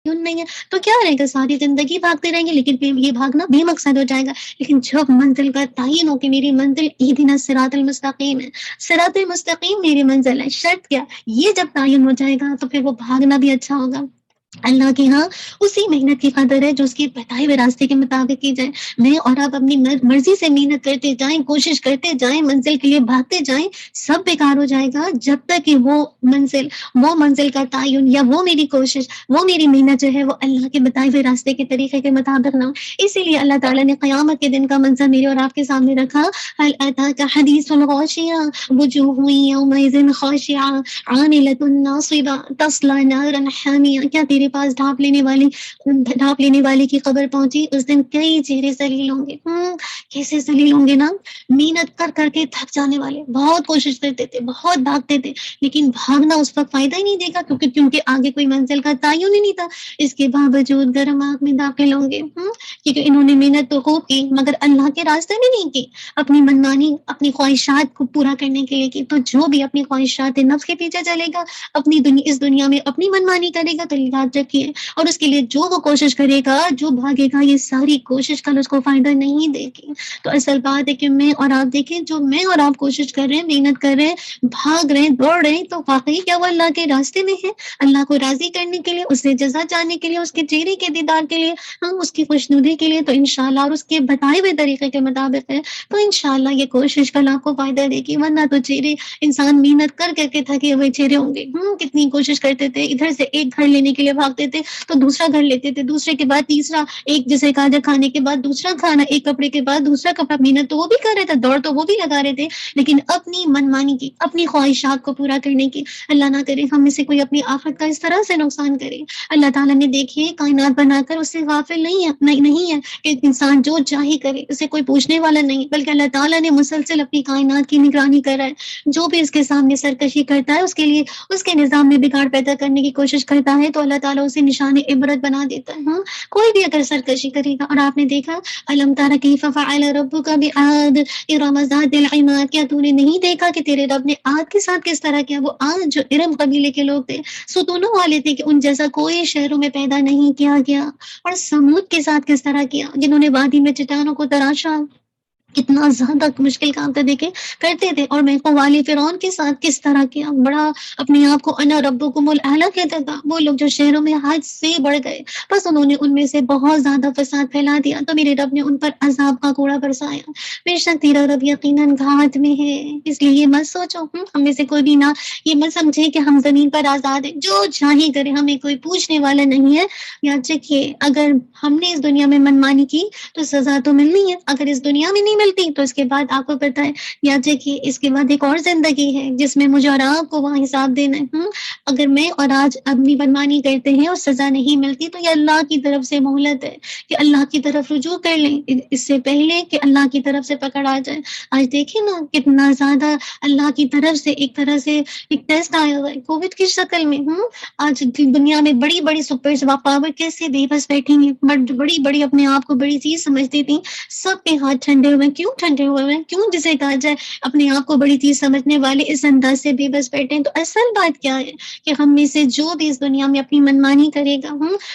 نہیں ہے تو کیا رہے گا، ساری زندگی بھاگتے رہیں گے لیکن پھر یہ بھاگنا بے مقصد ہو جائے گا۔ لیکن جب منزل کا تعین ہو کہ میری منزل اہدنا الصراط المستقیم ہے، صراط المستقیم میری منزل ہے، شرط کیا، یہ جب تعین ہو جائے گا تو پھر وہ بھاگنا بھی اچھا ہوگا۔ اللہ کے ہاں اسی محنت کی قدر ہے جو اس کی بتائے ہوئے راستے کے مطابق کی جائے۔ میں اور آپ اپنی مرضی سے محنت کرتے جائیں، کوشش کرتے جائیں، منزل کے لیے بھاگتے جائیں، سب بیکار ہو جائے گا جب تک کہ وہ منزل کا تعین یا وہ میری کوشش، وہ میری محنت جو ہے وہ اللہ کے بتائے ہوئے راستے کے طریقے کے مطابق نہ ہو۔ اسی لیے اللہ تعالیٰ نے قیامت کے دن کا منظر میرے اور آپ کے سامنے رکھا، هل اتاک حدیث الغاشیہ وجوہ یومئذ خاشعہ عاملۃ ناصبہ تصلی نارا حامیہ۔ کیا تیرے پاس ڈھانپ لینے والے کی خبر پہنچی؟ اس دن کئی چہرے ذلیل ہوں گے۔ کیسے ذلیل ہوں گے نا، محنت کر کر کے تھک جانے والے، بہت کوشش کرتے تھے، بہت بھاگتے تھے، لیکن بھاگنا اس وقت فائدہ ہی نہیں دے گا کیونکہ آگے کوئی منزل کا تعین ہی نہیں تھا۔ اس کے باوجود گرم آگ میں داخل ہوں گے، کیونکہ انہوں نے محنت تو خوب کی مگر اللہ کے راستے میں نہیں کی، اپنی منمانی، اپنی خواہشات کو پورا کرنے کے لیے کی۔ تو جو بھی اپنی خواہشات نفس کے پیچھے چلے گا، اس دنیا میں اپنی منمانی کرے گا، تو یاد رکھیے، اور اس کے لیے جو وہ کوشش کرے گا، جو بھاگے گا، یہ ساری کوشش کل اس کو فائدہ نہیں دے گی۔ تو اصل بات ہے کہ میں اور آپ دیکھیں، جو میں اور آپ کوشش کر رہے ہیں، محنت کر رہے ہیں، بھاگ رہے ہیں، دوڑ رہے ہیں، تو واقعی کیا وہ اللہ کے راستے میں ہے؟ اللہ کو راضی کرنے کے لیے، اس سے جزا چاہنے کے لیے، اس کے چہرے کے دیدار کے لیے، ہم اس کی خوشنودی کے لیے، تو انشاءاللہ اور اس کے بتائے ہوئے طریقے کے مطابق ہے تو انشاءاللہ یہ کوشش کل آپ کو فائدہ دے گی۔ ورنہ تو چہرے انسان محنت کر کر کے تھکے ہوئے چہرے ہوں گے۔ کتنی کوشش کرتے تھے، ادھر سے ایک گھر لینے کے لیے بھاگتے تھے تو دوسرا گھر لیتے تھے، دوسرے کے بعد تیسرا، ایک جیسے کہا جائے کھانے کے بعد دوسرا کھانا، ایک کپڑے کے بعد دوسرا کپڑا، محنت تو وہ بھی کر رہے تھے، دوڑ تو وہ بھی لگا رہے تھے، لیکن اپنی منمانی کی، اپنی خواہشات کو پورا کرنے کی۔ اللہ نہ کرے ہم میں سے کوئی اپنی آخرت کا اس طرح سے نقصان کرے۔ اللہ تعالیٰ نے دیکھیے کائنات بنا کر اس سے غافل نہیں ہے کہ انسان جو چاہے کرے، اسے کوئی پوچھنے والا نہیں، بلکہ اللہ تعالیٰ نے مسلسل اپنی کائنات کی نگرانی کر رہا ہے۔ جو بھی اس کے سامنے سرکشی کرتا ہے، اس کے لیے اس کے نظام میں بگاڑ پیدا کرنے کی کوشش کرتا ہے، تو اللہ تعالیٰ اسے نشان عبرت بنا دیتا ہے۔ کوئی بھی اگر سرکشی کرے گا، اور آپ نے دیکھا الم تر کیف فعل ربک بعاد ارم ذات العماد، کیا تو نے نہیں دیکھا کہ تیرے رب نے عاد کے ساتھ کس طرح کیا؟ وہ عاد جو ارم قبیلے کے لوگ تھے، ستونوں والے تھے، کہ ان جیسا کوئی شہروں میں پیدا نہیں کیا گیا۔ اور سمود کے ساتھ کس طرح کیا، جنہوں نے وادی میں چٹانوں کو تراشا، کتنا زیادہ مشکل کام تھا، دیکھیں کرتے تھے۔ اور میں کو والی فرعون کے ساتھ کس طرح کیا، بڑا اپنے آپ کو انا ربکم الاعلی کہتا تھا۔ وہ لوگ جو شہروں میں حد سے بڑھ گئے، بس انہوں نے ان میں سے بہت زیادہ فساد پھیلا دیا، تو میرے رب نے ان پر عذاب کا کوڑا برسایا۔ بے شک تیرا رب یقیناً گھات میں ہے، اس لیے یہ مت سوچو، ہم میں سے کوئی بھی نہ یہ مت سمجھے کہ ہم زمین پر آزاد ہیں، جو چاہے کرے، ہمیں کوئی پوچھنے والا نہیں ہے۔ یاد رکھیے اگر ہم نے اس دنیا میں منمانی کی تو سزا تو ملنی ہے، اگر اس دنیا میں نہیں ملتی تو اس کے بعد آپ کو پتہ ہے، یاد رکھیے اس کے بعد ایک اور زندگی ہے جس میں مجھے اور آپ کو وہاں حساب دینا ہے۔ اگر میں اور آج اپنی منمانی کرتے ہیں اور سزا نہیں ملتی تو یہ اللہ کی طرف سے مہلت ہے کہ اللہ کی طرف رجوع کر لیں، اس سے پہلے کہ اللہ کی طرف سے پکڑ آ جائے۔ آج دیکھیں نا کتنا زیادہ اللہ کی طرف سے ایک طرح سے ایک ٹیسٹ آیا ہوا ہے کووڈ کی شکل میں۔ آج دنیا میں بڑی بڑی سپر پاور کیسے بے بس بیٹھی ہیں، بڑی بڑی اپنے آپ کو بڑی چیز سمجھتی تھیں، سب کے ہاتھ ٹھنڈے ہوئے ہیں۔ کیوں ٹھنڈے ہوئے ہیں؟ کیوں جسے کہا جائے اپنے آپ کو بڑی چیز سمجھنے والے اس انداز سے بے بس بیٹھے ہیں۔ تو اصل بات کیا ہے کہ ہم میں سے جو بھی اس دنیا میں اپنی منمانی کرے گا،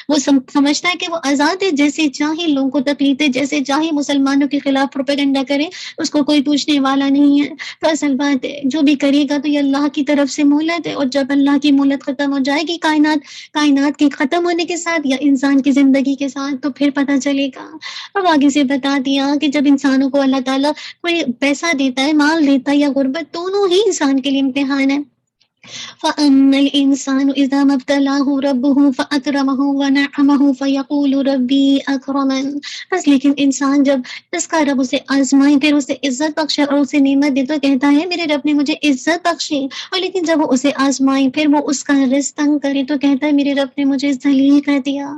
وہ سمجھتا ہے کہ وہ آزاد ہے، جیسے چاہے لوگوں کو تکلیف دے، جیسے چاہے مسلمانوں کے خلاف پروپیگنڈا کرے، اس کو کوئی پوچھنے والا نہیں ہے۔ تو اصل بات ہے جو بھی کرے گا تو یہ اللہ کی طرف سے مہلت ہے، اور جب اللہ کی مہلت ختم ہو جائے گی کائنات کے ختم ہونے کے ساتھ یا انسان کی زندگی کے ساتھ، تو پھر پتہ چلے گا۔ اب آگے سے بتا دیا کہ جب انسانوں کو اللہ تعالیٰ کوئی پیسہ دیتا ہے، مال دیتا ہے یا غربت، دونوں ہی انسان کے لیے امتحان ہے۔ فَأَمَّا الْإِنسَانُ إِذَا مَا ابْتَلَاهُ رَبُّهُ فَأَكْرَمَهُ وَنَعَّمَهُ فَيَقُولُ رَبِّي أَكْرَمَنِ۔ بس لیکن انسان جب اس کا رب اسے آزمائے، پھر اسے عزت بخشے اور اسے نعمت دے، تو کہتا ہے میرے رب نے مجھے عزت بخشی۔ اور لیکن جب وہ اسے آزمائے، پھر وہ اس کا رزق تنگ کرے، تو کہتا ہے میرے رب نے مجھے ذلیل کر دیا۔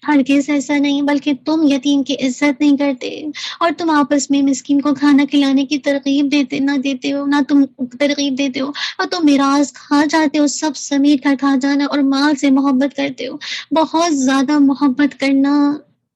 ہرگز ایسا نہیں، بلکہ تم یتیم کی عزت نہیں کرتے، اور تم آپس میں مسکین کو کھانا کھلانے کی ترغیب دیتے ہو، نہ تم ترغیب دیتے ہو، اور تم میراث کھا جاتے ہو، سب سمیٹ کر کھا جانا، اور مال سے محبت کرتے ہو، بہت زیادہ محبت کرنا۔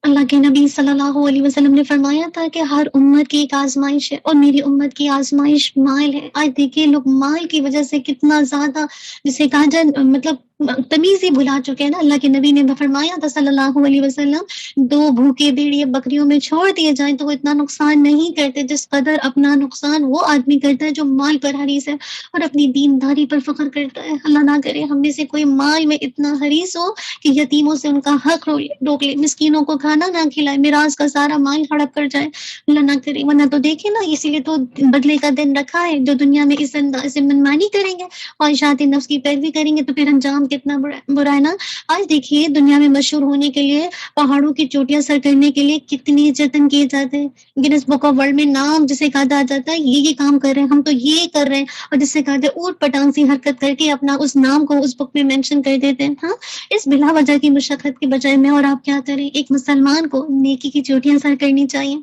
اللہ کے نبی صلی اللہ علیہ وسلم نے فرمایا تھا کہ ہر امت کی ایک آزمائش ہے، اور میری امت کی آزمائش مال ہے۔ آج دیکھیے لوگ مال کی وجہ سے کتنا زیادہ جسے کہا جائے مطلب تمیز ہی بھلا چکے ہیں نا. اللہ کے نبی نے فرمایا تھا صلی اللہ علیہ وسلم، دو بھوکے بھیڑیے بکریوں میں چھوڑ دیے جائیں تو وہ اتنا نقصان نہیں کرتے جس قدر اپنا نقصان وہ آدمی کرتا ہے جو مال پر حریص ہے اور اپنی دینداری پر فخر کرتا ہے. اللہ نہ کرے ہم میں سے کوئی مال میں اتنا حریص ہو کہ یتیموں سے ان کا حق روک لے، مسکینوں کو کھانا نہ کھلائے، میراث کا سارا مال ہڑپ کر جائے. اللہ نہ کرے. ورنہ تو دیکھیں نا، اسی لیے تو بدلے کا دن رکھا ہے. جو دنیا میں اس انداز سے منمانی کریں گے، خواہشات نفس کی پیروی کریں گے، تو پھر انجام کتنا برا ہے نا. آج دیکھیے دنیا میں مشہور ہونے کے لیے، پہاڑوں کی چوٹیاں سر کرنے کے لیے کتنی جتن کیے جاتے ہیں. گنیس بک آف ورلڈ میں نام جسے کہا جاتا ہے یہ کام کر رہے ہیں، ہم تو یہ کر رہے ہیں، اور جسے کہتے ہیں اوٹ پٹانگ سی حرکت کر کے اپنا اس نام کو اس بک میں مینشن کر دیتے ہیں. ہاں، اس بلا وجہ کی مشقت کے بجائے میں اور آپ کیا کریں؟ ایک مسلمان کو نیکی کی چوٹیاں سر کرنی چاہیے.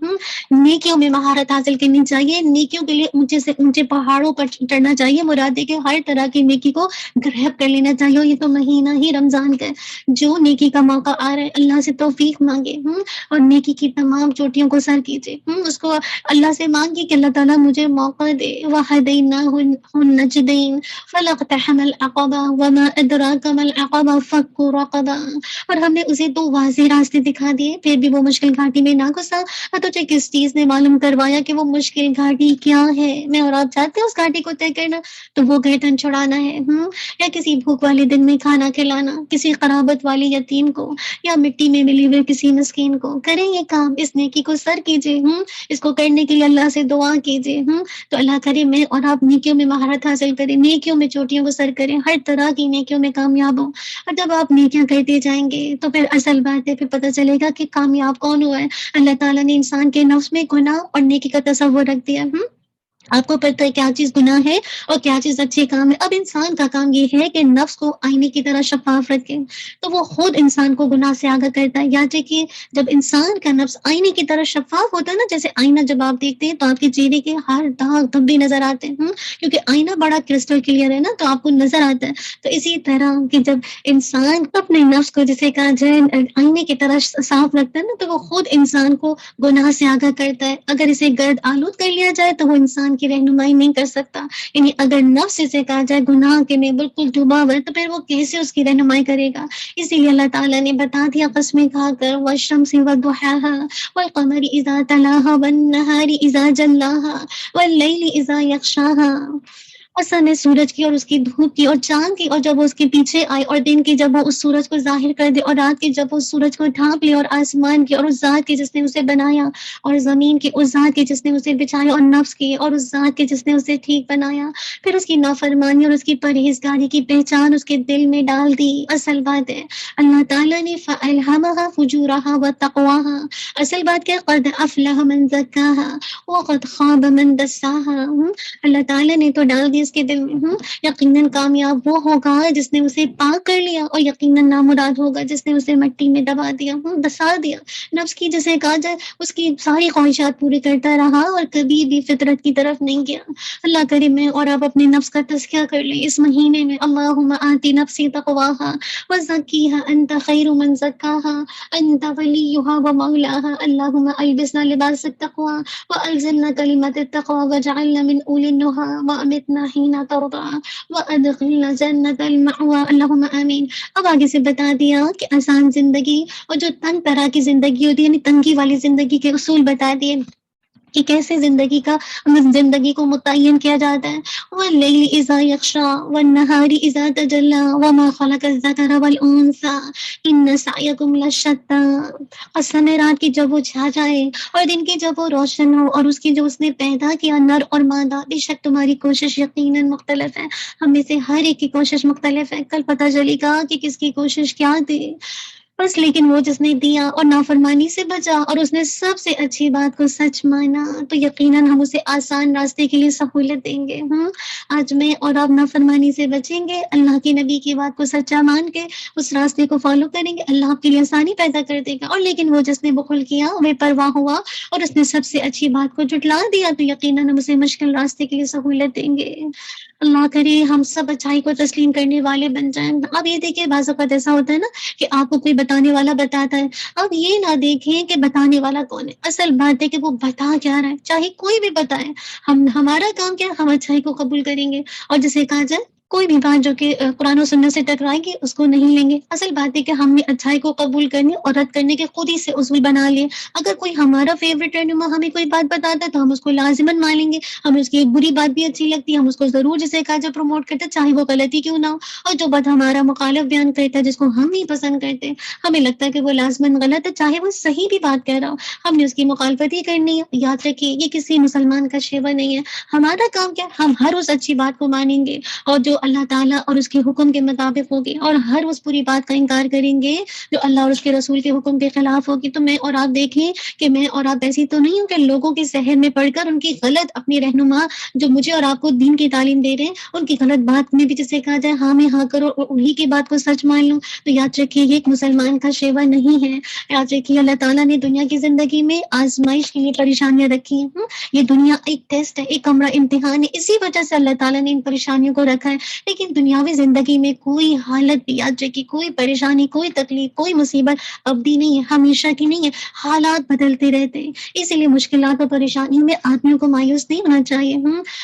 نیکیوں میں مہارت حاصل کرنی چاہیے، نیکیوں کے لیے اونچے سے اونچے پہاڑوں پر چڑھنا چاہیے، مراد ہے کہ ہر طرح کی نیکی کو گریب کر لینا چاہیے. اور یہ تو مہینہ ہی رمضان کا ہے، جو نیکی کا موقع آ رہا ہے اللہ سے توفیق مانگے اور نیکی کی تمام چوٹیوں کو سر کیجیے. اس کو اللہ سے مانگیے کہ اللہ تعالیٰ مجھے موقع دے. وَهَدَيْنَاهُ النَّجْدَيْن فَلَاقْتَحَمَ الْعَقَبَةَ وَمَا أَدْرَاكَ مَا الْعَقَبَةُ فَكُّ رَقَبَةٍ. اور ہم نے اسے تو واضح راستے دکھا دیے، پھر بھی وہ مشکل گھاٹی میں نہ گھسا. تجھے کس چیز نے معلوم کروایا کہ وہ مشکل گھاٹی کیا ہے؟ میں اور آپ چاہتے ہیں اس گھاٹی کو طے کرنا، تو وہ گردن چھڑانا ہے، یا کسی بھوک والے دن میں کھانا کھلانا، کسی قرابت والی یتیم کو، یا مٹی میں ملی ہوئے کسی مسکین کو. کریں یہ کام، اس نیکی کو سر کیجیے. اس کو کرنے کے لیے اللہ سے دعا کیجیے. تو اللہ کرے میں اور آپ نیکیوں میں مہارت حاصل کریں، نیکیوں میں چوٹیوں کو سر کریں، ہر طرح کی نیکیوں میں کامیاب ہوں. اور جب آپ نیکیاں کرتے جائیں گے تو پھر اصل بات ہے، پھر پتہ چلے گا کہ کامیاب کون ہوا ہے. اللہ تعالیٰ نے انسان کے نفس میں گناہ اور نیکی کا تصور رکھ دیا. آپ کو پتہ ہے کیا چیز گناہ ہے اور کیا چیز اچھے کام ہے. اب انسان کا کام یہ ہے کہ نفس کو آئینے کی طرح شفاف رکھے، تو وہ خود انسان کو گناہ سے آگاہ کرتا ہے. یاد رکھیے، جب انسان کا نفس آئینے کی طرح شفاف ہوتا ہے نا، جیسے آئینہ جب آپ دیکھتے ہیں تو آپ کے چہرے کے ہر داغ دھبے نظر آتے ہیں، کیونکہ آئینہ بڑا کرسٹل کلیئر ہے نا، تو آپ کو نظر آتا ہے. تو اسی طرح کہ جب انسان اپنے نفس کو جسے کہا جائے آئینے کی طرح صاف رکھتا ہے نا، تو وہ خود انسان کو گناہ سے آگاہ کرتا ہے. اگر اسے گرد آلود کر لیا جائے تو وہ انسان کی رہنمائی نہیں کر سکتا. یعنی اگر نفس اسے کہا جائے گناہ کے میں بالکل ڈوبا ہوا ہے، تو پھر وہ کیسے اس کی رہنمائی کرے گا؟ اسی لیے اللہ تعالیٰ نے بتا دیا قسمیں کھا کر، وَالشَّمْسِ وَضُحَاهَا وَالْقَمَرِ إِذَا تَلَاهَا وَالنَّهَارِ إِذَا جَلَّاهَا وَاللَّيْلِ إِذَا يَغْشَاهَا. قسم ہے سورج کی اور اس کی دھوپ کی اور چاند کی، اور جب وہ اس کے پیچھے آئے، اور دن کی جب وہ اس سورج کو ظاہر کر دے، اور رات کی جب وہ سورج کو ڈھانپ لے، اور آسمان کی اور اس ذات کی جس نے اسے بنایا، اور زمین کی اس ذات کی جس نے اسے بچھایا، اور نفس کی اور اس ذات کی جس نے اسے ٹھیک بنایا. پھر اس کی نافرمانی اور اس کی پرہیزگاری کی پہچان اس کے دل میں ڈال دی. اصل بات ہے اللہ تعالیٰ نے فَأَلْهَمَهَا فُجُورَهَا وَتَقْوَاهَا. اصل بات کیا؟ قد افلح من زکاها وقد خاب من دساها. اللہ تعالیٰ نے تو ڈال دی اس کے دل میں، یقیناً کامیاب وہ ہوگا جس نے اسے پاک کر لیا، اور یقیناً نامراد ہوگا جس نے اسے مٹی میں دبا دیا، دسا دیا. نفس کی جسے کہا جائے اس کی ساری خواہشات پوری کرتا رہا اور کبھی بھی فطرت کی طرف نہیں گیا. اللہ کرے میں اور آپ اپنے نفس کا تزکیہ کر لیں اس مہینے میں. اللہم آتی نفسی تقواہا وزکیہا انت خیر من زکاہا انت ولیہا ومولاہا. اللہم البسنا لباس التقوی والزمنا کلمت التقوی وجعلنا من اولی النہا وامتنا حین ترضا وادخلنا جنت المأوی. اللہم آمین. اب آگے سے بتا دیا کہ آسان زندگی اور جو تنگ طرح کی زندگی ہوتی ہے، یعنی تنگی والی زندگی کے اصول بتا دیے کہ کیسے زندگی کو متعین کیا جاتا ہے. وَاللَّيْلِ إِذَا يَغْشَىٰ وَالنَّهَارِ إِذَا تَجَلَّىٰ وَمَا خَلَقَ الذَّكَرَ وَالْأُنثَىٰ إِنَّ سَعْيَكُمْ لَشَتَّىٰ. قسم ہے رات کی جب وہ چھا جائے اور دن کی جب وہ روشن ہو، اور اس کی جو اس نے پیدا کیا نر اور مادہ، بے شک تمہاری کوشش یقیناً مختلف ہے. ہم میں سے ہر ایک کی کوشش مختلف ہے. کل پتہ چلے گا کہ کس کی کوشش کیا تھی. بس لیکن وہ جس نے دیا اور نافرمانی سے بچا اور اس نے سب سے اچھی بات کو سچ مانا، تو یقیناً ہم اسے آسان راستے کے لیے سہولت دیں گے. آج میں اور آپ نافرمانی سے بچیں گے، اللہ کے نبی کی بات کو سچا مان کے اس راستے کو فالو کریں گے، اللہ آپ کے لیے آسانی پیدا کر دے گا. اور لیکن وہ جس نے بخل کیا، بے پرواہ ہوا اور اس نے سب سے اچھی بات کو جھٹلا دیا، تو یقیناً ہم اسے مشکل راستے کے لیے سہولت دیں گے. اللہ کرے ہم سب اچھائی کو تسلیم کرنے والے بن جائیں. اب یہ دیکھیے بعض اوقات ایسا ہوتا ہے نا کہ آپ کو کوئی بتانے والا بتاتا ہے، اب یہ نہ دیکھیں کہ بتانے والا کون ہے، اصل بات ہے کہ وہ بتا کیا رہا ہے. چاہے کوئی بھی بتائے، ہمارا کام کیا ہے، ہم اچھائی کو قبول کریں گے. اور جسے کہا جائے کوئی بھی بات جو کہ قرآن و سنت سے ٹکرائے گی اس کو نہیں لیں گے۔ اصل بات ہے کہ ہم نے اچھائی کو قبول کرنے اور رد کرنے کے خود ہی سے اصول بنا لیے۔ اگر کوئی ہمارا فیوریٹ رہنما ہمیں کوئی بات بتاتا ہے تو ہم اس کو لازماً مانیں گے، ہمیں اس کی ایک بری بات بھی اچھی لگتی ہے، ہم اس کو ضرور جسے کہا جو پروموٹ کرتے ہیں چاہے وہ غلطی کیوں نہ ہو، اور جو بات ہمارا مخالف بیان کرتا ہے جس کو ہم نہیں پسند کرتے ہمیں لگتا ہے کہ وہ لازماً غلط ہے چاہے وہ صحیح بھی بات کہہ رہا ہو، ہم نے اس کی مخالفت ہی کرنی ہے۔ یاد رکھیے یہ کسی مسلمان کا شیوا نہیں ہے۔ ہمارا کام کیا ہے؟ ہم ہر اس اچھی بات کو مانیں گے اور جو اللہ تعالیٰ اور اس کے حکم کے مطابق ہوگی، اور ہر اس بری بات کا انکار کریں گے جو اللہ اور اس کے رسول کے حکم کے خلاف ہوگی۔ تو میں اور آپ دیکھیں کہ میں اور آپ ایسی تو نہیں ہوں کہ لوگوں کے ذہن میں پڑھ کر ان کی غلط اپنی رہنما جو مجھے اور آپ کو دین کی تعلیم دے رہے ہیں ان کی غلط بات میں بھی جسے کہا جائے ہاں میں ہاں کرو اور انہی کی بات کو سچ مان لوں۔ تو یاد رکھیے یہ ایک مسلمان کا شیوا نہیں ہے۔ یاد رکھیے اللہ تعالیٰ نے دنیا کی زندگی میں آزمائش کے لیے پریشانیاں رکھی ہیں۔ یہ دنیا ایک ٹیسٹ ہے، ایک کمرہ امتحان ہے، اسی وجہ سے اللہ تعالیٰ نے ان پریشانیوں کو رکھا ہے۔ لیکن دنیاوی زندگی میں کوئی حالت بھی یاد رکھیے، کوئی پریشانی، کوئی تکلیف، کوئی مصیبت ابدی نہیں ہے، ہمیشہ کی نہیں ہے، حالات بدلتے رہتے ہیں۔ اسی لیے مشکلات اور پریشانیوں میں آدمیوں کو مایوس نہیں ہونا چاہیے۔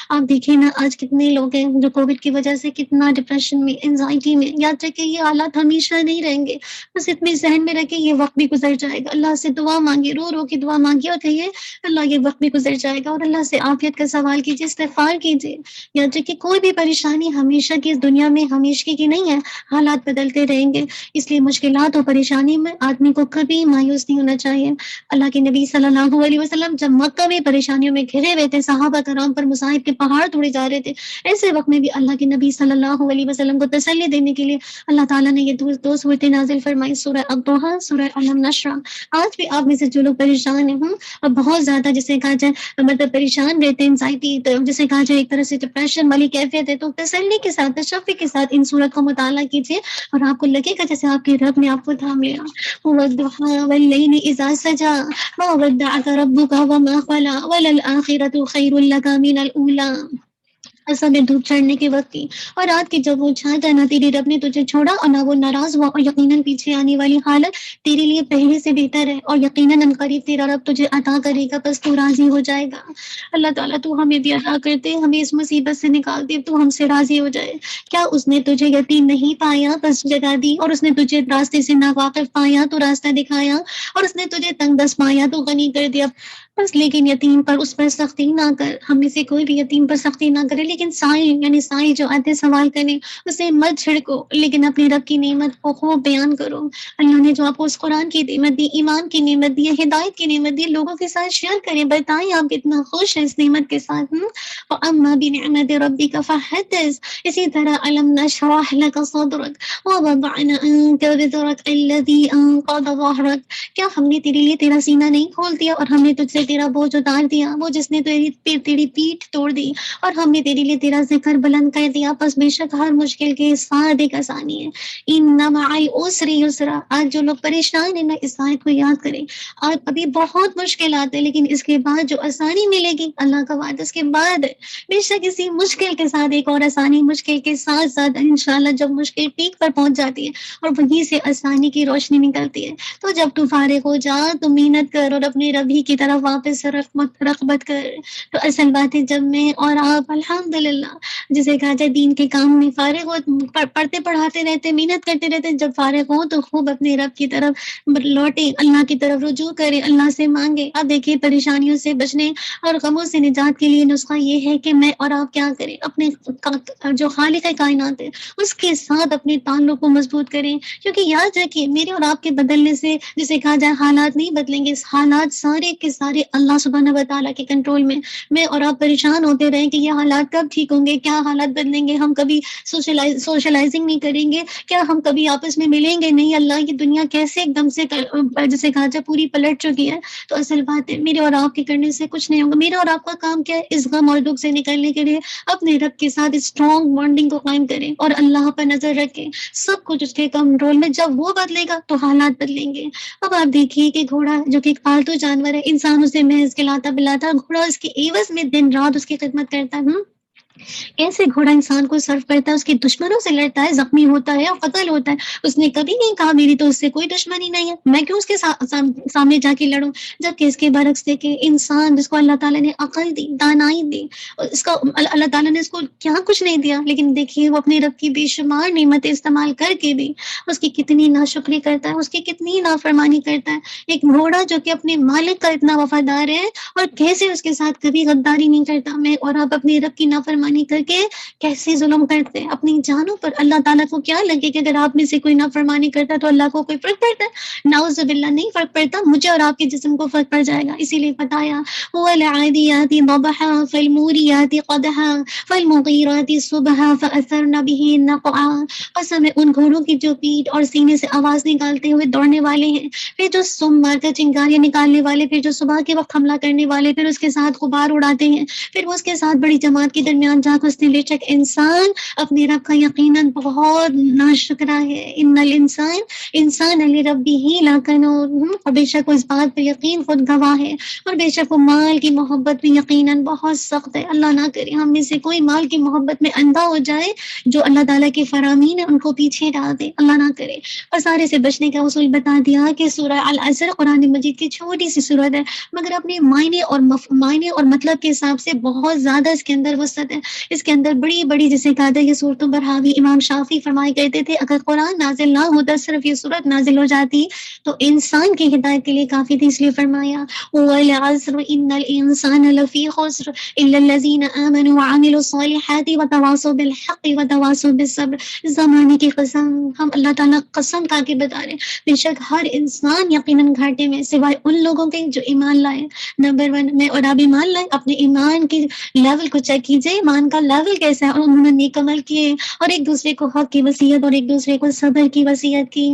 آپ دیکھیں نا آج کتنے لوگ ہیں جو کووڈ کی وجہ سے کتنا ڈپریشن میں، انزائٹی میں۔ یاد رکھیں یہ حالات ہمیشہ نہیں رہیں گے، بس اتنے ذہن میں رکھیں یہ وقت بھی گزر جائے گا۔ اللہ سے دعا مانگے، رو رو کی دعا مانگے اور کہیے اللہ یہ وقت بھی گزر جائے گا، اور اللہ سے عافیت کا سوال کیجیے، استغفار کیجیے۔ یاد رکھیے کوئی بھی پریشانی ہمیشہ کی اس دنیا میں ہمیشہ کی نہیں ہے، حالات بدلتے رہیں گے۔ اس لیے مشکلات اور پریشانی میں آدمی کو کبھی مایوس نہیں ہونا چاہیے۔ اللہ کے نبی صلی اللہ علیہ وسلم جب مکہ میں پریشانیوں میں گھرے ہوئے تھے، صحابہ کرام پر مصائب کے پہاڑ توڑے جا رہے تھے، ایسے وقت میں بھی اللہ کے نبی صلی اللہ علیہ وسلم کو تسلی دینے کے لیے اللہ تعالیٰ نے یہ دو صورتیں نازل فرمائی، سورہ الضحیٰ، سورہ علم نشرح۔ آج بھی آپ میں سے جو لوگ پریشان ہیں اور بہت زیادہ جسے کہا جائے مطلب پریشان رہتے ہیں، انزائٹی جسے کہا جائے ایک طرح سے ڈپریشن والی کیفیت ہے، تو تسلی کے ساتھ تشفی کے ساتھ ان سورت کو مطالعہ کیجیے اور آپ کو لگے گا جیسے آپ کے رب نے آپ کو تھام لیا۔ والضحیٰ واللیل اذا سجا ما ودعک ربک وما قلی وللآخرۃ خیر لک من الاولی۔ اصل میں دھوپ چڑھنے کے وقت کی اور رات کی جب وہ چھا جائے، نہ تیرے رب نے تجھے چھوڑا اور نہ وہ ناراض ہوا، اور یقیناً پیچھے آنے والی حالت تیرے لیے پہلے سے بہتر ہے، اور یقیناً عنقریب تیرا رب تجھے عطا کرے گا، بس تو راضی ہو جائے گا۔ اللہ تعالیٰ تو ہمیں بھی عطا کرتے، ہمیں اس مصیبت سے نکال دے، تو ہم سے راضی ہو جائے۔ کیا اس نے تجھے یتیم نہیں پایا بس جگہ دی، اور اس نے تجھے راستے سے ناواقف پایا تو راستہ دکھایا، اور اس نے تجھے تنگ دست پایا تو غنی کر دیا۔ بس لیکن یتیم پر اس پر سختی نہ کر، ہم میں سے کوئی بھی یتیم پر سختی نہ کرے، لیکن سائل یعنی سائل جو آتے سوال کرنے اسے مت چھڑکو، لیکن اپنے رب کی نعمت کو خوب بیان کرو۔ اللہ نے جو آپ کو اس قرآن کی نعمت دی، ایمان کی نعمت دی، ہدایت کی نعمت دی، لوگوں کے ساتھ شیئر کریں، بتائیں آپ کتنا خوش ہیں اس نعمت کے ساتھ۔ وَأَمَّا بِنِعْمَةِ رَبِّكَ فَحَدِّثْ، اسی طرح أَلَمْ نَشْرَحْ لَكَ صَدْرَكَ وَوَضَعْنَا عَنكَ وِزْرَكَ الَّذِي أَنقَضَ ظَهْرَكَ، کیا ہم نے تیرے لیے تیرا سینہ نہیں کھول دیا، اور ہم نے تجھ سے تیرا بوجھ اتار دیا، وہ جس نے تیری پیٹھ توڑ دی، اور ہم نے تیرے لیے تیرا ذکر بلند کر دیا۔ پس بے شک ہر مشکل کے ساتھ ایک آسانی ہے۔ ان مع العسر یسرا، آج جو لوگ پریشان ہیں نا اس آیت کو یاد کریں، اور ابھی بہت مشکلات ہیں لیکن اس کے بعد جو آسانی ملے گی اللہ کا وعدہ اس کے بعد ہے۔ بے شک اسی مشکل کے ساتھ ایک اور آسانی، مشکل کے ساتھ ساتھ انشاءاللہ جب مشکل پیک پر پہنچ جاتی ہے اور وہیں سے آسانی کی روشنی نکلتی ہے، تو جب تو فارغ ہو جا تو محنت کر اور اپنے رب ہی کی طرف واپس رغبت کر۔ تو اصل بات ہے جب میں اور آپ الحمدللہ جسے کہا جائے دین کے کام میں فارغ ہو، پڑھتے پڑھاتے رہتے، محنت کرتے رہتے، جب فارغ ہو تو خوب اپنے رب کی طرف لوٹے، اللہ کی طرف رجوع کرے، اللہ سے مانگے۔ اب دیکھیے پریشانیوں سے بچنے اور غموں سے نجات کے لیے نسخہ یہ ہے کہ میں اور آپ کیا کریں، اپنے جو خالق کائنات ہے اس کے ساتھ اپنے تعلق کو مضبوط کریں، کیونکہ یاد رکھیے میرے اور آپ کے بدلنے سے جسے کہا جائے حالات نہیں بدلیں گے، حالات سارے کے سارے اللہ سبحانہ و تعالیٰ کے کنٹرول میں اور آپ پریشان ہوتے رہیں کہ یہ حالات کب ٹھیک ہوں گے، کیا حالات بدلیں گے، ہم کبھی سوشلائزنگ نہیں کریں گے کیا، ہم کبھی آپس میں ملیں گے نہیں، اللہ کی دنیا کیسے ایک دم سے جسے کہا جائے پوری پلٹ چکی ہے۔ تو اصل بات ہے میرے اور آپ کے کرنے سے کچھ نہیں ہوگا، میرا اور آپ کا کام کیا ہے، اس غم اور دکھ سے نکلنے کے لیے اپنے رب کے ساتھ اسٹرانگ بانڈنگ کو قائم کریں اور اللہ پر نظر رکھیں، سب کچھ اس کے کنٹرول میں، جب وہ بدلے گا تو حالات بدلیں گے۔ اب آپ دیکھیے کہ گھوڑا جو کہ ایک پالتو جانور ہے، انسان اسے محض کھلاتا پلاتا، گھوڑا اس کے عوض میں دن رات اس کی خدمت کرتا ہے۔ کیسے گھوڑا انسان کو سرو کرتا ہے، اس کے دشمنوں سے لڑتا ہے، زخمی ہوتا ہے اور قتل ہوتا ہے۔ اس نے کبھی نہیں کہا میری تو اس سے کوئی دشمنی نہیں ہے، میں کیوں اس کے سامنے جا کے لڑوں؟ جبکہ اس کے برعکس دیکھیں، انسان جس کو اللہ تعالیٰ نے عقل دی، دانائی دی، اور اس کا اللہ تعالیٰ نے اس کو کیا کچھ نہیں دیا، لیکن دیکھیے وہ اپنے رب کی بے شمار نعمتیں استعمال کر کے بھی اس کی کتنی ناشکری کرتا ہے، اس کی کتنی نافرمانی کرتا ہے۔ ایک گھوڑا جو کہ اپنے مالک کا اتنا وفادار ہے اور کیسے اس کے ساتھ کبھی غداری نہیں کرتا، میں اور آپ اپنے رب کی نافرمانی کر کے کیسے ظلم کرتے ہیں اپنی جانوں پر۔ اللہ تعالیٰ کو کیا لگے کہ اگر آپ میں سے کوئی نافرمانی کرتا ہے تو اللہ کو کوئی فرق پڑتا ہے؟ نعوذ باللہ، نہیں فرق پڑتا، مجھے اور آپ کے جسم کو فرق پڑ جائے گا۔ اسی لیے بتایا وَالْعَادِيَاتِ ضَبْحًا فَالْمُورِيَاتِ قَدْحًا فَالْمُغِيرَاتِ صُبْحًا فَأَثَرْنَ بِهِ نَقْعًا۔ قسم ہے ان گھوڑوں کی جو پیٹھ اور سینے سے آواز نکالتے ہوئے دوڑنے والے ہیں، پھر جو سم مار کر چنگاریاں نکالنے والے، پھر جو صبح کے وقت حملہ کرنے والے، پھر اس کے ساتھ غبار اڑاتے ہیں، پھر وہ اس کے ساتھ بڑی جماعت کے درمیان جا کر اس نے بے شک انسان اپنے رب کا یقیناً بہت ناشکرا ہے۔ ان الانسان انسان علی ربی ہی لاکنون، اور بے شک وہ اس بات پر یقین خود گواہ ہے، اور بے شک وہ مال کی محبت بھی یقیناً بہت سخت ہے۔ اللہ نہ کرے ہم میں سے کوئی مال کی محبت میں اندھا ہو جائے، جو اللہ تعالیٰ کے فرامین ہیں ان کو پیچھے ڈال دے، اللہ نہ کرے۔ اور سارے سے بچنے کا اصول بتا دیا کہ سورہ العصر قرآن مجید کی چھوٹی سی سورت ہے، مگر اپنے معنی اور مطلب کے حساب سے بہت زیادہ اس کے اندر وسعت ہے۔ اس کے اندر بڑی بڑی جسے کہتے ہیں یہ صورتوں پر حاوی امام شافعی فرمایا کرتے تھے اگر قرآن نازل نہ ہوتا، صرف یہ صورت نازل ہو جاتی تو انسان کی ہدایت کے لیے کافی تھی، اس لیے فرمایا والعصر ان الانسان لفی خسر الا الذین آمنوا وعملوا الصالحات وتواصوا بالحق وتواصوا بالصبر۔ اس زمانے کی قسم ہم اللہ تعالیٰ قسم کھا کے بتا رہے ہیں، بے شک ہر انسان یقیناً گھاٹے میں، سوائے ان لوگوں کے جو ایمان لائے۔ نمبر 1 میں اور آپ ایمان لائے، اپنے ایمان کی لیول کو چیک کیجئے، ایمان کا لیول کیسا ہے، اور انہوں نے نیک عمل کیے اور ایک دوسرے کو حق کی وصیت اور ایک دوسرے کو صبر کی وصیت کی۔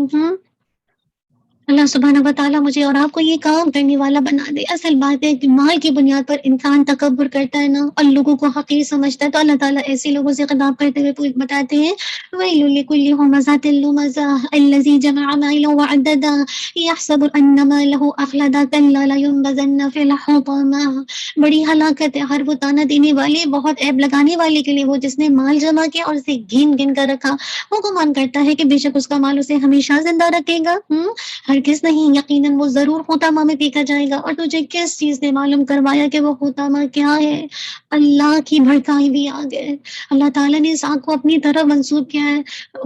اللہ سبحانہ و تعالیٰ مجھے اور آپ کو یہ کام کرنے والا بنا دے۔ اصل بات ہے کہ مال کی بنیاد پر انسان تکبر کرتا ہے نا، اور لوگوں کو حقیر سمجھتا ہے، تو اللہ تعالیٰ ایسے لوگوں سے خطاب کرتے ہوئے بتاتے ہیں وَيْلٌ لِكُلِّ هُمَزَةٍ لُمَزَةٍ الَّذِي جَمَعَ مَالًا وَعَدَّدَهُ يَحْسَبُ أَنَّ مَالَهُ أَخْلَدَهُ كَلَّا لَيُنبَذَنَّ فِي الْحُطَمَةِ۔ بڑی ہلاکت ہے ہر وہ تانا دینے والے، بہت عیب لگانے والے کے لیے، وہ جس نے مال جمع کیا اور اسے گن گن کر رکھا، وہ گمان کرتا ہے کہ بے شک اس کا مال اسے ہمیشہ زندہ رکھے گا۔ ہرگز نہیں، یقیناً وہ ضرور حطامہ میں پھینکا جائے گا۔ اور تجھے کس چیز نے معلوم کروایا کہ وہ حطامہ کیا ہے؟ اللہ کی بھڑکائی بھی آگ ہے۔ اللہ تعالیٰ نے اس آگ کو اپنی طرف منسوب کیا ہے،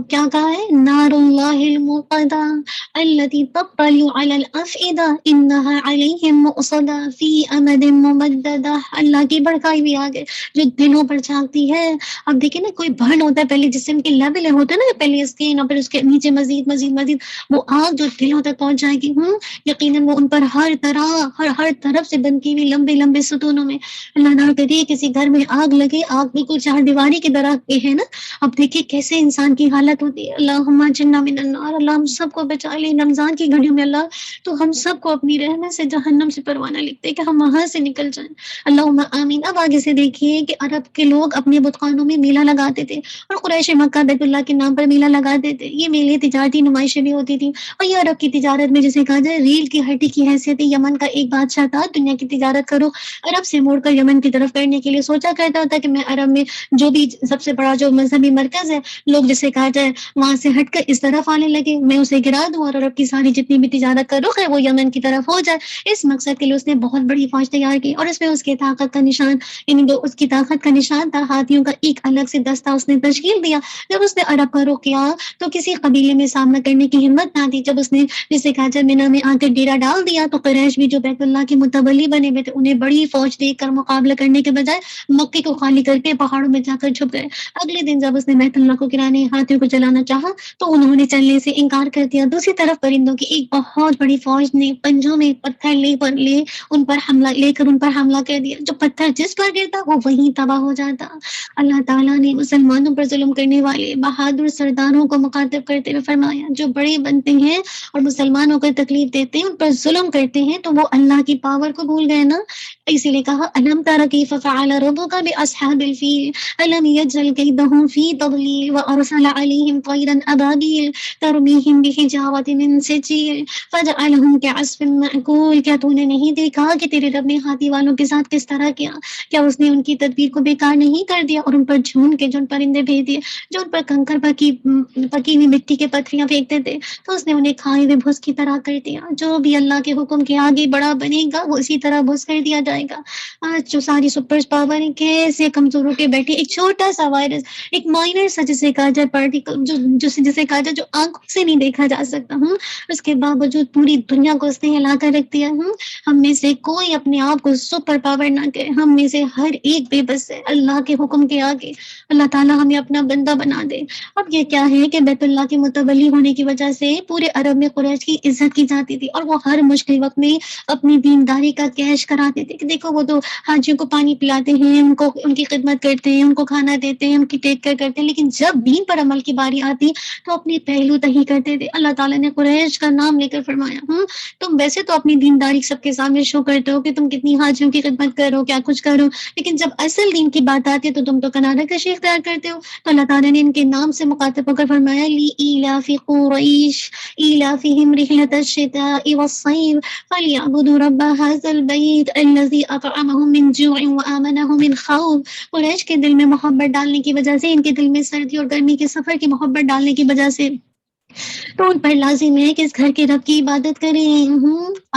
کیا کہا ہے؟ نار اللہ الموقدہ التي تطلع على الافئدہ انها علیہم مؤصدہ فی امد ممددہ۔ اللہ کی بھڑکائی بھی آگ ہے جو دلوں پر جھانکتی ہے۔ اب دیکھیں نا، کوئی برن ہوتا ہے پہلے جسم کے لیول ہوتا ہے نا، پہلے اسکن اور پھر اس کے نیچے مزید مزید مزید وہ آگ جو دلوں تک پہنچ جائے گی، یقیناً وہ ان پر ہر طرح ہر طرف سے بنتی ہوئی لمبے لمبے ستونوں میں۔ اللہ نہ کرے کسی گھر میں آگ لگے، آگ بالکل چار دیواری کی طرح کے ہے نا، اب دیکھیے کیسے انسان کی حالت ہوتی ہے۔ اللہم اجرنا من النار، اللہ ہم سب کو بچا لے رمضان کی گھڑیوں میں، اللہ تو ہم سب کو اپنی رحمت سے جہنم سے پروانہ لکھتے کہ ہم وہاں سے نکل جائیں، اللہم آمین۔ اب آگے سے دیکھیے کہ عرب کے لوگ اپنے بت خانوں میں میلہ لگاتے تھے، اور قریش مکہ بیت اللہ کے نام پر میلہ لگاتے تھے۔ یہ میلے تجارتی نمائشیں بھی ہوتی تھیں، اور یہ عرب کی تجارت میں جسے کہا جائے ریل کی ہڈی کی حیثیت ہے۔ یمن کا ایک بادشاہ تھا، دنیا کی تجارت کرو عرب سے موڑ کر یمن کی طرف کرنے کے لیے سوچا کرتا تھا کہ میں عرب میں جو بھی سب سے بڑا جو مذہبی مرکز ہے، لوگ جسے کہا جائے وہاں سے ہٹ کر اس طرف آنے لگے، میں اسے گرا دوں اور عرب کی ساری جتنی بھی تجارت کا رخ ہے وہ یمن کی طرف ہو جائے۔ اس مقصد کے لیے اس نے بہت بڑی فوج تیار کی، اور اس میں اس کی طاقت کا نشان، یعنی جو اس کی طاقت کا نشان تھا، ہاتھیوں کا ایک الگ سے دستہ اس نے تشکیل دیا۔ جب اس نے عرب کا رخ کیا تو کسی قبیلے میں سامنا کرنے کی ہمت نہ تھی۔ جب اس نے جسے کہا جائے مینا میں آ کر ڈیرا ڈال دیا تو قریش بھی جو بیت اللہ کے متولی بنے ہوئے تھے، انہیں بڑی فوج دیکھ کر مقابلہ کرنے کے بجائے مکے کو خالی کر کے پہاڑوں میں جا کر چھپ گئے۔ اگلے دن جب اس نے بیت اللہ کو گرانے ہاتھیوں کو چلانا چاہا تو انہوں نے چلنے سے انکار کر دیا۔ دوسری طرف پرندوں کی ایک بہت بڑی فوج نے پنجوں میں پتھر لے کر ان پر حملہ کر دیا۔ جو پتھر جس پر گرتا وہ وہیں تباہ ہو جاتا۔ اللہ تعالیٰ نے مسلمانوں پر ظلم کرنے والے بہادر سرداروں کو مخاطب کرتے ہوئے فرمایا جو بڑے بنتے ہیں اور مسلمان مسلمانوں کو تکلیف دیتے ہیں، ان پر ظلم کرتے ہیں، تو وہ اللہ کی پاور کو بھول گئے نا. اسی لیے کہا الم تر کیف فعل ربک باصحاب الفیل الم یجعل کیدہم فی تضلیل وارسل علیہم طیرا ابابیل ترمیہم بحجارۃ من سجیل فجعلہم کعصف مأکول. کیا تو نے نہیں دیکھا کہ تیرے رب نے ہاتھی والوں کے ساتھ کس طرح کیا؟ کیا اس نے ان کی تدبیر کو بیکار نہیں کر دیا اور ان پر جھون کے جن پرندے بھیج دیے جو ان پر کنکر پکی ہوئی مٹی کے پتھریاں پھینکتے تھے، تو اس نے انہیں کھائے ہوئے بھس کی طرح کر دیا. جو بھی اللہ کے حکم کے آگے بڑا بنے گا وہ اسی طرح بھس کر دیا جائے گا. آج جو ساری سپر پاور کیسے کمزور ہو کے بیٹھی، ایک چھوٹا سا وائرس، ایک مائنر سا جسے کہا جائے پارٹیکل، جسے کہا جائے جو آنکھوں سے نہیں دیکھا جا سکتا، اس کے باوجود پوری دنیا کو اس نے ہلا کر رکھ دیا. ہم میں سے کوئی اپنے آپ کو سپر پاور نہ کرے، ہم میں سے ہر ایک بے بس ہے اللہ کے حکم کے آگے. اللہ تعالیٰ ہمیں اپنا بندہ بنا دے. اب یہ کیا ہے کہ بیت اللہ کے متولی ہونے کی وجہ سے پورے عرب میں قریش کی عزت کی جاتی تھی، اور وہ ہر مشکل وقت میں اپنی دینداری کا کیش کراتے تھے کہ دیکھو وہ تو حاجیوں کو پانی پلاتے ہیں، ان کی خدمت کرتے ہیں، ان کو کھانا دیتے ہیں، ان کی ٹیک کیئر کرتے ہیں، لیکن جب دین پر عمل کی باری آتی تو اپنے پہلو تہی کرتے تھے. اللہ تعالیٰ نے قریش کا نام لے کر فرمایا تم ویسے تو اپنی دینداری سب کے سامنے شو کرتے ہو کہ تم کتنی حاجیوں کی خدمت کرو، کیا کچھ کرو، لیکن جب اصل دین کی بات آتی ہے تو تم تو کنارہ کشی اختیار کرتے ہو. تو اللہ تعالیٰ نے ان کے نام سے مخاطب ہو کر فرمایا لی ایلاف قریش ایلافہم رحلۃ الشتاء والصیف فلیعبدوا رب هذا البیت الذی اطعمہم من جوع وآمنہم من خوف. قریش کے دل میں محبت ڈالنے کی وجہ سے، ان کے دل میں سردی اور گرمی کے سفر کی محبت ڈالنے کی وجہ سے، تو ان پر لازم ہے کہ اس گھر کے رب کی عبادت کریں.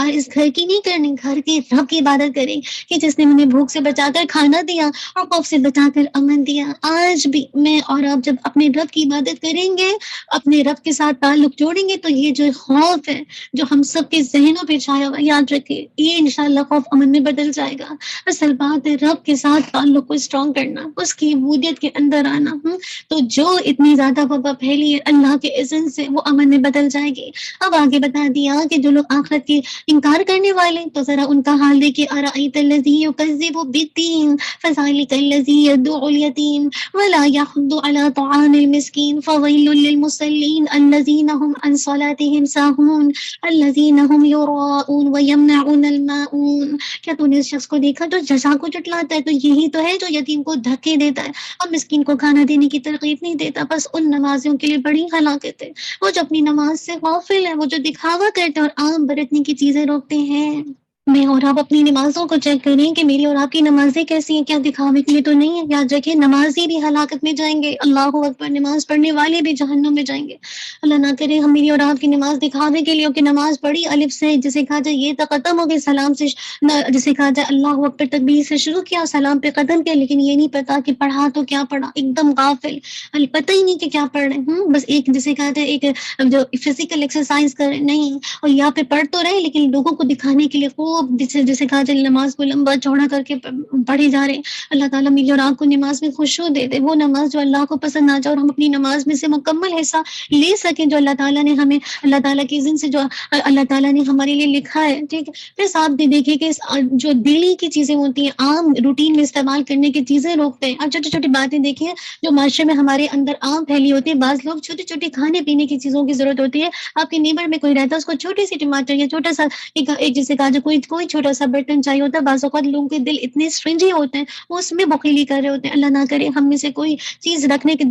اور اس گھر کی نہیں کرنی، گھر کے رب کی عبادت کریں کہ جس نے ہمیں بھوک سے بچا کر کھانا دیا اور خوف سے بچا کر امن دیا. آج بھی میں اور آپ جب اپنے رب کی عبادت کریں گے، اپنے رب کے ساتھ تعلق جوڑیں گے، تو یہ جو خوف ہے جو ہم سب کے ذہنوں پہ چھایا ہوا، یاد رکھیں یہ انشاءاللہ خوف امن میں بدل جائے گا. اصل بات ہے رب کے ساتھ تعلق کو اسٹرانگ کرنا، اس کی عبودیت کے اندر آنا. تو جو اتنی زیادہ وبا پھیلی ہے اللہ کے اذن سے وہ امن میں بدل جائے گی. اب آگے بتا دیا کہ جو لوگ آخرت کی انکار کرنے والے، تو ذرا ان کا حال دیکھیے. ارأیت الذی یکذب بالدین فذلک الذی یدعو الیتیم ولا یحض علی طعام المسکین فویل للمصلین الذین هم عن صلاتهم ساہون الذین هم یراؤون ویمنعون الماعون. کیا تو نے اس شخص کو دیکھا جو جزا کو جٹلاتا ہے؟ تو یہی تو ہے جو یتیم کو دھکے دیتا ہے اور مسکین کو کھانا دینے کی ترغیب نہیں دیتا. بس ان نمازیوں کے لیے بڑی ہلاکت ہے، وہ جو اپنی نماز سے غافل ہے، وہ جو دکھاوا کرتے ہیں اور عام برتنے کی چیزیں روکتے ہیں. میں اور آپ اپنی نمازوں کو چیک کریں کہ میری اور آپ کی نمازیں کیسی ہیں، کیا دکھاوے کے لیے تو نہیں ہے. یاد رکھیں نمازی بھی ہلاکت میں جائیں گے، اللہ اکبر، نماز پڑھنے والے بھی جہنم میں جائیں گے. اللہ نہ کرے ہم میری اور آپ کی نماز دکھاوے کے لیے ہو کہ نماز پڑھی الف سے، جسے کہا جائے یہ تو ختم ہو گئی سلام سے، جسے کہا جائے اللہ اکبر تکبیر سے شروع کیا سلام پہ ختم کیا، لیکن یہ نہیں پتا کہ پڑھا تو کیا پڑھا، ایک دم غافل، پتہ ہی نہیں کہ کیا پڑھ رہے ہیں. بس ایک جسے کہا جائے ایک جو فزیکل ایکسرسائز کر نہیں، اور یہاں پہ پڑھ تو رہے لیکن لوگوں کو دکھانے کے لیے خوب جسے کہا جائے نماز کو لمبا چوڑا کر کے پڑھے جا رہے ہیں. اللہ تعالیٰ میری اور آپ کو نماز میں خشوع دے دے، وہ نماز جو اللہ کو پسند آ جائے، اور ہم اپنی نماز میں سے مکمل حصہ لے سکیں جو اللہ تعالیٰ نے ہمیں، اللہ تعالیٰ کے اذن سے جو اللہ تعالیٰ نے ہمارے لیے لکھا ہے. ٹھیک ہے، پھر آپ دیکھیے کہ جو دلی کی چیزیں ہوتی ہیں، عام روٹین میں استعمال کرنے کی چیزیں روکتے ہیں. اب چھوٹی چھوٹی باتیں دیکھیے جو معاشرے میں ہمارے اندر عام پھیلی ہوتی ہے. بعض لوگ چھوٹی چھوٹی کھانے پینے کی چیزوں کی ضرورت ہوتی ہے، آپ کے نیبر میں کوئی رہتا ہے، اس کو چھوٹی سی ٹماٹر یا چھوٹا سا ایک جسے کہا جائے کوئی چھوٹا سا برتن چاہیے ہوتا ہے. بعض اوقات لوگوں کے دل اتنے اسٹرنجی ہوتے ہیں، وہ اس میں بخیلی کر رہے ہوتے ہیں. اللہ نہ کرے ہم میں سے کوئی چیز رکھنے کے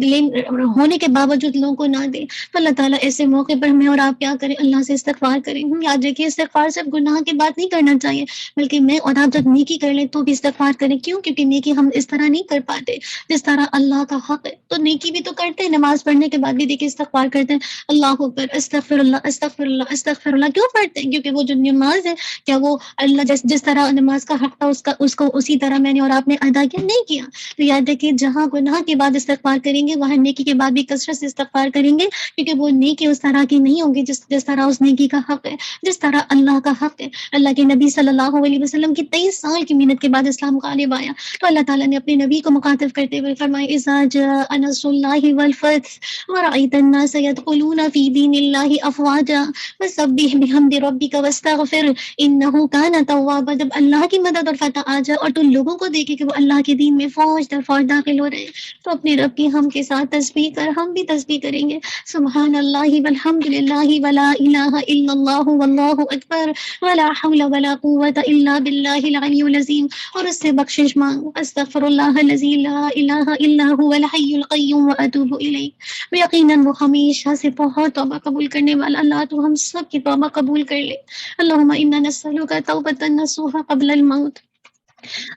ہونے کے باوجود لوگوں کو نہ دے. تو اللہ تعالیٰ ایسے موقع پر ہمیں اور آپ کیا کریں، اللہ سے استغفار کریں. یاد رکھیے استغفار صرف گناہ کی بات نہیں کرنا چاہیے، بلکہ میں اور آپ جب نیکی کر لیں تو بھی استغفار کریں. کیوں؟ کیونکہ نیکی ہم اس طرح نہیں کر پاتے جس طرح اللہ کا حق ہے. تو نیکی بھی تو کرتے ہیں، نماز پڑھنے کے بعد بھی دیکھیے استغفار کرتے ہیں، اللہ اکبر استغفر اللہ استغفر اللہ استغفر اللہ. کیوں پڑھتے ہیں؟ کیونکہ وہ جو نماز ہے، کیا وہ اللہ جس طرح نماز کا حق تھا اس کو اسی طرح میں نے اور آپ نے ادا کیا؟ نہیں کیا. تو یاد رکھیے جہاں گناہ کے بعد استغفار کریں گے، وہاں نیکی کے بعد بھی کثرت سے استغفار کریں گے، کیونکہ وہ نیکی اس طرح کی نہیں ہوگی جس طرح اس نیکی کا حق ہے، جس طرح اللہ کا حق ہے. اللہ کے نبی صلی اللہ علیہ وسلم کی 23 سال کی محنت کے بعد اسلام غالب آیا، تو اللہ تعالیٰ نے اپنے نبی کو مخاطب کرتے ہوئے فرمایا اذا جاء نصر اللہ والفتح ورأيت الناس يدخلون في دين الله افواجا فسبح بحمد ربك واستغفر انه کان توابا، جب اللہ کی مدد اور فتح آ جائے اور تو لوگوں کو دیکھے کہ وہ اللہ کے دین میں فوج در فوج داخل ہو رہے ہیں، تو اپنے رب کی ہم کے ساتھ تسبیح کر، ہم بھی تسبیح کریں گے، سبحان اللہ والحمد للہ ولا الہ الا اللہ واللہ اکبر ولا حول ولا قوت الا باللہ العلی العظیم، اور اس سے بخشش مانگ، استغفر اللہ الذی لا الہ الا هو الحی القیوم واتوب الیہ۔ یقیناً وہ ہمیشہ سے بہت توبہ قبول کرنے والا، اللہ تو ہم سب کی توبہ قبول کر لے۔ اللہم انا نسألک توبۃ نصوحا قبل الموت۔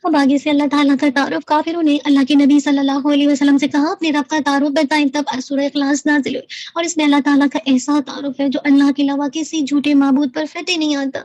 اب آگے سے اللہ تعالیٰ کا تعارف، کافروں نے اللہ کے نبی صلی اللہ علیہ وسلم سے کہا اپنے رب کا تعارف بتائیں، تب سورہ اخلاص نازل ہوئی، اور اس میں اللہ تعالیٰ کا ایسا تعارف ہے جو اللہ کے علاوہ کسی جھوٹے معبود پر فتح نہیں آتا۔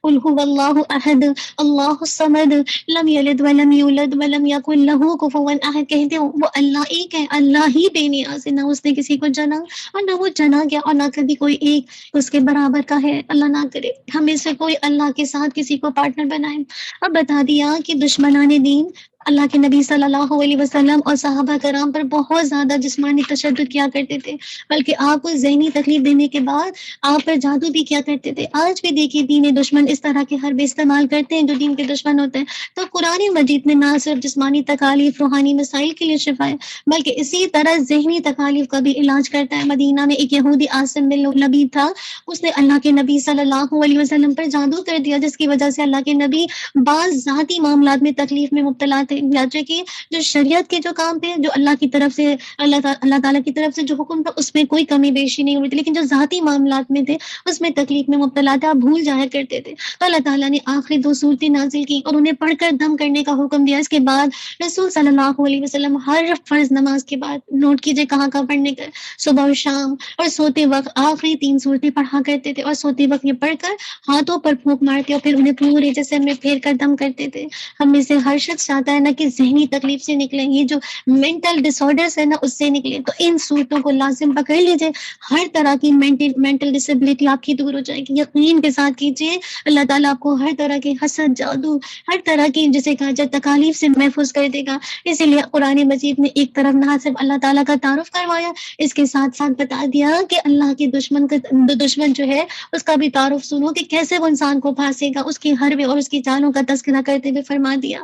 قل هو اللہ احد اللہ الصمد لم یلد ولم یولد ولم یکن لہ کفوا احد، کہتے ہو وہ اللہ ایک ہے، اللہ ہی بے نیاز ہے، نہ اس نے کسی کو جنا اور نہ وہ جنا گیا، اور نہ کبھی کوئی ایک اس کے برابر کا ہے، اللہ نہ کرے ہمیں سے کوئی اللہ کے ساتھ کسی کو پارٹنر بنائے۔ اب بتا دیا کہ دشمنان دین اللہ کے نبی صلی اللہ علیہ وسلم اور صحابہ کرام پر بہت زیادہ جسمانی تشدد کیا کرتے تھے، بلکہ آپ کو ذہنی تکلیف دینے کے بعد آپ پر جادو بھی کیا کرتے تھے۔ آج بھی دیکھیے دین دشمن اس طرح کے حربے استعمال کرتے ہیں جو دین کے دشمن ہوتے ہیں۔ تو قرآن مجید میں نہ صرف جسمانی تکالیف روحانی مسائل کے لیے شفا ہے، بلکہ اسی طرح ذہنی تکالیف کا بھی علاج کرتا ہے۔ مدینہ میں ایک یہودی عاصم بن لبید تھا، اس نے اللہ کے نبی صلی اللہ علیہ وسلم پر جادو کر دیا، جس کی وجہ سے اللہ کے نبی بعض ذاتی معاملات میں تکلیف میں مبتلا تھے، جیسے کہ جو شریعت کے جو کام تھے، جو اللہ کی طرف سے اللہ تعالیٰ کی طرف سے جو حکم تھا اس میں کوئی کمی بیشی نہیں ہوئی تھی، لیکن جو ذاتی معاملات میں تھے اس میں تکلیف میں مبتلا تھے، آپ بھول جایا کرتے تھے۔ تو اللہ تعالیٰ نے آخری 2 صورتیں نازل کی اور انہیں پڑھ کر دم کرنے کا حکم دیا۔ اس کے بعد رسول صلی اللہ علیہ وسلم ہر فرض نماز کے بعد، نوٹ کیجئے کہاں کہاں پڑھنے کا، صبح اور شام اور سوتے وقت آخری 3 صورتیں پڑھا کرتے تھے، اور سوتے وقت یہ پڑھ کر ہاتھوں پر پھونک مارتے اور پھر انہیں پورے جسم میں پھیر کر دم کرتے تھے۔ ہم میں سے ہر شخص چاہتا ہے نا کہ ذہنی تکلیف سے نکلیں، یہ جو مینٹل ڈس آرڈرز ہے نا اس سے نکلیں، تو ان صورتوں کو لازم پکڑ لیجئے، ہر طرح کی مینٹل ڈسیبلٹی آپ کی دور ہو جائے گی۔ یقین کے ساتھ کیجئے، اللہ تعالیٰ آپ کو ہر طرح کے حسد، جادو، ہر طرح کی جسے کہا جائے تکالیف سے محفوظ کر دے گا۔ اسی لیے قرآن مجید نے ایک طرف نہ صرف اللہ تعالیٰ کا تعارف کروایا، اس کے ساتھ ساتھ بتا دیا کہ اللہ کے دشمن جو ہے اس کا بھی تعارف سنو کہ کیسے وہ انسان کو پھانسے گا، اس کی حربے اور اس کی چالوں کا تذکرہ کرتے ہوئے فرما دیا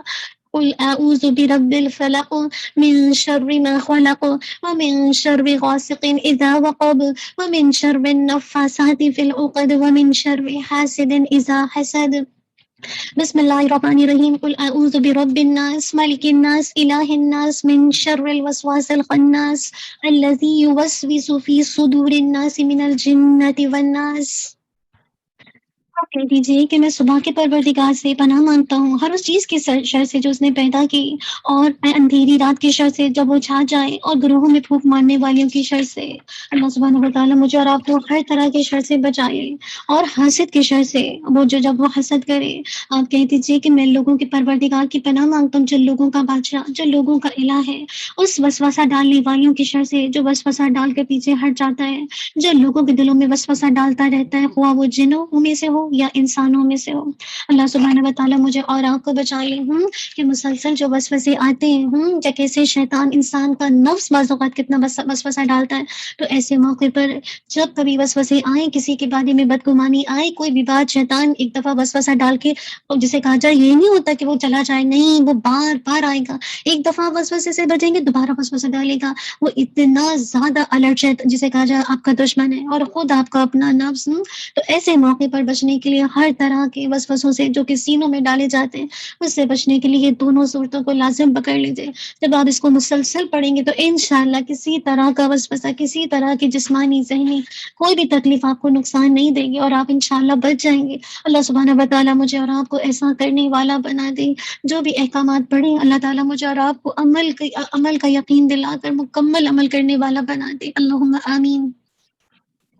قل اعوذ برب الفلق من شر ما خلق ومن شر غاسق اذا وقب ومن شر النفاثات في العقد ومن شر حاسد اذا حسد۔ بسم اللہ الرحمن الرحیم، قل اعوذ برب الناس ملک الناس الہ الناس من شر الوسواس الخناس الذي يوسوس في صدور الناس من الجنة والناس۔ آپ کہہ دیجیے کہ میں صبح کے پروردگار سے پناہ مانگتا ہوں ہر اس چیز کی شر سے جو اس نے پیدا کی، اور اندھیری رات کی شر سے جب وہ چھا جائے، اور گروہوں میں پھونک مارنے والیوں کی شر سے۔ اللہ سبحانہ و تعالیٰ مجھے اور آپ کو ہر طرح کے شر سے بچائے، اور حاسد کی شر سے، وہ جو جب وہ حسد کرے۔ آپ کہہ دیجیے کہ میں لوگوں کے پروردگار کی پناہ مانگتا ہوں جو لوگوں کا بادشاہ، جو لوگوں کا الہ ہے، اس وسوسہ ڈالنے والیوں کی شر سے جو وسوسہ ڈال کے پیچھے ہٹ جاتا ہے، جو لوگوں کے دلوں میں وسوسہ ڈالتا رہتا ہے، خواہ وہ جنوں میں سے ہو یا انسانوں میں سے ہو۔ اللہ سبحانہ و تعالیٰ مجھے اور آپ کو بچا لے کہ مسلسل جو وسوسے آتے ہیں، یا کیسے شیطان انسان کا نفس بعض اوقات کتنا وسوسہ ڈالتا ہے، تو ایسے موقع پر جب کبھی وسوسے آئیں، کسی کے بارے میں بدگمانی آئے، کوئی بھی بات، شیطان ایک دفعہ وسوسہ ڈال کے، جسے کہا جائے یہ نہیں ہوتا کہ وہ چلا جائے، نہیں، وہ بار بار آئے گا۔ ایک دفعہ وسوسے سے بچیں گے، دوبارہ وسوسہ ڈالے گا۔ وہ اتنا زیادہ الرٹ ہے، جسے کہا جائے آپ کا دشمن ہے اور خود آپ کا اپنا نفس۔ تو ایسے موقع پر بچنے کے لیے ہر طرح کے وسوسوں سے جو کہ سینوں میں ڈالے جاتے ہیں، اس سے بچنے کے لیے یہ دونوں صورتوں کو لازم پکڑ لیجیے۔ جب آپ اس کو مسلسل پڑھیں گے تو انشاءاللہ کسی طرح کا وسوسہ، کسی طرح کی جسمانی، ذہنی کوئی بھی تکلیف آپ کو نقصان نہیں دے گی، اور آپ انشاءاللہ بچ جائیں گے۔ اللہ سبحانہ و تعالیٰ مجھے اور آپ کو ایسا کرنے والا بنا دے۔ جو بھی احکامات پڑھیں، اللہ تعالیٰ مجھے اور آپ کو عمل کا یقین دلا کر مکمل عمل کرنے والا بنا دے۔ اللہم آمین۔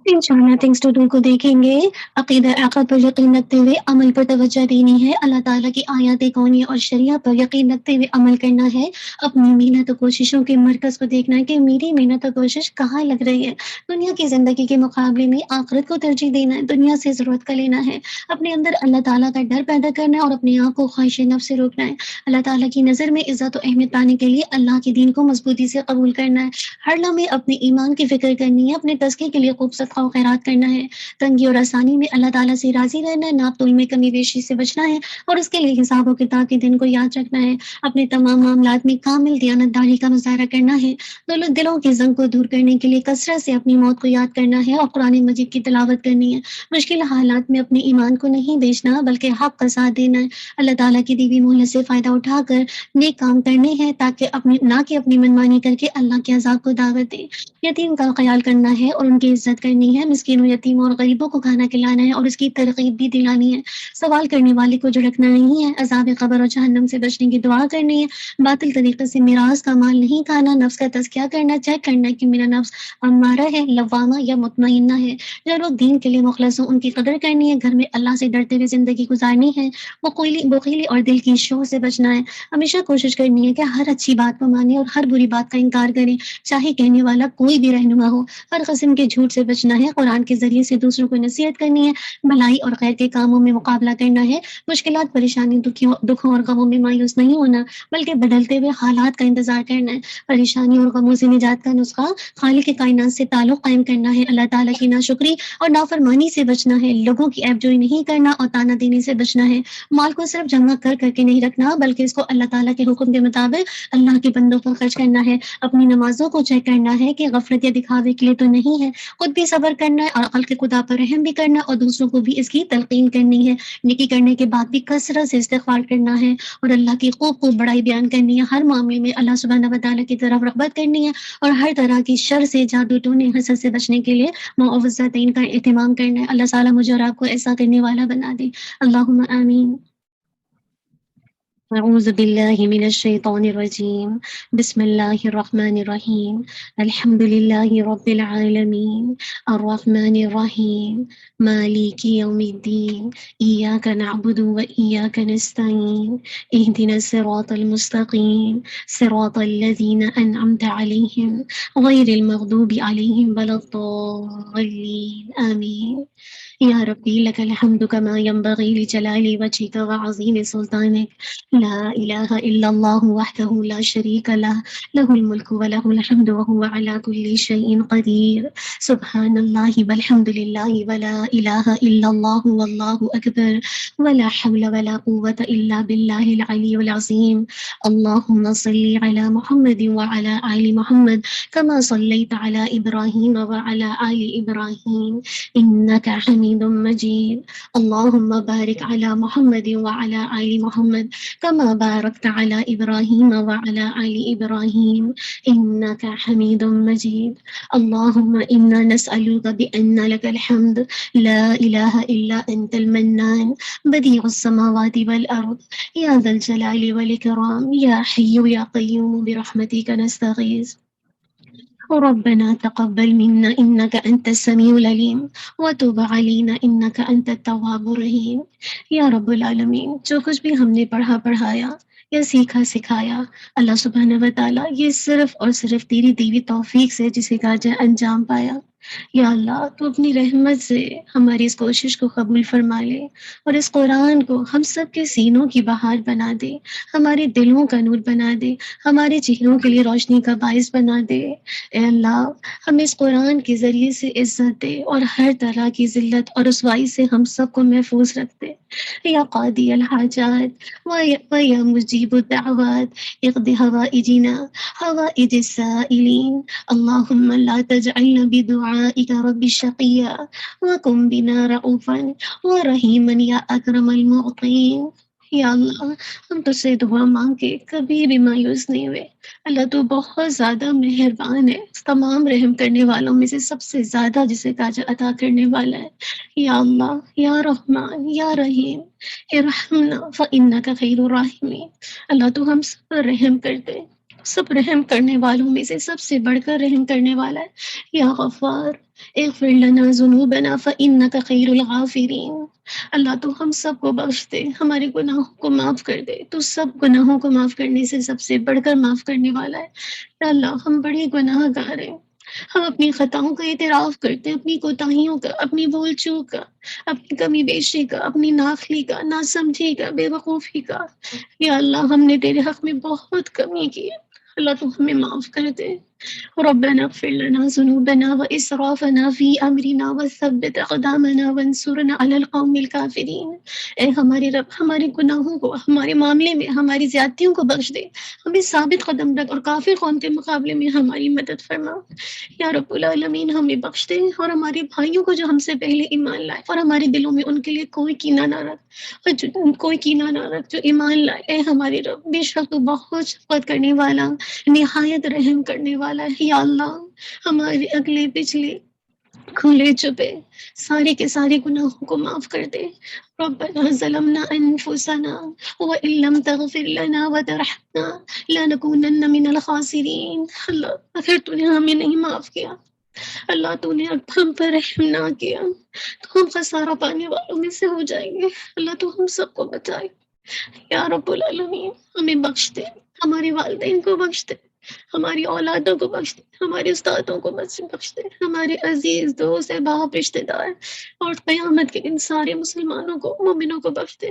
انشاءاللہ تھنگس ٹو ڈو کو دیکھیں گے۔ عقیدہ آخرت پر یقین رکھتے ہوئے عمل پر توجہ دینی ہے، اللہ تعالیٰ کی آیات کونیہ اور شریعہ پر یقین رکھتے ہوئے عمل کرنا ہے، اپنی محنت و کوششوں کے مرکز کو دیکھنا ہے کہ میری محنت و کوشش کہاں لگ رہی ہے، دنیا کی زندگی کے مقابلے میں آخرت کو ترجیح دینا ہے، دنیا سے ضرورت کا لینا ہے، اپنے اندر اللہ تعالیٰ کا ڈر پیدا کرنا ہے، اور اپنے آپ کو خواہش نفس سے روکنا ہے، اللہ تعالیٰ کی نظر میں عزت و اہمیت پانے کے لیے اللہ کے دین کو مضبوطی سے قبول کرنا ہے، ہر لمحے اپنے ایمان کی فکر کرنی ہے، اپنے تزکیے کے لیے خوب صدقہ و خیرات کرنا ہے، تنگی اور آسانی میں اللہ تعالیٰ سے راضی رہنا ہے، ناپ تول میں کمی بیشی سے بچنا ہے اور اس کے لیے حساب و کتاب کے دن کو یاد رکھنا ہے، اپنے تمام معاملات میں کامل دیانتداری کا مظاہرہ کرنا ہے، دلوں کے زنگ کو دور کرنے کے لیے کثرت سے اپنی موت کو یاد کرنا ہے اور قرآن مجید کی تلاوت کرنی ہے، مشکل حالات میں اپنے ایمان کو نہیں بیچنا بلکہ حق کا ساتھ دینا ہے، اللہ تعالیٰ کی دی ہوئی مہلت سے فائدہ اٹھا کر نیک کام کرنے ہیں تاکہ نہ کہ اپنی منمانی کر کے اللہ کے عذاب کو دعوت دے، یتیم کا خیال کرنا ہے اور ان کی عزت کرنی ہے، مسکینوں یتیموں اور غریبوں کو کھانا کھلانا ہے اور اس کی ترغیب بھی دلانی ہے، سوال کرنے والے کو جھڑکنا نہیں ہے، عذاب قبر اور جہنم سے بچنے کی دعا کرنی ہے، باطل طریقے سے میراث کا مال نہیں کھانا، نفس کا تزکیہ کرنا، چیک کرنا کہ میرا نفس امارہ ہے، لوامہ یا مطمئنہ ہے، جو لوگ دین کے لیے مخلص ہوں ان کی قدر کرنی ہے، گھر میں اللہ سے ڈرتے ہوئے زندگی گزارنی ہے، بخیلی اور دل کی شوہ سے بچنا ہے، ہمیشہ کوشش کرنی ہے کہ ہر اچھی بات کو مانے اور ہر بری بات کا انکار کرے، چاہے کہنے والا کوئی بھی رہنما ہو، ہر قسم کے جھوٹ سے بچنا ہے، قرآن کے ذریعے سے دوسروں کو نصیحت کرنی ہے، بھلائی اور خیر کے کاموں میں مقابلہ کرنا ہے، مشکلات پریشانی دکھوں اور غموں میں مایوس نہیں ہونا بلکہ بدلتے ہوئے حالات کا انتظار کرنا ہے، پریشانی اور غموں سے نجات کا نسخہ خالق کے کائنات سے تعلق قائم کرنا ہے، اللہ تعالیٰ کی ناشکری اور نافرمانی سے بچنا ہے، لوگوں کی عیب جوئی نہیں کرنا اور تانا دینے سے بچنا ہے، مال کو صرف جمع کر کے نہیں رکھنا بلکہ اس کو اللہ تعالیٰ کے حکم کے مطابق اللہ کے بندوں پر خرچ کرنا ہے، اپنی نمازوں کو چیک کرنا ہے کہ غفلت یا دکھاوے کے لیے تو نہیں ہے، خود بھی صبر کرنا ہے اور عقل کے خدا پر رحم بھی کرنا اور دوسروں کو بھی اس کی تلقین کرنی ہے، نیکی کرنے کے بعد بھی کثرت سے استغفار کرنا ہے اور اللہ کی خوب بڑائی بیان کرنی ہے، ہر معاملے میں اللہ سبحانہ و تعالیٰ کی طرف رغبت کرنی ہے اور ہر طرح کی شر سے جادو ٹونے حسد سے بچنے کے لیے معوذتین کا اہتمام کرنا ہے، اللہ تعالیٰ مجھے اور آپ کو ایسا کرنے والا بنا دے، اللہم آمین۔ أعوذ بالله من الشيطان الرجيم بسم الله الرحمن الرحيم الحمد لله رب العالمين الرحمن الرحيم مالك يوم الدين إياك نعبد وإياك نستعين اهدنا الصراط المستقيم صراط الذين أنعمت عليهم غير المغضوب عليهم ولا الضالين آمين يا ربي لك الحمد كما ينبغي لجلال وجهك وعظيم سلطانك لا إله إلا الله وحده لا شريك له له الملك وله الحمد وهو على كل شيء قدير سبحان الله والحمد لله ولا إله إلا الله والله أكبر ولا حول ولا قوة إلا بالله العلي العظيم اللهم صل على محمد وعلى آل محمد كما صليت على إبراهيم وعلى آل إبراهيم إنك حميد مجيد اللهم بارك على محمد وعلى آل محمد كما باركت على إبراهيم وعلى آل إبراهيم إنك حميد مجيد اللهم إنا نسألك بأن لك الحمد لا إله إلا أنت المنان بديع السماوات والأرض يا ذا الجلال والإكرام يا حي يا قيوم برحمتك نستغيث ربنا تقبل منا إنك أنت السميع العليم وتب علينا إنك أنت التواب الرحيم یا رب العالمین، جو کچھ بھی ہم نے پڑھایا یا سیکھا سکھایا، اللہ سبحانہ و تعالیٰ یہ صرف اور صرف تیری دی ہوئی توفیق سے جسے کہا جائے انجام پایا، یا اللہ تو اپنی رحمت سے ہماری اس کوشش کو قبول فرما لے اور اس قرآن کو ہم سب کے سینوں کی بہار بنا دے، ہمارے دلوں کا نور بنا دے، ہمارے چہروں کے لیے روشنی کا باعث بنا دے، اے اللہ ہمیں اس قرآن کے ذریعے سے عزت دے اور ہر طرح کی ذلت اور رسوائی سے ہم سب کو محفوظ رکھ دے، یا قاضی الحاجات ویا مجیب الدعوات اقض حوائجنا حوائج السائلین اللهم لا تجعلنا بدعائك رب شقيا وكن بنا رؤوفا ورحيما يا أكرم المعطين یا اللہ ہم تجھ سے دعا مانگ کے کبھی بھی مایوس نہیں ہوئے، اللہ تو بہت زیادہ مہربان ہے، تمام رحم کرنے والوں میں سے سب سے زیادہ جسے تاج عطا کرنے والا ہے، یا اللہ یا رحمان یا رحیم ارحمنا فإنک خیر الراحمین، اللہ تو ہم سب پر رحم کر دے، سب رحم کرنے والوں میں سے سب سے بڑھ کر رحم کرنے والا ہے، یا غفار اغفر لنا ذنوبنا فإنک خیر الغافرین، اللہ تو ہم سب کو بخش دے، ہمارے گناہوں کو معاف کر دے، تو سب گناہوں کو معاف کرنے سے سب سے بڑھ کر معاف کرنے والا ہے، یا اللہ ہم بڑے گناہ گار ہیں، ہم اپنی خطاؤں کا اعتراف کرتے ہیں، اپنی کوتاہیوں کا، اپنی بول چوک کا، اپنی کمی بیشی کا، اپنی ناخلی کا، ناسمجھی کا، بے وقوفی کا، یا اللہ ہم نے تیرے حق میں بہت کمی کی ہے، اللہ تو ہمیں معاف کر دے، ربنا اغفر لنا ذنوبنا وإسرافنا في أمرنا وثبت أقدامنا وانصرنا على القوم الكافرین۔ اے ہمارے رب، ہمارے گناہوں کو، ہمارے معاملے میں ہماری زیادتیوں کو بخش دے، ہمیں ثابت قدم رکھ اور کافر قوم کے مقابلے میں ہماری مدد فرما۔ یا رب العالمین ہمیں بخش دے، اور ہمارے بھائیوں کو جو ہم سے پہلے ایمان لائے، اور ہمارے دلوں میں ان کے لیے کوئی کینہ نہ رکھ، اور جو کوئی کینہ نہ رکھ جو ایمان لائے۔ اے ہمارے رب، بے شک تو بہت شفقت کرنے والا، نہایت رحم کرنے والا ہے۔ یا اللہ، ہمارے اگلے پچھلے کھلے چھپے سارے کے سارے گناہوں کو معاف کر دے۔ ربنا ظلمنا انفسنا وان لم تغفر لنا وترحمنا لنکونن من الخاسرین۔ اللہ، اگر تو نے ہمیں نہیں معاف کیا، اللہ تو نے ہم پر رحم نہ کیا، تو ہم خسارہ پانے والوں میں سے ہو جائیں گے۔ اللہ تو ہم سب کو بچائے۔ یا رب العالمین ہمیں بخش دے، ہمارے والدین کو بخش دے، ہماری اولادوں کو بخش دے، ہمارے استادوں کو بخش دے، ہمارے عزیز دوست احباب رشتے دار، اور قیامت کے ان سارے مسلمانوں کو، مومنوں کو بخش دے۔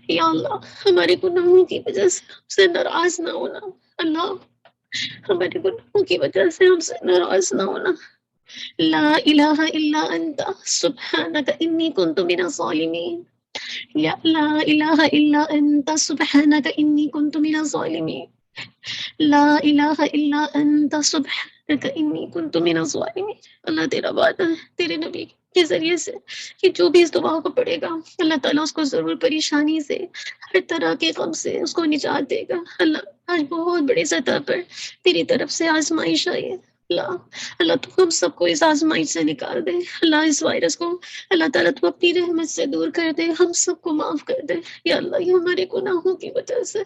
یا اللہ، ہمارے گناہوں کی وجہ سے ہم سے ناراض نہ ہونا۔ اللہ، ہمارے گناہوں کی وجہ سے ہم سے ناراض نہ ہونا۔ لا الہ الا انت سبحانک انی کنت من الظالمین۔ یا لا الہ الا انت سبحانک انی کنت من الظالمین۔ لا الہ الا انت سبحانک انی کنت من الظالمین۔ اللہ، تیرا وعدہ ہے تیرے نبی کے ذریعے سے کہ جو بھی اس دعا کو پڑھے گا، اللہ تعالیٰ اس کو ضرور پریشانی سے، ہر طرح کے غم سے اس کو نجات دے گا۔ اللہ، آج بہت بڑی سطح پر تیری طرف سے آزمائش آئی ہے۔ اللہ، اللہ تو ہم سب کو اس آزمائش سے نکال دے۔ اللہ، اس وائرس کو اللہ تعالیٰ تو اپنی رحمت سے دور کر دے، ہم سب کو معاف کر دے۔ یا اللہ، یہ ہمارے گناہوں کی وجہ سے،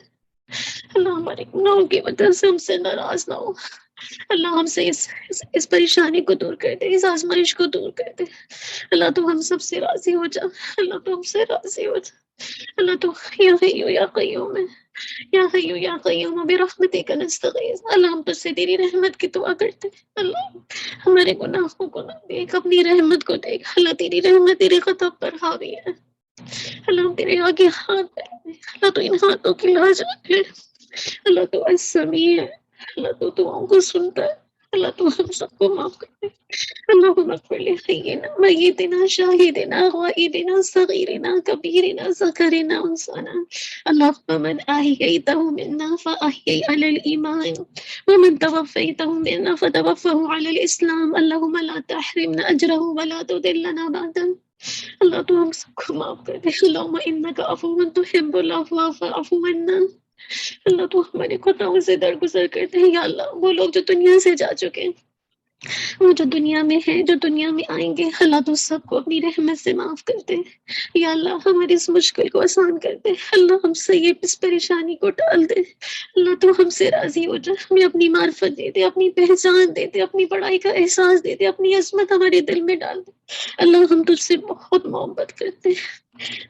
اللہ ہمارے گناہوں کی وجہ سے ہم سے ناراض نہ ہو۔ اللہ، ہم سے اس پریشانی کو دور کر دے، اس آزمائش کو دور کر دے۔ اللہ تو ہم سب سے راضی ہو جا، اللہ تو ہم سے راضی ہو جا۔ اللہ تو یا حیو یا قیوم ہے، یا حیو یا قیوم برحمتک نستغیث۔ اللہ، ہم تجھ سے تیری رحمت کی دعا کرتے ہیں۔ اللہ، ہمارے گناہوں کو نہ دیکھ، اپنی رحمت کو دیکھ۔ اللہ، تیری رحمت تیرے خطب پر حاوی ہے۔ اللہ، ہم تیرے آگے ہاتھ پھیلاتے ہیں۔ اللہ تو ان ہاتھوں کی لاج رکھ لے۔ اللہ تو السمیع ہے، اللہ تو دعاؤں کو سنتا ہے۔ اللہ تو ہم سب کو معاف کر دے۔ اللہم اغفر لحینا میتنا شاہدنا غائبنا صغیرنا کبیرنا ذکرنا انسانا۔ اللہم من احییتہ منا فاحیی علی الایمان ومن توفیتہ منا فتوفہ علی الاسلام۔ اللہم لا تحرمنا اجرہ ولا تضلنا بعدہ۔ اللہ تو ہم سب کو معاف کر دے۔ اللہم انک عفو تحب العفو فاعف عنا۔ اللہ تو ہمارے خطاؤں سے درگزر کرتے ہیں۔ یا اللہ، وہ لوگ جو دنیا سے جا چکے ہیں، وہ جو دنیا میں ہیں، جو دنیا میں آئیں گے، اللہ تو سب کو اپنی رحمت سے معاف کرتے ہیں۔ یا اللہ، ہماری اس مشکل کو آسان کر دے۔ اللہ، ہم سے یہ اس پریشانی کو ٹال دے۔ اللہ تو ہم سے راضی ہو جا، ہمیں اپنی معرفت دے دے، اپنی پہچان دے دے، اپنی بڑائی کا احساس دے دے، اپنی عظمت ہمارے دل میں ڈال دے۔ اللہ، ہم تجھ سے بہت محبت کرتے ہیں،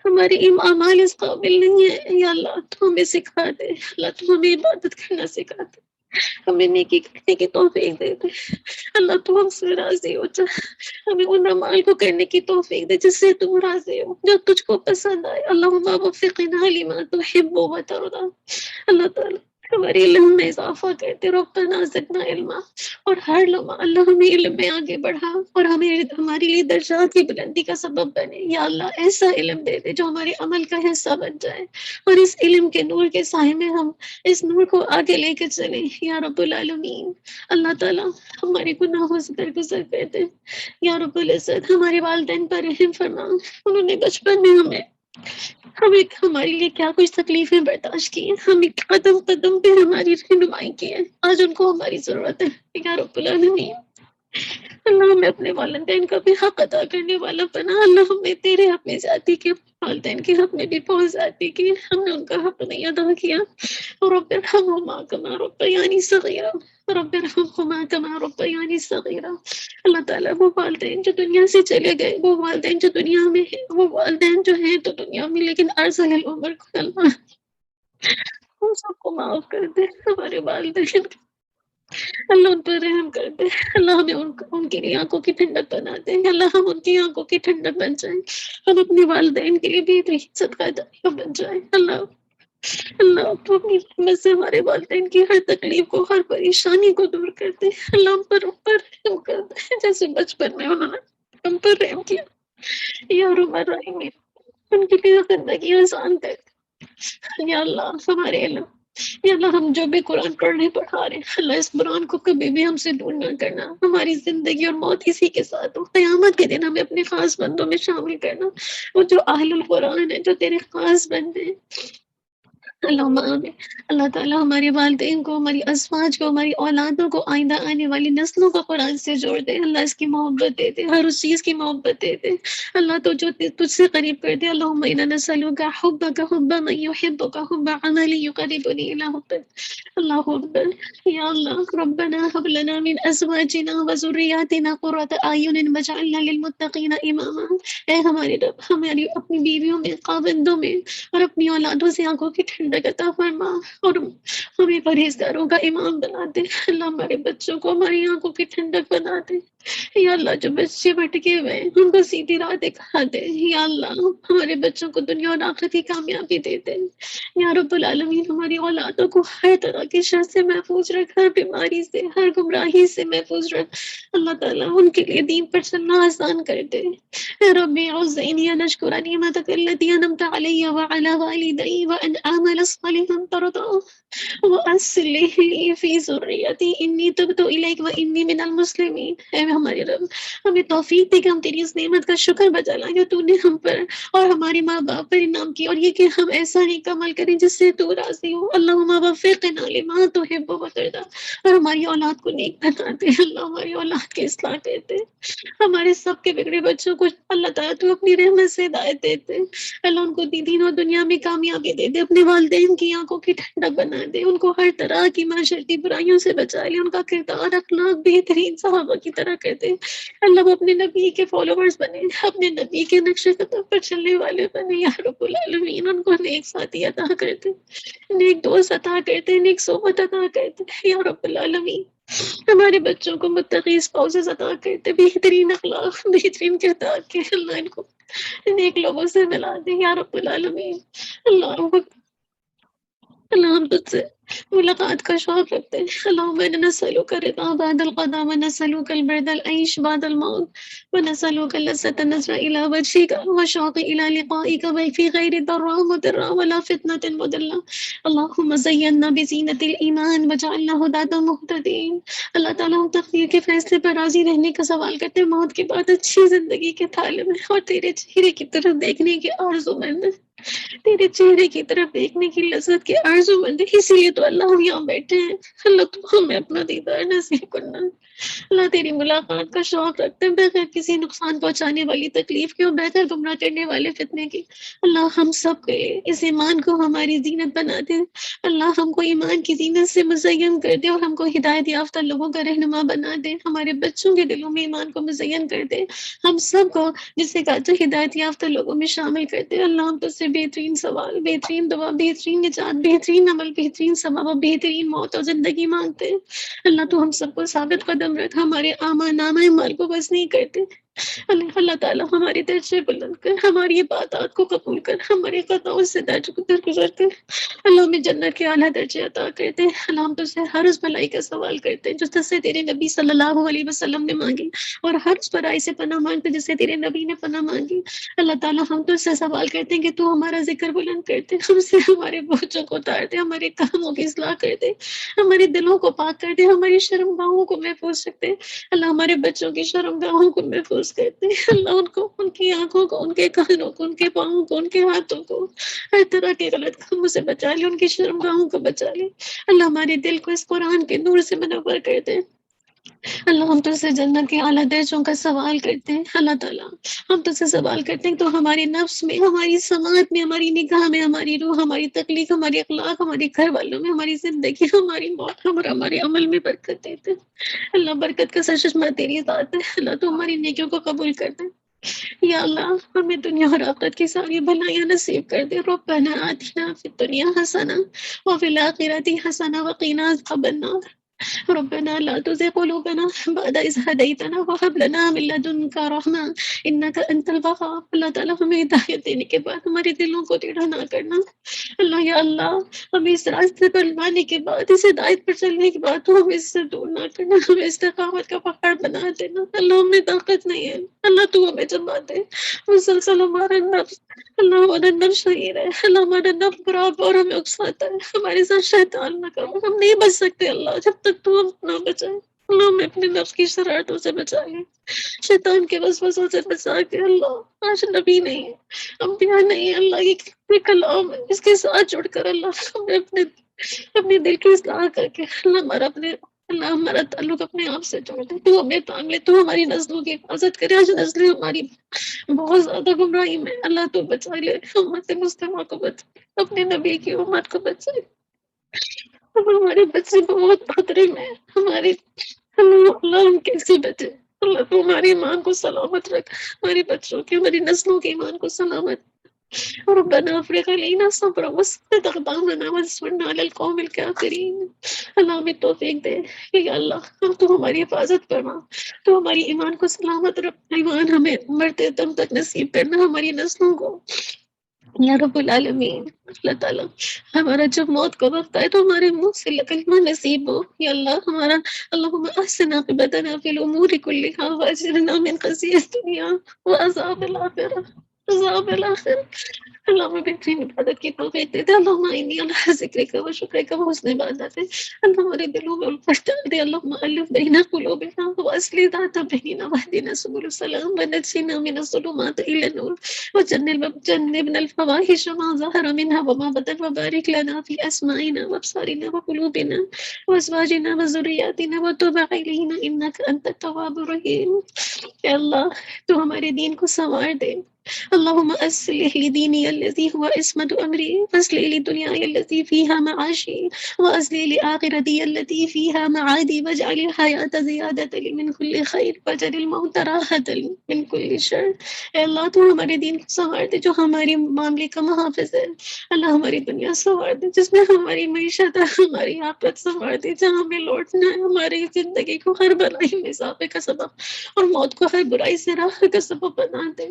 ہمارے اعمال اس قابل نہیں ہے۔ یا اللہ، تو ہمیں سکھا دے۔ اللہ، تو ہمیں عبادت کرنا سکھا دے، ہمیں نیکی کرنے کی توفیق دے دے۔ اللہ، تو ہم سے راضی ہو جا، ہمیں ان اعمال کو کرنے کی توفیق دے جس سے تم راضی ہو، جو تجھ کو پسند آئے۔ اللہم وفقنا لما تحب وترضى۔ اللہ تعالیٰ ہمارے علم میں اضافہ کرتے، ربنا زدنا علما، اور ہر لمحہ اللہ ہمیں علم میں آگے بڑھا، اور ہمیں ہمارے لیے درجات کی بلندی کا سبب بنے۔ یا اللہ، ایسا علم دے دے جو ہمارے عمل کا حصہ بن جائے، اور اس علم کے نور کے سائے میں ہم اس نور کو آگے لے کے چلیں۔ یا رب العالمین، اللہ تعالیٰ ہمارے گناہوں سے درگزر کر دے۔ یا رب العزت، ہمارے والدین پر رحم فرما، انہوں نے بچپن میں ہمیں ہمارے لیے کیا کچھ تکلیفیں برداشت کی ہیں، ہمیں قدم قدم پہ ہماری رہنمائی کی ہے، آج ان کو ہماری ضرورت ہے۔ یا رب العالمین، اللہ ہمیں اپنے والدین کا بھی حق ادا کرنے والا بنا۔ اللہ ہمیں تیرے حق میں زیادتی کی، والدین کے حق میں بھی بہت زیادتی کی، ہم نے ان کا حق نہیں ادا کیا۔ رب ارحمہما کما ربیانی صغیرا، رب ارحمہما کما ربیانی صغیرا۔ اللہ تعالیٰ وہ والدین جو دنیا سے چلے گئے، وہ والدین جو دنیا میں ہیں، وہ والدین جو ہیں تو دنیا میں لیکن ارسل العمر کو، اللہ ہم سب کو معاف کر دے۔ ہمارے والدین، اللہ ان پر رحم کر دے۔ اللہ ہمیں ان کی لیے آنکھوں کی ٹھنڈک بنا دے۔ اللہ ہم ان کی آنکھوں کی ٹھنڈک بن جائیں، ہم اپنے والدین کے لیے بھی صدقہ جاریہ بن جائیں۔ اللہ اللہ تو اپنی رحمت سے ہمارے والدین کی ہر تکلیف کو، ہر پریشانی کو دور کر دے۔ اللہ ہم پر رحم کر دے، جیسے بچپن میں انہوں نے ہم پر رحم کیا یا عمر رحیم، ان کے لیے زندگی آسان کر دے یا اللہ ہمارے علم۔ یا اللہ ہم جو بھی قرآن پڑھا رہے ہیں، اللہ اس قرآن کو کبھی بھی ہم سے دور نہ کرنا، ہماری زندگی اور موت اسی کے ساتھ ہو، قیامت کے دن ہمیں اپنے خاص بندوں میں شامل کرنا، وہ جو اہل القرآن ہیں، جو تیرے خاص بندے ہیں۔ اللہم آمین۔ اللہ تعالیٰ ہمارے والدین کو، ہماری ازواج کو، ہماری اولادوں کو، آئندہ آنے والی نسلوں کو قرآن سے جوڑ دے۔ اللہ اس کی محبت دے دے، ہر اس چیز کی محبت دے دے۔ اللہ تو جو تجھ سے قریب کر دے۔ اللہم انا نسألک حبک حب من یحبک حب عمل یقربنی الی حبک۔ اللہ اکبر۔ یا اللہ ربنا هب لنا من ازواجنا وذریاتنا قرۃ اعین واجعلنا للمتقین اماما۔ اے ہمارے رب، ہماری اپنی بیویوں میں، خاوندوں میں اور اپنی اولادوں سے آنکھوں کی ٹھنڈک عطا فرما، اور ہمیں پرہیزگاروں کا امام بنا دے۔ اللہ ہمارے بچوں کو ہماری آنکھوں کی ٹھنڈک بنا دے۔ یا اللہ جو بچے بھٹکے ہوئے ہیں ان کو سیدھی راہ دکھا دے۔ یا اللہ ہمارے بچوں کو دنیا اور آخرت کی کامیابی دے دے۔ یا رب العالمین ہماری اولادوں کو ہر طرح کی شر سے محفوظ رکھ، ہر بیماری سے، ہر گمراہی سے محفوظ رکھ۔ اللہ تعالیٰ ان کے لیے دین پر چلنا آسان کر دے۔ رب اوزعنی ان اشکر نعمتک التي انعمت علی وعلى والدی وان اعمل صالحا ترضاه وَأَصْلِحْ لِي فِي ذُرِّيَّتِي إِنِّي تُبْتُ إِلَيْكَ وَإِنِّي مِنَ الْمُسْلِمِينَ۔ اے ہمارے رب، ہمیں توفیق دے کہ ہم تیری اس نعمت کا شکر بجا لائیں جو تو نے ہم پر اور ہمارے ماں باپ پر انعام کی، اور یہ کہ ہم ایسا ہی عمل کریں جس سے تو راضی ہو۔ اللہم وفقنا لما تحب وترضى۔ اور ہماری اولاد کو نیک بنا دے۔ اللہ ہماری اولاد کی اصلاح کر دے۔ ہمارے سب کے بگڑے بچوں کو اللہ تعالیٰ تو اپنی رحمت سے ہدایت دیتے۔ اللہ ان کو دین اور دنیا میں کامیابی دے دے، اپنے والدین کی آنکھوں کی ٹھنڈک بنا دے، ان کو ہر طرح کی معاشرتی برائیوں سے بچا لے، ان کا کردار اخلاق بہترین صحابہ کی طرح کر دے۔ اللہ وہ اپنے نبی کے فالوورز بنے، اپنے نبی کے نقش قدم پر چلنے والے بنے۔ یا رب العالمین ان کو نیک ساتھی عطا کر دے، نیک دوست عطا کر دے، نیک صحبت عطا کر دے۔ یا رب العالمین ہمارے بچوں کو متقی اسپاؤسز عطا کرتے، بہترین اخلاق، بہترین کردار کے۔ اللہ ان کو نیک لوگوں سے ملا دے۔ یا رب العالمین اللہ اللہ ہم تجھ سے ملاقات کا شوق رکھتے ہیں۔ اللہم انا نسألک رضا بعد القضاء ونسألک البرد العیش بعد الموت ونسألک لذة النظر إلى وجهك وشوق إلى لقائك في غير ضراء مضرة ولا فتنة مضلة۔ اللہم زینا بزینة الایمان وجعلنا ہداة مہتدین۔ اللہ تعالیٰ ہم تقدیر کے فیصلے پر راضی رہنے کا سوال کرتے ہیں، موت کے بعد اچھی زندگی کے طالب ہیں اور تیرے چہرے کی طرف دیکھنے کے آرزو مند ہیں، تیرے چہرے کی طرف دیکھنے کی لذت کے آرزو مند ہے۔ اسی لیے تو اللہ ہم یہاں بیٹھے ہیں۔ اللہ تو ہمیں اپنا دیدار نصیب کرنا۔ اللہ تیری ملاقات کا شوق رکھتے ہیں، بغیر کسی نقصان پہنچانے والی تکلیف کے اور بہتر گمراہ کرنے والے فتنے کی۔ اللہ ہم سب کے لیے اس ایمان کو ہماری زینت بنا دے۔ اللہ ہم کو ایمان کی زینت سے مزین کر دے اور ہم کو ہدایت یافتہ لوگوں کا رہنما بنا دے۔ ہمارے بچوں کے دلوں میں ایمان کو مزین کر دے، ہم سب کو جس سے کہا تو ہدایت یافتہ لوگوں میں شامل کر دے۔ اللہ ہم تو سے بہترین سوال، بہترین دعا، بہترین نجات، بہترین عمل، بہترین ثواب اور بہترین موت اور زندگی مانگتے ہیں۔ اللہ تو ہم سب کو ثابت قدم رکھ، ہمارے اعمال نامہ اعمال کو بس نہیں کرتے۔ اللہ تعالیٰ ہماری درجے بلند کر، ہماری عبادات کو قبول کر، ہمارے خطاؤں سے درگزر کر۔ اللہ ہمیں جنت کے اعلیٰ درجے عطا کرتے ہیں۔ اللہ ہم تجھ سے ہر اس بھلائی کا سوال کرتے ہیں جو تجھ سے تیرے نبی صلی اللہ علیہ وسلم نے مانگی، اور ہر اس برائی سے پناہ مانگتے جس سے تیرے نبی نے پناہ مانگی۔ اللہ تعالیٰ ہم تجھ سے سوال کرتے ہیں کہ تو ہمارا ذکر بلند کرتے، ہم سے ہمارے بوجھوں کو اتار دے، ہمارے کاموں کی اصلاح کر دے، ہمارے دلوں کو پاک کر دے، ہماری شرمگاہوں کو محفوظ رکھتے۔ اللہ ہمارے بچوں کی شرمگاہوں کو محفوظ کرتے۔ اللہ ان کو، ان کی آنکھوں کو، ان کے کانوں کو، ان کے پاؤں کو، ان کے ہاتھوں کو ہر طرح کے غلط کاموں سے بچا لے، ان کی شرمگاہوں کو بچا لے۔ اللہ ہمارے دل کو اس قرآن کے نور سے منور کر دے۔ اللہ ہم تجھ سے جنت کے اعلیٰ درجوں کا سوال کرتے ہیں۔ اللہ تعالیٰ ہم تجھ سے سوال کرتے ہیں تو ہمارے نفس میں، ہماری سماعت میں، ہماری نگاہ میں، ہماری روح، ہماری تخلیق، ہماری اخلاق، ہمارے گھر والوں میں، ہماری زندگی، ہماری موت اور ہمارے عمل میں برکت دیتے۔ اللہ برکت کا سرچشمہ تیری ذات ہے۔ اللہ تو ہماری نیکیوں کو قبول کر دے۔ یا اللہ ہمیں دنیا اور آخرت کی ساری بھلائیاں نصیب کر دے۔ ربنا آتنا فی الدنیا حسنہ وفی الآخرۃ حسنہ وقنا عذاب النار۔ ربنا لا تزغ قلوبنا بعد إذ هديتنا وهب لنا من لدنك رحمة إنك أنت الوهاب. اللہ تعالیٰ ہمیں ہدایت دینے کے بعد ہمارے دلوں کو ٹیڑھا نہ کرنا. اللہ یا اللہ ہمیں اس راستے پر لانے کے بعد اس ہدایت پر چلنے کے بعد تو ہمیں اس سے دور نہ کرنا، ہمیں استقامت کا پہاڑ بنا دینا. اللہ ہمیں طاقت نہیں ہے، اللہ تو ہمیں جما دے. مسلسل ہمارا نفس، اللہ ہمارا نفس شہید ہے، اللہ ہمارا نفس خراب اور ہمیں اکساتا ہے. ہمارے ساتھ شیطان نہ کرو، ہم نہیں بچ سکتے اللہ جب تک تو ہم نہ بچائے. اللہ ہمیں اپنے نفس کی شرارتوں سے بچائے، شیطان کے وسوسوں سے بچا کے. اللہ آج نبی نہیں ہے، انبیاء نہیں ہے، اللہ یہ کلام ہے، اس کے ساتھ جڑ کر اللہ ہمیں اپنے دل کی اصلاح کر کے اللہ ہمارا اپنے اللہ ہمارا تعلق اپنے آپ سے جوڑ دے. تو ہمیں تام لے، تو ہماری نسلوں کی حفاظت کرے. آج نسلیں ہماری بہت زیادہ گمراہی میں، اللہ تو بچا لے، امت مصطفیٰ کو بچا، اپنے نبی کی امت کو بچائے. ہمارے بچے بہت خطرے میں ہیں، ہمارے اللہ ہم کیسے بچے. اللہ تو ہماری ایمان کو سلامت رکھ، ہمارے بچوں کی، ہماری نسلوں کے ایمان کو سلامت. ربنا افرغ علينا صبرا وثبت اقدامنا وانصرنا على القوم الكافرين. اللہ ہمیں توفیق دے کہ یا اللہ تو ہماری حفاظت فرما، تو ہماری ایمان کو سلامت رکھ. ایمان ہمیں مرتے دم تک نصیب کرنا ہماری نسلوں کو یا رب العالمین. اللہ تعالیٰ ہمارا جب موت کا وقت آئے تو ہمارے منہ سے کلمہ نصیب ہو. یا اللہ ہمارا اللہم احسن عاقبتنا فی الامور کلها واجرنا من خزي الدنیا وعذاب الاخرہ، عذاب الاخرہ. اللہ ہمیں بہترین عبادت کی توفیق دے دے. اللہم انی علی ذکرک و شکرک و حسن عبادت. اللہ ہمارے دلوں میں الفت ڈال دے. اللہم الف بین قلوبنا واصلح ذات بیننا واہدنا سبل السلام ونجنا من الظلمات الى النور وجنبنا الفواحش ما ظهر منها وما بطن وبارك لنا في أسماعنا وأبصارنا وقلوبنا وأزواجنا وذرياتنا وتب علينا إنك أنت التواب الرحيم. اے اللہ تو ہمارے دین کو سنوار دے. اللهم أصلح لي ديني الذي هو عصمة أمري وأصلح لي دنياي التي فيها معاشي وأصلح لي آخرتي التي فيها معادي واجعل الحياة زيادة لي من كل خير واجعل الموت راحة لي من كل شر. اے اللہ تو ہمارے دین کو سنوار دے جو ہماری معاملے کا محافظ ہے. اللہ ہماری دنیا سنوار دے جس میں ہماری معیشت ہے، ہماری آخرت سنوار دے جہاں ہمیں لوٹنا ہے. ہماری زندگی کو ہر بلائی میں اضافے کا سبب اور موت کو ہر برائی سے راحت کا سبب بنا دے.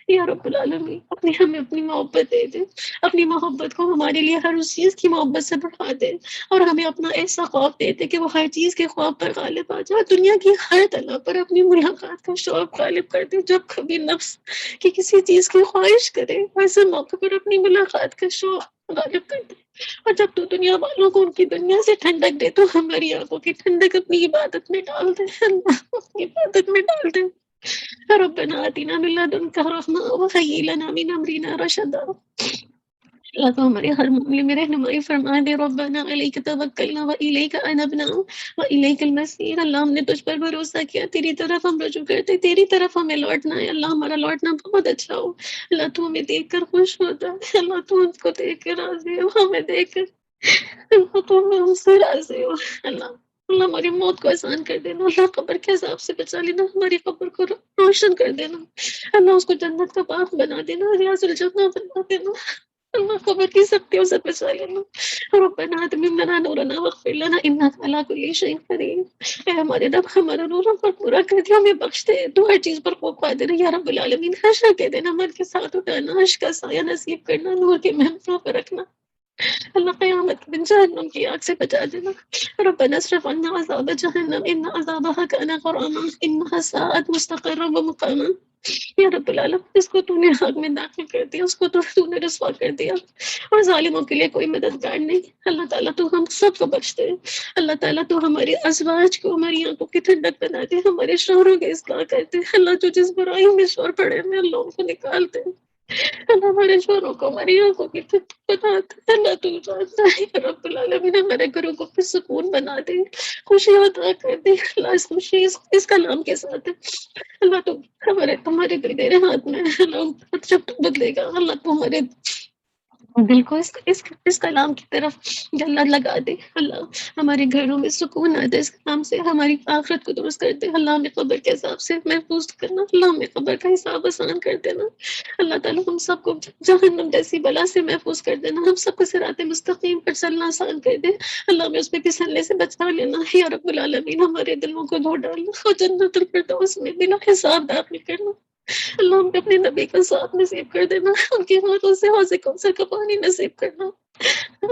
یا رب العالمین ہمیں اپنی محبت دے دے، اپنی محبت کو ہمارے لیے ہر اس چیز کی محبت سے بڑھا دے، اور ہمیں اپنا ایسا خوف دے دے کہ وہ ہر چیز کے خوف پر غالب آ جائے. دنیا کی ہر طلب پر اپنی ملاقات کا شوق غالب کر دے. جب کبھی نفس کہ کسی چیز کی خواہش کرے ایسے موقع پر اپنی ملاقات کا شوق غالب کر دے. اور جب تو دنیا والوں کو ان کی دنیا سے ٹھنڈک دے تو ہماری آنکھوں کی ٹھنڈک اپنی عبادت میں ڈال دے. اللہ اپنی عبادت میں ڈال دے. ربنا آتنا من لدنک رحمة وهيئ لنا من امرنا رشدا. اللہ تو ہمارے ہر معاملے میں رہنمائی فرما دے. ربنا علیک توکلنا والیک انبنا والیک المصیر. اللہ ہم نے تجھ پر بھروسہ کیا، تیری طرف ہم رجوع کرتے، تیری طرف ہمیں لوٹنا ہے. اللہ ہمارا لوٹنا بہت اچھا ہو. اللہ تو ہمیں دیکھ کر خوش ہوتا ہے، اللہ تو ہم کو دیکھ کر راضی ہو، ہمیں دیکھ کر اللہ تو ہم سے راضی ہو. اللہ اللہ ہماری موت کو آسان کر دینا. اللہ قبر کے عذاب سے بچا لینا، ہماری قبر کو روشن کر دینا. اللہ اس کو جنت کا باغ بنا دینا، ریاض الجنہ بنا دینا. اللہ خبر کی سختیوں سے بچا لینا. ربنا اتمم لنا نورنا واغفر لنا انك على كل شيء قدير. اے ہمارے رب ہمارا نور ہم پر پورا کر دیا، ہمیں بخش دے، تو ہر چیز پر خوب قادر ہے. یا رب العالمین حشر کے دینا، من کے ساتھ اٹھانا، عرش کا سایہ نصیب کرنا، نور کے محفوظ پر رکھنا. اللہ قیامت کے دن جہنم کی آگ سے بچا دینا. ربنا اصرف عنا عذاب جہنم ان عذابها كان غراما انها ساءت مستقرا ومقاما. یا رب العالمین اس کو تو نے آگ میں داخل کر دیا، اس کو تو نے رسوا کر دیا، اور ظالموں کے لیے کوئی مددگار نہیں. اللہ تعالیٰ تو ہم سب کو بخش دے. اللہ تعالیٰ تو ہمارے ازواج کو ہماری آنکھوں کی ٹھنڈک بنا دے، ہمارے شوہروں کی اصلاح کرتے. اللہ تو جس برائی میں شوہر پڑے میں اللہ ان کو نکالتے. اللہ ہمارے شوہروں کو ہماری آنکھوں کی ٹھنڈک بنا دے. اللہ تو جانتا ہے یا رب العالمین ہمارے گھروں کو پھر سکون بنا دے، خوشی عطا کر دے. اللہ اس خوشی اس کلام کے ساتھ اللہ تو ہمارے تمہارے دل تیرے ہاتھ میں ہے. اللہ جب تو بدلے گا اللہ تو ہمارے دل کو اس کلام کی طرف یا اللہ لگا دے، اللہ ہمارے گھروں میں سکون آ جائے اس کلام سے، ہماری آخرت کو درست کر دے، اللہ ہمیں قبر کے حساب سے محفوظ کرنا، اللہ ہمیں قبر کا حساب آسان کر دینا، اللہ تعالیٰ ہم سب کو جہنم جیسی بلا سے محفوظ کر دینا، ہم سب کو صراط مستقیم پر چلنا آسان کر دے، اللہ ہمیں اس پہ پھسلنے سے بچا لینا، یا رب العالمین ہمارے دلوں کو دھو ڈالنا اور جنت الفردوس میں بلا حساب داخل کرنا، اللہ ہم اپنے نبی کا ساتھ نصیب کر دینا، ان کے ہاتھوں سے حوض کوثر کا پانی نصیب کرنا،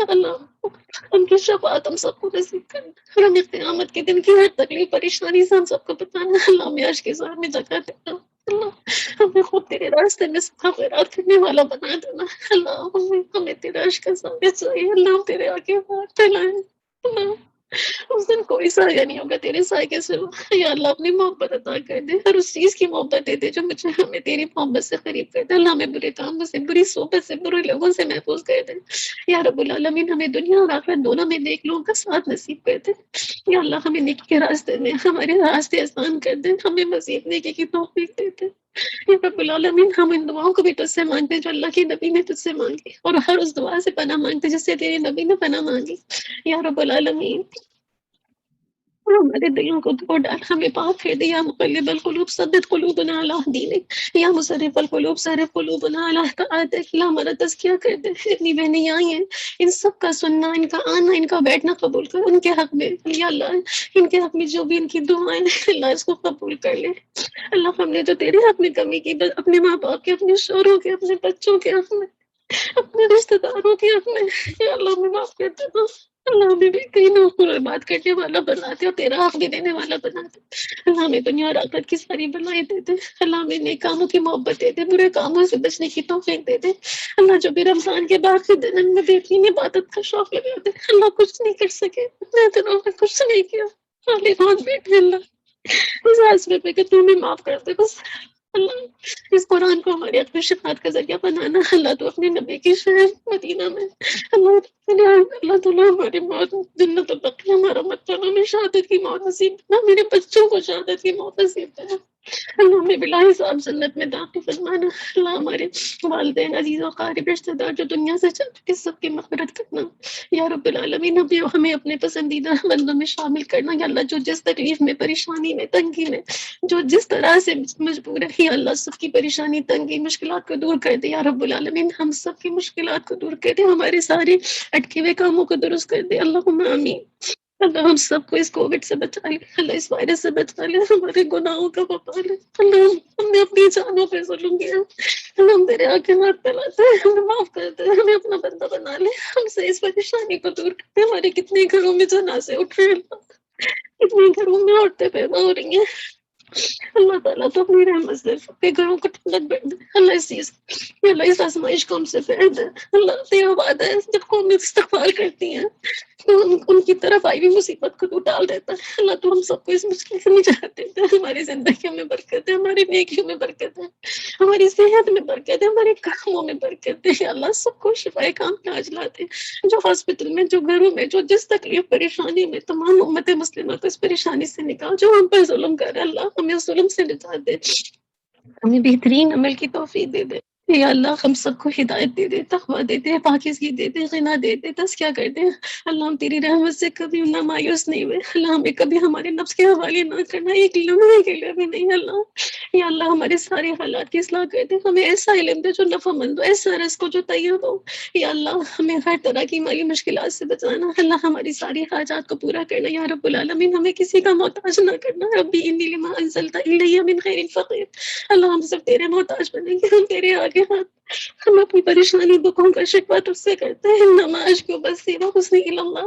اللہ ان کی شفاعت ہم سب کو نصیب کرنا، اور ہمیں قیامت کے دن کی ہر تکلیف پریشانی سے ہم سب کو بتانا، اللہ ہمیں عرش کے سامنے جگہ دینا، اللہ ہمیں خود تیرے راستے میں سب خیرات کرنے والا بنا دینا، اللہ ہمیں تیرے عرش کا سامنے چاہیے، اللہ ہم تیرے آگے ہاتھ پھیلائیں، اللہ اس دن کوئی سایہ نہیں ہوگا تیرے سائے کے سوا، یا اللہ اپنی محبت عطا کر دے، ہر اس چیز کی محبت دے دے جو مجھے ہمیں تیری محبت سے قریب کر دے، اللہ ہمیں برے کاموں سے، بری صحبت سے، برے لوگوں سے محفوظ کر دے، یا رب العالمین ہمیں دنیا اور آخرت دونوں میں نیک لوگوں کا ساتھ نصیب کر دے، یا اللہ ہمیں نیکی کے راستے میں ہمارے راستے آسان کر دے، ہمیں مزید نیکی کی توفیق دے دے، یا رب العالمین ہم ان دعاؤں کو بھی تجھ سے مانگتے ہیں جو اللہ کے نبی نے تجھ سے مانگی، اور ہر اس دعا سے پناہ مانگتے ہیں جس سے تیرے نبی نے پناہ مانگی، یا رب العالمین ہمارے دلوں کو دھو ڈال، ہمیں پاک کر دے، یا مقلب القلوب ثبت قلوبنا علی دینک، یا مصرف القلوب صرف قلوبنا علی طاعتک، اللہ ہمارا تزکیہ کر دے، جتنی بہنیں آئی ہیں ان سب کا سننا، ان کا آنا، ان کا بیٹھنا قبول کر، ان کے حق میں یا اللہ ان کے حق میں جو بھی ان کی دعائیں ہیں اللہ اس کو قبول کر لے، اللہ ہم نے جو تیرے حق میں کمی کی، اپنے ماں باپ کے، اپنے شوہروں کے، اپنے بچوں کے حق میں، اپنے رشتہ داروں کی حق میں، یا اللہ ہمیں معاف کر دینا، اللہ ہمیں بھی کہیں نہ بات کرنے والا بناتے اور تیرا حق بھی دینے والا بناتے، اللہ ہمیں دنیا اور آخرت کی ساری بلائیں دے دے، اللہ ہمیں نیک کاموں کی محبت دے دے، برے کاموں سے بچنے کی توفیق دے دے، اللہ جو بھی رمضان کے بعد کے دن میں بہترین عبادت کا شوق لگا دے، اللہ کچھ نہیں کر سکے اتنے دنوں میں کچھ نہیں کیا، خالی ہاتھ بیٹھے اللہ اس حاصل پہ کہ تم بھی معاف کر دے بس، اللہ اس قرآن کو ہماری اپنی شفاعت کا ذریعہ بنانا، اللہ تو اپنے نبی کی شہر مدینہ میں، اللہ تعالیٰ ہماری موت جنت البقیع ہمارا مت کرنا، ہمیں شہادت کی موت نصیب کرنا، میرے بچوں کو شہادت کی موت نصیب کرنا، اللہ ہمیں بلا حساب جنت میں داخل فرمانا، اللہ ہمارے والدین عزیز و قارب رشتہ دار جو دنیا سے چل چکے سب کی مغفرت کرنا، یا رب العالمین ہمیں اپنے پسندیدہ بندوں میں شامل کرنا، یا اللہ جو جس تکلیف میں، پریشانی میں، تنگی میں، جو جس طرح سے مجبور ہے، یا اللہ سب کی پریشانی، تنگی، مشکلات کو دور کر دے، یا رب العالمین ہم سب کی مشکلات کو دور کر دے، ہمارے سارے اٹکے ہوئے کاموں کو درست کر دے، اللہم آمین، اللہ ہم سب کو اس کووڈ سے بچا لے، اللہ اس وائرس سے بچا لے، ہمارے گناہوں کا بخا لے، اللہ ہم نے اپنی جانوں پہ ظلم کیا، اللہ ہم تیرے آگے ہاتھ پھیلاتے ہیں، ہمیں معاف کر دے، ہمیں اپنا بندہ بنا لے، ہم سے اس پریشانی کو دور کر دے، ہمارے کتنے گھروں میں جنازے اٹھ رہے ہیں اللہ، کتنے گھروں میں عورتیں پیدا ہو رہی ہیں، اللہ تعالیٰ تو اپنی رحمت سے سب کے گھروں کو ٹھنڈک بڑھ دے، اللہ اس چیز اللہ اس آزمائش کو ہم سے پھیر دے، اللہ تیرا وعدہ ہے جب قوم استغفار کرتی ہیں تو ان کی طرف آئی ہوئی مصیبت کو تو ٹال دیتا ہے، اللہ تو ہم سب کو اس مشکل سے نجات دیتا ہے، ہماری زندگیوں میں برکت ہے، ہماری نیکیوں میں برکت ہے، ہماری صحت میں برکت ہے، ہمارے کاموں میں برکت ہے، اللہ سب کو شفا کام علاج لاتے، جو ہاسپٹل میں، جو گھروں میں، جو جس تکلیف پریشانی میں، تمام امت مسلمہ کو اس پریشانی سے نکال، جو ہم پر ظلم کر رہا ہے اللہ ہمیں اس ظلم سے نجات دے، ہمیں بہترین عمل کی توفیق دے دے، یا اللہ ہم سب کو ہدایت دے دے، تقویٰ دے دے، پاکیزگی دے دے، غنا دے دے، تزکیہ کر دے، اللہ ہم تیری رحمت سے کبھی نہ مایوس نہیں ہوئے، اللہ ہمیں کبھی ہمارے نفس کے حوالے نہ کرنا، ایک لمحے کے لیے بھی نہیں اللہ، یا اللہ ہمارے سارے حالات کی اصلاح کر دے، ہمیں ایسا علم دے جو نفع مند ہو، ایسا رزق جو طیب ہو، یا اللہ ہمیں ہر طرح کی مالی مشکلات سے بچانا، اللہ ہماری ساری حاجات کو پورا کرنا، یا رب العالمین ہمیں کسی کا محتاج نہ کرنا، ربی انی لما انزلت الی من خیر فقیر، اللہ ہم سب تیرے محتاج بنیں گے، ہم تیرے آگے ہاتھ، ہم اپنی پریشانی دکھوں کا شکوہ تجھ سے کرتے ہیں، نماز کو بس سیوا حسن اللہ،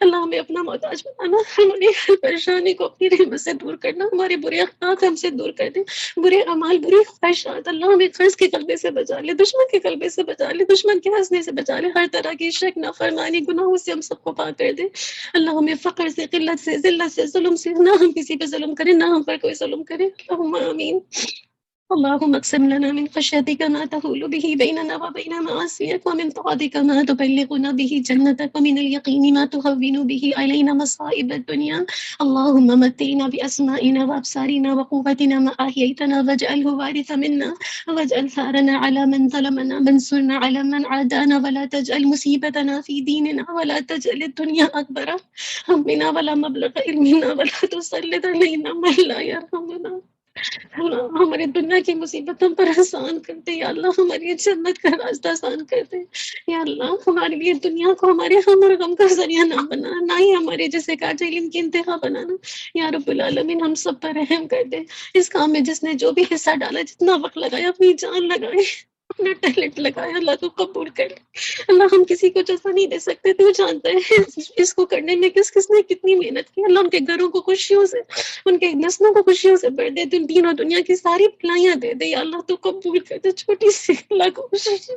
اللہ ہمیں اپنا محتاج بنانا، ہماری ہر پریشانی کو اپنی رحمت سے دور کرنا، ہمارے برے اخلاق ہم سے دور کر دے، برے اعمال، بری خواہشات، اللہ ہمیں قرض کے غلبے سے بچا لے، دشمن کے غلبے سے بچا لے، دشمن کے ہنسنے سے بچا لے، ہر طرح کی شک، نافرمانی، گناہوں سے ہم سب کو پاک کر دے، اللہ ہمیں فقر سے، قلت سے، ذلت سے، ظلم سے، نہ ہم کسی پہ ظلم کریں، نہ ہم پر کوئی ظلم کرے، اللہم آمین۔ اللهم اقسم لنا من خشيتك ما تحول به بيننا وبين معاصيك، ومن طاعتك ما تبلغنا به جنتك، ومن اليقين ما تهون به علينا مصائب الدنيا. اللهم متعنا بأسمائنا وأبصارنا وقوتنا ما أحييتنا، واجعله وارث منا، واجعل ثارنا على من ظلمنا، وانصرنا على من عادانا، ولا تجعل مصيبتنا في ديننا، ولا تجعل الدنيا أكبر همنا ولا مبلغ علمنا، ولا تسلط علينا من لا يرحمنا. اللہ ہماری دنیا کی مصیبتوں پر آسان کر دے، یا اللہ ہماری جنت کا راستہ آسان کر دے، یا اللہ ہمارے لیے دنیا کو ہمارے غم اور غم کا ذریعہ نہ بنا، نہ ہی ہمارے جیسے کاج علم کی انتہا بنانا۔ یا رب العالمین ہم سب پر رحم کر دے۔ اس کام میں جس نے جو بھی حصہ ڈالا، جتنا وقت لگایا، اپنی جان لگائی، اپنا ٹیلنٹ لگایا، اللہ تو قبول کر لے۔ اللہ ہم کسی کو جیسا نہیں دے سکتے، تو جانتا ہے اس کو کرنے میں کس کس نے کتنی محنت کی۔ اللہ ان کے گھروں کو خوشیوں سے، ان کے نسلوں کو خوشیوں سے بھر دے، دین اور دنیا کی ساری بھلائیاں دے دے، یا اللہ تو قبول کر دے۔ چھوٹی سی اللہ کوشش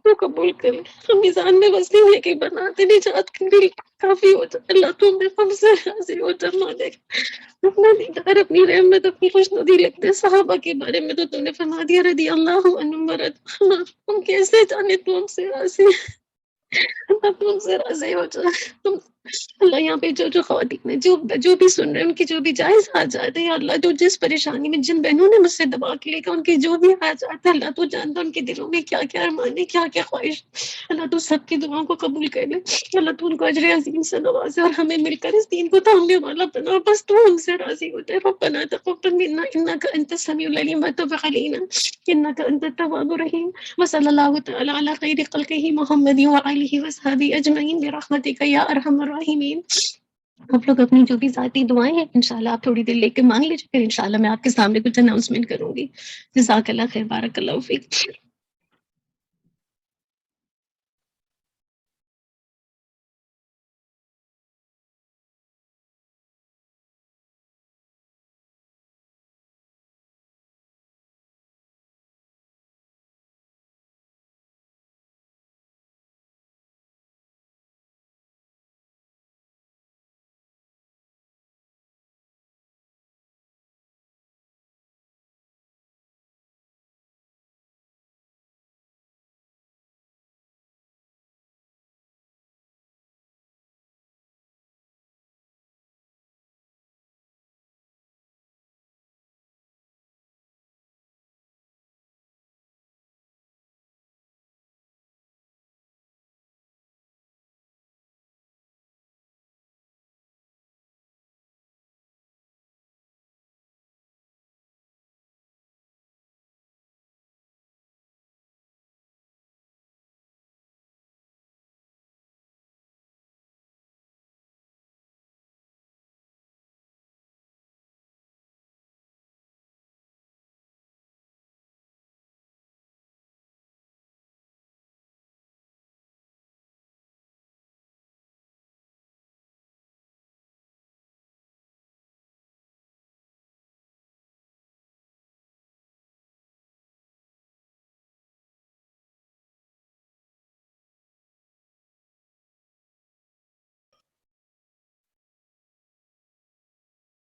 تو قبول کر لے۔ ہم میزان میں وزنی ہے کہ بناتے نہیں جات کے دل کافی ہو جائے، اللہ تو ہم سے راضی ہو جا مالک۔ اپنا دیدار، اپنی رحمت، اپنی خوش ندی لکھتے۔ صحابہ کے بارے میں تو تم نے فرما دیا رضی اللہ عنہم ورضوا، ہم کیسے جانے تو ہم سے راضی ہے، اللہ تو ہم سے راضی ہو جائے۔ تم اللہ یہاں پہ جو جو خواتین ہیں، جو بھی سن رہے ہیں، ان کی جو بھی جائز حاجات ہے، یا اللہ تو جس پریشانی میں جن بہنوں نے مجھ سے دبا کے لے کر، ان کی جو بھی حاجات ہے، اللہ تو جانتا ان کے دلوں میں کیا کیا ارمان ہے، کیا کیا خواہش۔ اللہ تو سب کی دعاؤں کو قبول کر لے، اللہ تو ان کو اجر عظیم سے نوازے، اور ہمیں مل کر اس دین کو تھامنے والا بنا، بس تو ہم سے راضی ہو جائے۔ ربنا تقبل منا انک انت السمیع العلیم وتب علینا انک انت التواب الرحیم، وصلی اللہ تعالی علی خیر خلقہ محمد وآلہ وصحبہ اجمعین برحمتک یا ارحم الراحمین۔ آپ لوگ اپنی جو بھی ذاتی دعائیں ہیں انشاءاللہ آپ تھوڑی دیر لے کے مانگ لیجیے، پھر انشاءاللہ میں آپ کے سامنے کچھ اناؤنسمنٹ کروں گی۔ جزاک اللہ خیر، بارک اللہ فیک۔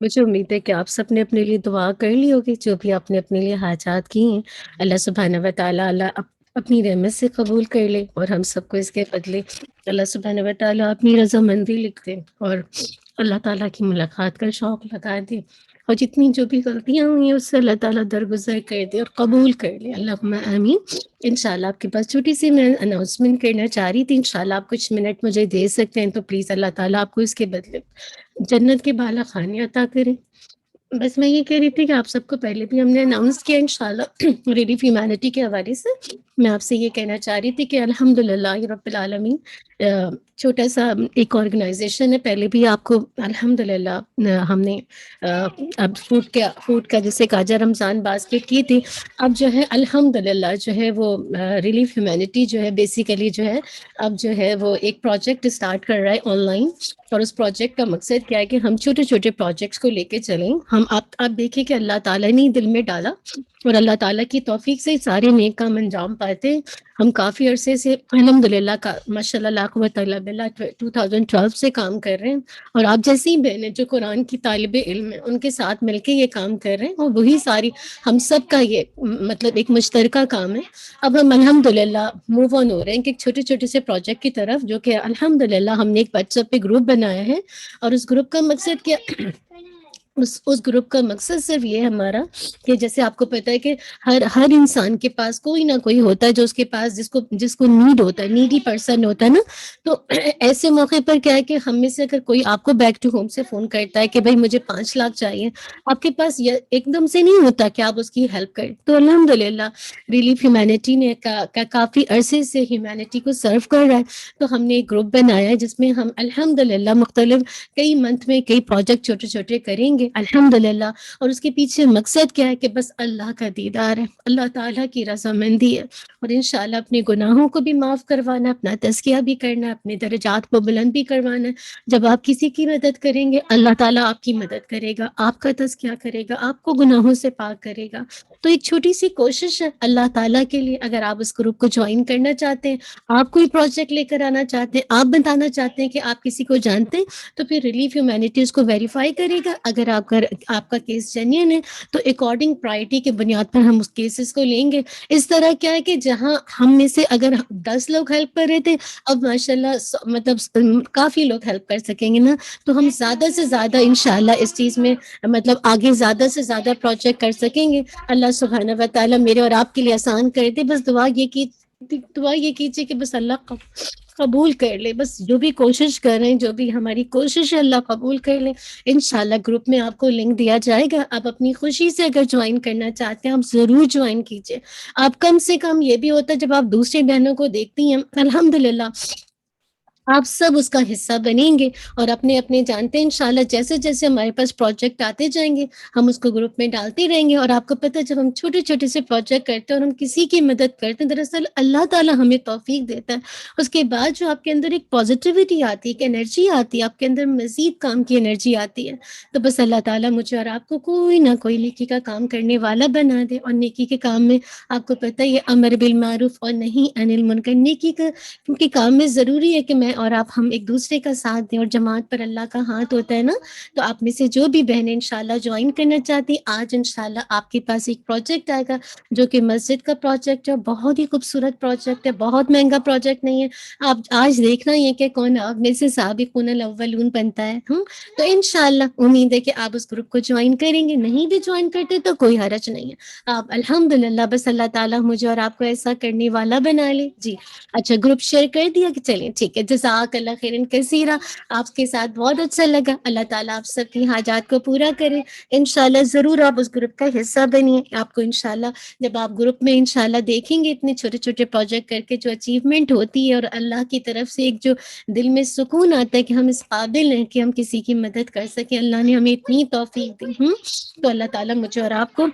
مجھے امید ہے کہ آپ سب نے اپنے لیے دعا کر لی ہوگی، جو بھی آپ نے اپنے لیے حاجات کی ہیں اللہ سبحانہ و تعالیٰ اپنی رحمت سے قبول کر لے، اور ہم سب کو اس کے بدلے اللہ سبحانہ و تعالیٰ اپنی رضامندی لکھ دے، اور اللہ تعالیٰ کی ملاقات کا شوق لگا دے، اور جتنی جو بھی غلطیاں ہوئی ہیں اس سے اللہ تعالیٰ درگزر کر دے اور قبول کر لے، اللہم آمین۔ انشاءاللہ آپ کے پاس چھوٹی سی میں اناؤنسمنٹ کرنا چاہ رہی تھی، انشاءاللہ آپ کچھ منٹ مجھے دے سکتے ہیں تو پلیز اللہ تعالیٰ آپ کو اس کے بدلے جنت کے بالا خانے عطا کریں۔ بس میں یہ کہہ رہی تھی کہ آپ سب کو پہلے بھی ہم نے اناؤنس کیا انشاءاللہ ریلیف ہیومینٹی کے حوالے سے، میں آپ سے یہ کہنا چاہ رہی تھی کہ الحمدللہ رب العالمین چھوٹا سا ایک آرگنائزیشن ہے، پہلے بھی آپ کو الحمدللہ ہم نے اب فوڈ کا جیسے کاجا رمضان باسکٹ کی تھی، اب جو ہے الحمدللہ جو ہے وہ ریلیف ہیومینٹی جو ہے بیسیکلی جو ہے اب جو ہے وہ ایک پروجیکٹ اسٹارٹ کر رہا ہے آن لائن، اور اس پروجیکٹ کا مقصد کیا ہے کہ ہم چھوٹے چھوٹے پروجیکٹس کو لے کے چلیں۔ ہم آپ دیکھیں کہ اللہ تعالیٰ نے دل میں ڈالا اور اللہ تعالیٰ کی توفیق سے سارے نیک کام انجام پاتے ہیں. ہم کافی عرصے سے الحمدللہ کا ماشاء اللہ لا قوت الا باللہ 2012 سے کام کر رہے ہیں. اور آپ جیسی بہنیں جو قرآن کی طالب علم ہیں ان کے ساتھ مل کے یہ کام کر رہے ہیں، اور وہی ساری ہم سب کا یہ مطلب ایک مشترکہ کام ہے. اب ہم الحمدللہ موو آن ہو رہے ہیں کہ ایک چھوٹے چھوٹے سے پروجیکٹ کی طرف، جو کہ الحمدللہ ہم نے ایک واٹس ایپ پہ گروپ بنایا ہے. اور اس گروپ کا مقصد کیا اس گروپ کا مقصد صرف یہ ہے ہمارا کہ جیسے آپ کو پتا ہے کہ ہر انسان کے پاس کوئی نہ کوئی ہوتا ہے جو اس کے پاس جس کو نیڈ ہوتا ہے، نیڈی پرسن ہوتا ہے نا. تو ایسے موقع پر کیا ہے کہ ہم میں سے اگر کوئی آپ کو بیک ٹو ہوم سے فون کرتا ہے کہ بھائی مجھے 5 لاکھ چاہیے، آپ کے پاس یہ ایک دم سے نہیں ہوتا کہ آپ اس کی ہیلپ کریں. تو الحمدللہ ریلیف ہیومینٹی نے کافی عرصے سے ہیومینٹی کو سرو کر رہا ہے. تو ہم نے ایک گروپ بنایا ہے جس میں ہم الحمدللہ مختلف کئی منتھ میں کئی پروجیکٹ چھوٹے چھوٹے کریں گے الحمدللہ. اور اس کے پیچھے مقصد کیا ہے کہ بس اللہ کا دیدار ہے، اللہ تعالیٰ کی رضامندی ہے. اور انشاءاللہ اپنے گناہوں کو بھی معاف کروانا، اپنا تزکیہ بھی کرنا، اپنے درجات کو بلند بھی کروانا. جب آپ کسی کی مدد کریں گے اللہ تعالیٰ آپ کی مدد کرے گا، آپ کا تزکیہ کرے گا، آپ کو گناہوں سے پاک کرے گا. تو ایک چھوٹی سی کوشش ہے اللہ تعالیٰ کے لیے. اگر آپ اس گروپ کو جوائن کرنا چاہتے ہیں، آپ کوئی پروجیکٹ لے کر آنا چاہتے ہیں، آپ بتانا چاہتے ہیں کہ آپ کسی کو جانتے ہیں، تو پھر ریلیف ہیومینٹیز کو ویریفائی کرے گا. اگر آپ کا کیس جینین ہے تو اکارڈنگ پرائرٹی کے بنیاد پر ہم اس کیسز کو لیں گے. اس طرح کیا ہے کہ جہاں ہم میں سے اگر 10 لوگ ہیلپ کر رہے تھے، اب ماشاءاللہ مطلب کافی لوگ ہیلپ کر سکیں گے نا. تو ہم زیادہ سے زیادہ انشاءاللہ اس چیز میں مطلب آگے زیادہ سے زیادہ پروجیکٹ کر سکیں گے. اللہ سبحانہ و تعالیٰ میرے اور آپ کے لیے آسان کر دے. بس دعا یہ کیجیے کہ بس اللہ قبول کر لے. بس جو بھی کوشش کر رہے ہیں، جو بھی ہماری کوشش ہے اللہ قبول کر لے. انشاءاللہ گروپ میں آپ کو لنک دیا جائے گا. آپ اپنی خوشی سے اگر جوائن کرنا چاہتے ہیں آپ ضرور جوائن کیجیے. آپ کم سے کم یہ بھی ہوتا ہے جب آپ دوسری بہنوں کو دیکھتی ہیں الحمدللہ آپ سب اس کا حصہ بنیں گے. اور اپنے اپنے جانتے ہیں انشاءاللہ جیسے جیسے ہمارے پاس پروجیکٹ آتے جائیں گے ہم اس کو گروپ میں ڈالتے رہیں گے. اور آپ کو پتہ ہے جب ہم چھوٹے چھوٹے سے پروجیکٹ کرتے ہیں اور ہم کسی کی مدد کرتے ہیں، دراصل اللہ تعالیٰ ہمیں توفیق دیتا ہے. اس کے بعد جو آپ کے اندر ایک پازیٹیوٹی آتی ہے، ایک انرجی آتی ہے، آپ کے اندر مزید کام کی انرجی آتی ہے. تو بس اللہ تعالیٰ مجھے اور آپ کو کوئی نہ کوئی نیکی کا کام کرنے والا بنا دے. اور نیکی کے کام میں آپ کو پتہ ہے یہ امر بالمعروف اور نہیں عن المنکر، نیکی کا کیونکہ کام میں ضروری ہے کہ میں اور آپ ہم ایک دوسرے کا ساتھ دیں. اور جماعت پر اللہ کا ہاتھ ہوتا ہے نا. تو آپ میں سے جو بھی بہنیں انشاءاللہ جوائن کرنا چاہتی آج انشاءاللہ آپ کے پاس ایک پروجیکٹ آئے گا جو کہ مسجد کا پروجیکٹ ہے. بہت ہی خوبصورت پروجیکٹ ہے، بہت مہنگا پروجیکٹ نہیں ہے. آپ آج دیکھنا ہی ہے کہ کون آپ میں سے سابقون الاولون بنتا ہے. تو انشاءاللہ امید ہے کہ آپ اس گروپ کو جوائن کریں گے. نہیں بھی جوائن کرتے تو کوئی حرج نہیں ہے. آپ الحمدللہ بس اللہ تعالیٰ مجھے اور آپ کو ایسا کرنے والا بنا لے. جی اچھا گروپ شیئر کر دیا کہ چلیں ٹھیک ہے. جزاک اللہ خیرن کثیرہ. آپ کے ساتھ بہت اچھا لگا. اللہ تعالیٰ آپ سب کی حاجات کو پورا کرے. انشاءاللہ ضرور آپ اس گروپ کا حصہ بنیے. آپ کو انشاءاللہ جب آپ گروپ میں انشاءاللہ دیکھیں گے اتنے چھوٹے چھوٹے پروجیکٹ کر کے جو اچیومنٹ ہوتی ہے اور اللہ کی طرف سے ایک جو دل میں سکون آتا ہے کہ ہم اس قابل ہیں کہ ہم کسی کی مدد کر سکیں. اللہ نے ہمیں اتنی توفیق دی. تو اللہ تعالیٰ مجھے اور آپ کو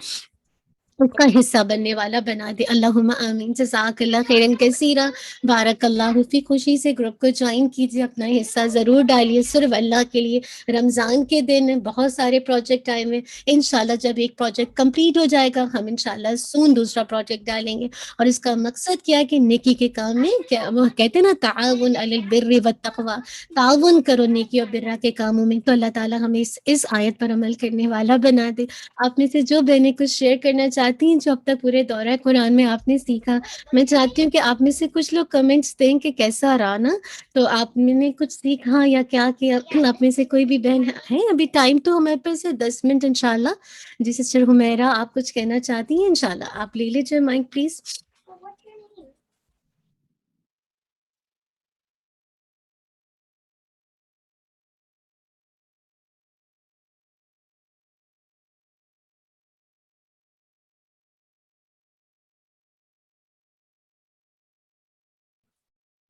اس کا حصہ بننے والا بنا دے. اللہم آمین. جزاک اللہ خیرن کثیرہ. بارک اللہ فی. خوشی سے گروپ کو جوائن کیجیے، اپنا حصہ ضرور ڈالیے. صرف اللہ کے لیے رمضان کے دن بہت سارے پروجیکٹ آئے ہوئے. انشاءاللہ جب ایک پروجیکٹ کمپلیٹ ہو جائے گا ہم انشاءاللہ سون دوسرا پروجیکٹ ڈالیں گے. اور اس کا مقصد کیا ہے کہ نیکی کے کام میں وہ کہتے ہیں نا تعاون علی البر والتقوی، تعاون کرو نیکی اور برا کے کاموں میں. تو اللہ تعالیٰ ہمیں اس آیت پر عمل کرنے والا بنا دے. آپ میں سے جو بہنیں کچھ شیئر کرنا چاہتی ہیں جو اب تک پورے دورہ قرآن میں آپ نے سیکھا، میں چاہتی ہوں کہ آپ میں سے کچھ لوگ کمنٹس دیں کہ کیسا رہا نا. تو آپ نے کچھ سیکھا یا کیا کیا؟ آپ میں سے کوئی بھی بہن ہے؟ ابھی ٹائم تو ہمارے پاس ہے 10 منٹ انشاءاللہ. جی سسٹر حمیرہ آپ کچھ کہنا چاہتی ہیں؟ انشاءاللہ آپ لے لیجیے مائک پلیز.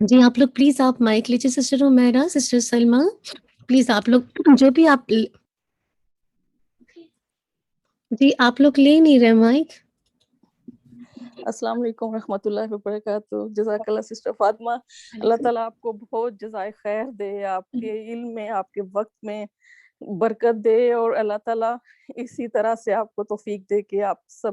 جی آپ لوگ پلیز آپ مائک لیجیے. Sister Humaira, sister Salma, please آپ لوگ جو بھی آپ جی آپ لوگ لے نہیں رہے مائک. السلام علیکم ورحمۃ اللہ وبرکاتہ. جزاک اللہ سسٹر فاطمہ. اللہ تعالیٰ آپ کو بہت جزائے خیر دے، آپ کے علم میں، آپ کے وقت میں برکت دے، اور اللہ تعالیٰ اسی طرح سے آپ کو توفیق دے کہ آپ سب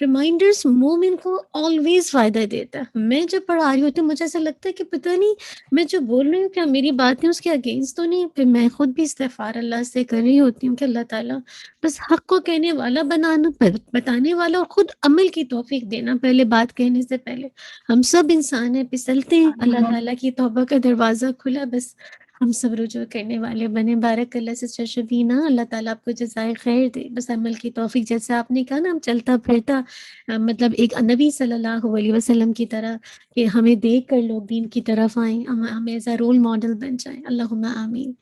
ریمائنڈرس مومن کو آلویز فائدہ دیتا ہے. میں جب پڑھا رہی ہوتی ہوں مجھے ایسا لگتا ہے کہ پتہ نہیں میں جو بول رہی ہوں کیا میری باتیں اس کے اگینسٹ تو نہیں، پھر میں خود بھی استغفار اللہ سے کر رہی ہوتی ہوں کہ اللہ تعالیٰ بس حق کو کہنے والا بنانا، بتانے والا، اور خود عمل کی توفیق دینا. پہلے بات کہنے سے پہلے ہم سب انسان ہیں، پسلتے ہیں، اللہ تعالیٰ کی توبہ کا دروازہ کھلا، بس ہم سب رجوع کرنے والے بنے. بارک اللہ سسٹر شبینہ، اللہ تعالیٰ آپ کو جزائے خیر دے، بس عمل کی توفیق. جیسے آپ نے کہا نا ہم چلتا پھرتا مطلب ایک نبی صلی اللہ علیہ وسلم کی طرح کہ ہمیں دیکھ کر لوگ دین کی طرف آئیں، ہمیں ایز اے رول ماڈل بن جائیں. اللہم آمین.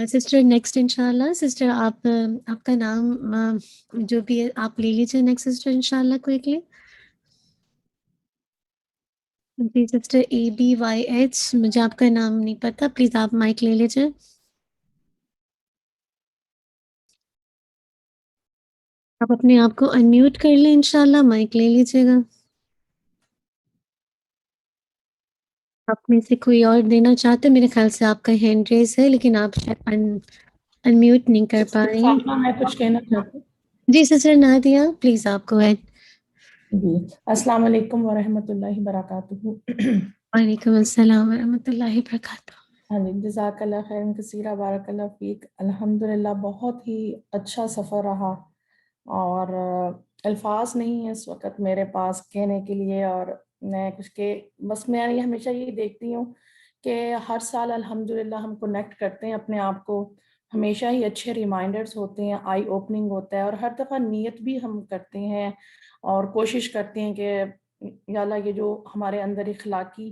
سسٹر نیکسٹ انشاءاللہ. سسٹر آپ کا نام جو بھی ہے آپ لے لیجیے نیکسٹ سسٹر انشاءاللہ کوئکلی. جی سسٹر ABYH، مجھے آپ کا نام نہیں پتا، پلیز آپ مائک لے لیجیے. آپ اپنے آپ کو انمیوٹ کر لیں انشاءاللہ، مائک لے لیجیے گا. آپ میں سے کوئی اور دینا چاہتے، میرے خیال سے آپ کا ہینڈ ریز ہے لیکن آپ انمیوٹ نہیں کر پا رہی ہیں. فاطمہ میں کچھ کہنا چاہتی ہوں. جی سسٹر نادیہ پلیز آپ کو ایڈ. جی السلام علیکم ورحمۃ اللہ وبرکاتہ. وعلیکم السلام ورحمۃ اللہ وبرکاتہ. ہاں جی جزاک اللہ خیرن کثیرہ، بارک اللہ فیک. الحمدللہ بہت ہی اچھا سفر رہا اور الفاظ نہیں ہیں اس وقت میرے پاس کہنے کے لیے، اور میں کچھ کہ بس میں ہمیشہ یہ دیکھتی ہوں کہ ہر سال الحمدللہ ہم کنیکٹ کرتے ہیں اپنے آپ کو، ہمیشہ ہی اچھے ریمائنڈرز ہوتے ہیں، آئی اوپننگ ہوتا ہے، اور ہر دفعہ نیت بھی ہم کرتے ہیں اور کوشش کرتے ہیں کہ یا اللہ یہ جو ہمارے اندر اخلاقی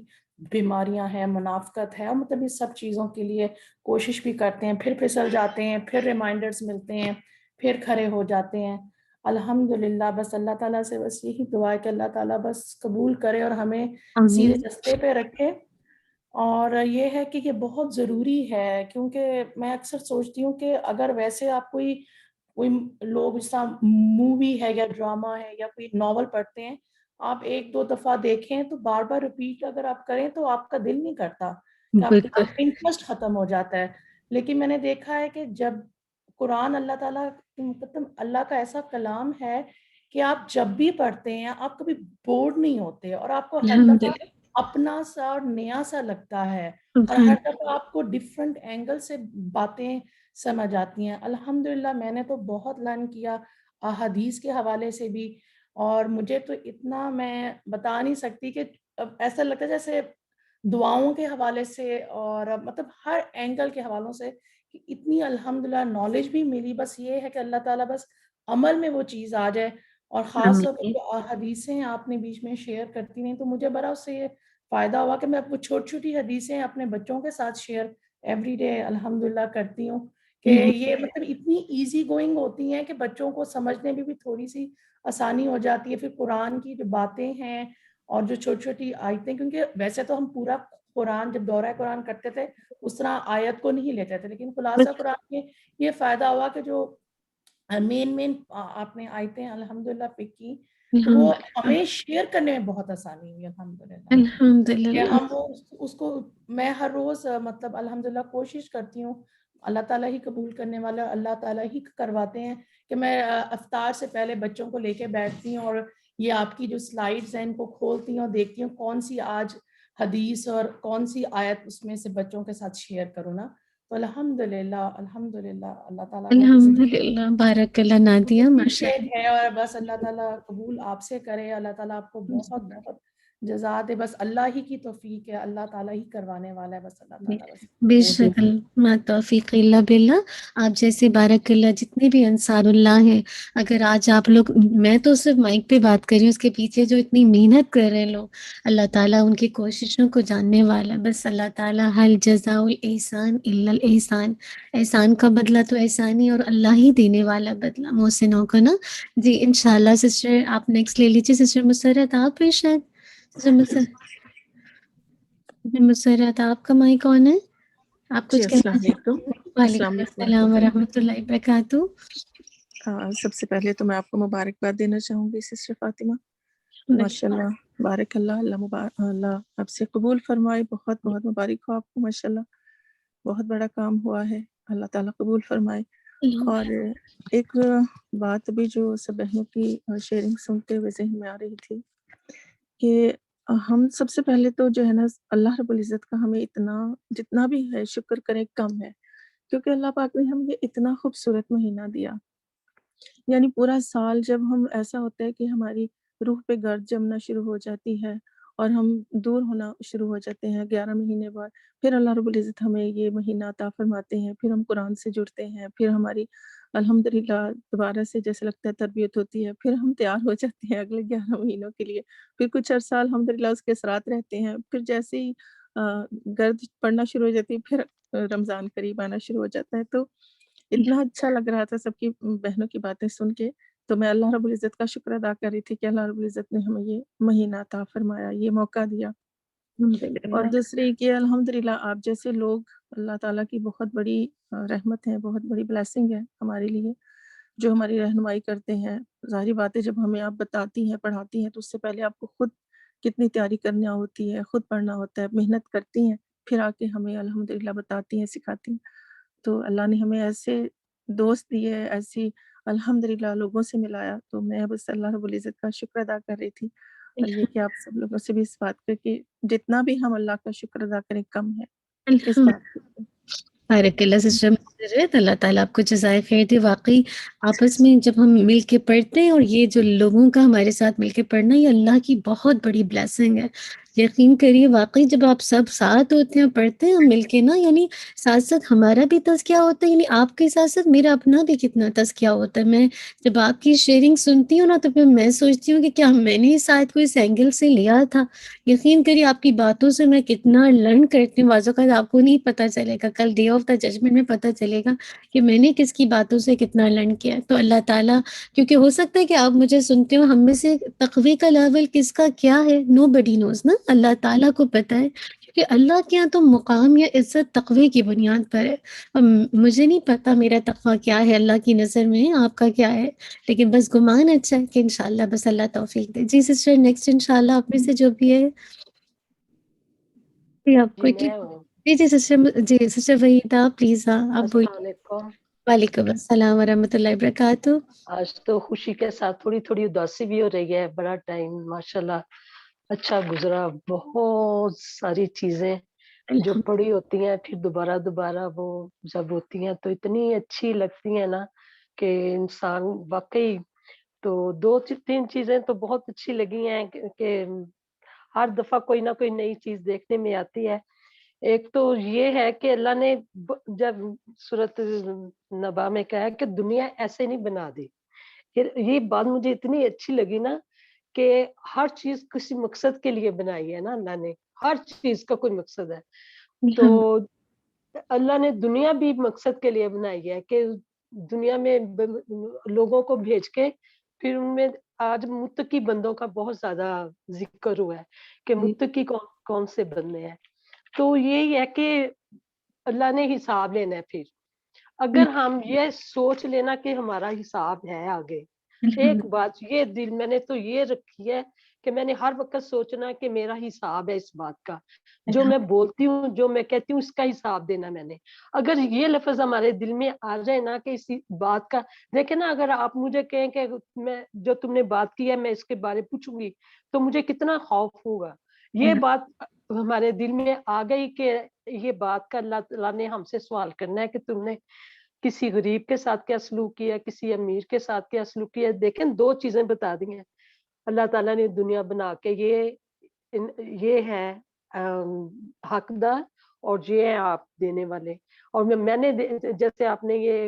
بیماریاں ہیں، منافقت ہے، اور مطلب یہ سب چیزوں کے لیے کوشش بھی کرتے ہیں، پھر پھسل جاتے ہیں، پھر ریمائنڈرز ملتے ہیں، پھر کھڑے ہو جاتے ہیں. الحمدللہ بس اللہ تعالیٰ سے بس یہی دعا ہے کہ اللہ تعالیٰ بس قبول کرے اور ہمیں سیدھے آمین. رستے پہ رکھے. اور یہ ہے کہ یہ بہت ضروری ہے، کیونکہ میں اکثر سوچتی ہوں کہ اگر ویسے آپ کوئی لوگ جس طرح مووی ہے یا ڈرامہ ہے یا کوئی ناول پڑھتے ہیں، آپ ایک دو دفعہ دیکھیں تو بار بار ریپیٹ اگر آپ کریں تو آپ کا دل نہیں کرتا کہ آپ بالکل. کا انٹرسٹ ختم ہو جاتا ہے. لیکن میں نے دیکھا ہے کہ جب قرآن اللہ تعالیٰ مطلب اللہ کا ایسا کلام ہے کہ آپ جب بھی پڑھتے ہیں آپ کبھی بورڈ نہیں ہوتے، اور آپ کو ہر دفعہ الحمدللہ. اپنا سا اور نیا سا لگتا ہے، اور سبحان ہر دفعہ آپ کو ڈیفرنٹ اینگل سے باتیں سمجھ آتی ہیں. الحمدللہ میں نے تو بہت لرن کیا احادیث کے حوالے سے بھی، اور مجھے تو اتنا میں بتا نہیں سکتی کہ ایسا لگتا ہے جیسے دعاؤں کے حوالے سے اور مطلب ہر اینگل کے حوالوں سے کہ اتنی الحمدللہ نالج بھی ملی. بس یہ ہے کہ اللہ تعالیٰ بس عمل میں وہ چیز آ جائے. اور خاص طور پر آمین. جو حدیثیں آپ نے بیچ میں شیئر کرتی نہیں، تو مجھے بڑا اس سے یہ فائدہ ہوا کہ میں وہ چھوٹی چھوٹی حدیثیں اپنے بچوں کے ساتھ شیئر ایوری ڈے الحمدللہ کرتی ہوں کہ یہ مطلب اتنی ایزی گوئنگ ہوتی ہیں کہ بچوں کو سمجھنے میں بھی تھوڑی سی آسانی ہو جاتی ہے. پھر قرآن کی جو باتیں ہیں اور جو چھوٹی چھوٹی آیتیں، کیونکہ ویسے تو ہم پورا قرآن جب دورہ قرآن کرتے تھے اس طرح آیت کو نہیں لیتے تھے، لیکن خلاصہ قرآن میں یہ فائدہ ہوا کہ جو مین آپ نے آیتیں الحمدللہ پک کی تو وہ ہمیں شیئر کرنے میں بہت آسانی ہوئی الحمدللہ. کہ الحمدللہ. ہم وہ اس کو میں ہر روز مطلب الحمدللہ کوشش کرتی ہوں، اللہ تعالیٰ ہی قبول کرنے والا، اللہ تعالیٰ ہی کرواتے ہیں، کہ میں افطار سے پہلے بچوں کو لے کے بیٹھتی ہوں اور یہ آپ کی جو سلائیڈز ہیں ان کو کھولتی ہوں اور دیکھتی ہوں کون سی آج حدیث اور کون سی آیت اس میں سے بچوں کے ساتھ شیئر کروں نا. تو الحمدللہ اللہ تعالیٰ کا الحمدللہ. بارک اللہ نادیہ. ماشاء اللہ. ہے، اور بس اللہ تعالیٰ قبول آپ سے کرے، اللہ تعالیٰ آپ کو بہت بہت جزا دے. بس اللہ ہی کی توفیق ہے، اللہ تعالیٰ ہی کروانے والا ہے، بس اللہ تعالیٰ بس بے شک ما توفیق الا باللہ. آپ جیسے بارک اللہ جتنے بھی انصار اللہ ہیں، اگر آج آپ لوگ، میں تو صرف مائک پہ بات کر رہی ہوں، اس کے پیچھے جو اتنی محنت کر رہے ہیں لوگ، اللہ تعالیٰ ان کی کوششوں کو جاننے والا ہے. بس اللہ تعالیٰ حل جزاء الاحسان الا الاحسان، احسان کا بدلہ تو احسان ہی، اور اللہ ہی دینے والا بدلہ محسنوں کو نا. جی انشاءاللہ سسٹر آپ نیکسٹ لے لیجیے. سسٹر مسرت آپ ہیں شاید. سسٹر مسرت آپ کا مائک کون ہے؟ آپ جی کچھ السلام کہنا چاہتے علیکم. ہیں؟ وعلیکم السلام ورحمۃ اللہ وبرکاتہ. سب سے پہلے تو میں آپ کو مبارکباد دینا چاہوں گی سسٹر فاطمہ. ماشاء اللہ بارک اللہ، اللہ آپ سے قبول فرمائے. بہت بہت مبارک ہو آپ کو، ماشاء اللہ بہت بڑا کام ہوا ہے، اللہ تعالیٰ قبول فرمائے. اور ایک بات ابھی جو سب بہنوں کی شیئرنگ سنتے ہوئے ذہن میں آ رہی تھی کہ ہم سب سے پہلے تو جو ہے نا اللہ رب العزت کا ہمیں اتنا جتنا بھی ہے شکر کریں کم ہے، کیونکہ اللہ پاک نے ہمیں اتنا خوبصورت مہینہ دیا. یعنی پورا سال جب ہم ایسا ہوتا ہے کہ ہماری روح پہ گرد جمنا شروع ہو جاتی ہے اور ہم دور ہونا شروع ہو جاتے ہیں 11 مہینے بعد، پھر اللہ رب العزت ہمیں یہ مہینہ عطا فرماتے ہیں، پھر ہم قرآن سے جڑتے ہیں، پھر ہماری الحمدللہ دوبارہ سے جیسے لگتا ہے تربیت ہوتی ہے، پھر ہم تیار ہو جاتے ہیں اگلے 11 مہینوں کے لیے، پھر کچھ عرصہ الحمدللہ اس کے اثرات رہتے ہیں، پھر جیسے ہی گرد پڑنا شروع ہو جاتی ہے پھر رمضان قریب آنا شروع ہو جاتا ہے. تو اتنا اچھا لگ رہا تھا سب کی بہنوں کی باتیں سن کے، تو میں اللہ رب العزت کا شکر ادا کر رہی تھی کہ اللہ رب العزت نے ہمیں یہ مہینہ عطا فرمایا، یہ موقع دیا. اور دوسری کہ الحمدللہ آپ جیسے لوگ اللہ تعالیٰ کی بہت بڑی رحمت ہے، بہت بڑی بلیسنگ ہے ہمارے لیے، جو ہماری رہنمائی کرتے ہیں. ظاہری باتیں جب ہمیں آپ بتاتی ہیں پڑھاتی ہیں تو اس سے پہلے آپ کو خود کتنی تیاری کرنا ہوتی ہے، خود پڑھنا ہوتا ہے، محنت کرتی ہیں، پھر آ کے ہمیں الحمدللہ بتاتی ہیں، سکھاتی ہیں. تو اللہ نے ہمیں ایسے دوست دیے، ایسی الحمدللہ لوگوں سے ملایا. تو میں بس اللہ رب العزت کا شکر ادا کر رہی تھی، اور یہ کہ آپ سب لوگوں سے بھی اس بات پہ کہ جتنا بھی ہم اللہ کا شکر ادا کریں کم ہے اس بات پہ. بارک اللہ سسٹر مسرت، اللہ تعالیٰ آپ کو جزائے خیر دے. واقعی آپس میں جب ہم مل کے پڑھتے ہیں، اور یہ جو لوگوں کا ہمارے ساتھ مل کے پڑھنا، یہ اللہ کی بہت بڑی بلیسنگ ہے. یقین کریے واقعی جب آپ سب ساتھ ہوتے ہیں پڑھتے ہیں مل کے نا، یعنی ساتھ ساتھ ہمارا بھی تزکیہ ہوتا ہے، یعنی آپ کے ساتھ ساتھ میرا اپنا بھی کتنا تزکیہ ہوتا ہے. میں جب آپ کی شیئرنگ سنتی ہوں نا تو پھر میں سوچتی ہوں کہ کیا میں نے شاید کوئی اس اینگل سے لیا تھا. یقین کریے آپ کی باتوں سے میں کتنا لرن کرتی ہوں. بعض اوقات آپ کو نہیں پتہ چلے گا، کل ڈے آف دا ججمنٹ میں پتہ چلے گا کہ میں نے کس کی باتوں سے کتنا لرن کیا. تو اللہ تعالیٰ، کیونکہ ہو سکتا ہے کہ آپ مجھے سنتے ہو، ہم میں سے تقوی کا لیول کس کا کیا ہے نو بڈی نوز نا، اللہ تعالیٰ کو پتہ ہے. کیونکہ اللہ کے یہاں تو مقام یا عزت تقوی کی بنیاد پر ہے. مجھے نہیں پتا میرا تقوی کیا ہے اللہ کی نظر میں، آپ کا کیا ہے، لیکن بس گمان اچھا ہے کہ انشاءاللہ بس اللہ توفیق دے. جی سسٹر نیکسٹ انشاءاللہ آپ میں سے جو بھی ہے آپ جی کوئی. میں ہوں. جی سسٹر، جی سسٹر وحیدہ پلیز آپ السلام بولیے. علیکم. وعلیکم السلام ورحمۃ اللہ وبرکاتہ. آج تو خوشی کے ساتھ تھوڑی تھوڑی اداسی بھی ہو رہی ہے. بڑا ٹائم ماشاءاللہ اچھا گزرا. بہت ساری چیزیں جو پڑھی ہوتی ہیں پھر دوبارہ وہ جب ہوتی ہیں تو اتنی اچھی لگتی ہیں نا کہ انسان واقعی. تو 2-3 چیزیں تو بہت اچھی لگی ہیں کہ ہر دفعہ کوئی نہ کوئی نئی چیز دیکھنے میں آتی ہے. ایک تو یہ ہے کہ اللہ نے جب سورۃ نبا میں کہا کہ دنیا ایسے نہیں بنا دی. یہ بات مجھے اتنی اچھی لگی نا کہ ہر چیز کسی مقصد کے لیے بنائی ہے نا اللہ نے. ہر چیز کا کوئی مقصد ہے. تو اللہ نے دنیا بھی مقصد کے لیے بنائی ہے کہ دنیا میں لوگوں کو بھیج کے پھر ان میں آج متقی بندوں کا بہت زیادہ ذکر ہوا ہے کہ متقی کون سے بندے ہیں. تو یہی ہے کہ اللہ نے حساب لینا ہے. پھر اگر ہم یہ سوچ لینا کہ ہمارا حساب ہے آگے. ایک بات یہ دل میں نے تو یہ رکھی ہے کہ میں نے ہر وقت سوچنا کہ میرا حساب ہے اس بات کا، جو میں بولتی ہوں جو میں کہتی ہوں اس کا حساب دینا میں نے. اگر یہ لفظ ہمارے دل میں آ جائے نا کہ اسی بات کا، دیکھیں نا اگر آپ مجھے کہیں کہ میں جو تم نے بات کی ہے میں اس کے بارے پوچھوں گی تو مجھے کتنا خوف ہوگا. یہ بات ہمارے دل میں آ گئی کہ یہ بات کا اللہ تعالیٰ نے ہم سے سوال کرنا ہے کہ تم نے کسی غریب کے ساتھ کیا سلوک کیا، کسی امیر کے ساتھ کیا سلوک کیا. دیکھیں 2 چیزیں بتا دی ہیں اللہ تعالیٰ نے دنیا بنا کے. یہ ہے حقدار اور یہ ہے آپ دینے والے. اور میں نے جیسے آپ نے یہ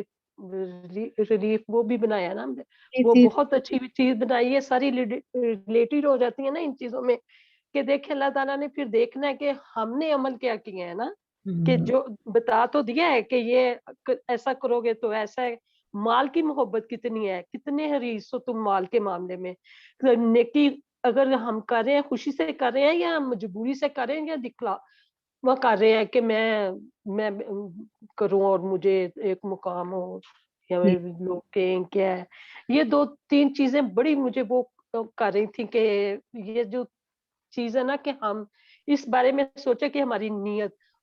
ریلیف وہ بھی بنایا نا، وہ بہت اچھی چیز بنائی ہے. ساری ریلیٹڈ ہو جاتی ہیں نا ان چیزوں میں کہ دیکھیں اللہ تعالیٰ نے پھر دیکھنا ہے کہ ہم نے عمل کیا کیے ہیں نا. کہ جو بتا تو دیا ہے کہ یہ ایسا کرو گے تو ایسا ہے. مال کی محبت کتنی ہے، کتنے حریص ہو تم مال کے معاملے میں. نیکی اگر ہم کر رہے ہیں خوشی سے کر رہے ہیں یا مجبوری سے کر رہے ہیں یا دکھلا وہ کر رہے ہیں کہ میں کروں اور مجھے ایک مقام ہو یا لوگ کہیں کیا ہے. یہ 2-3 چیزیں بڑی مجھے وہ کر رہی تھی کہ یہ جو چیز ہے نا کہ ہم اس بارے میں سوچے کہ ہماری نیت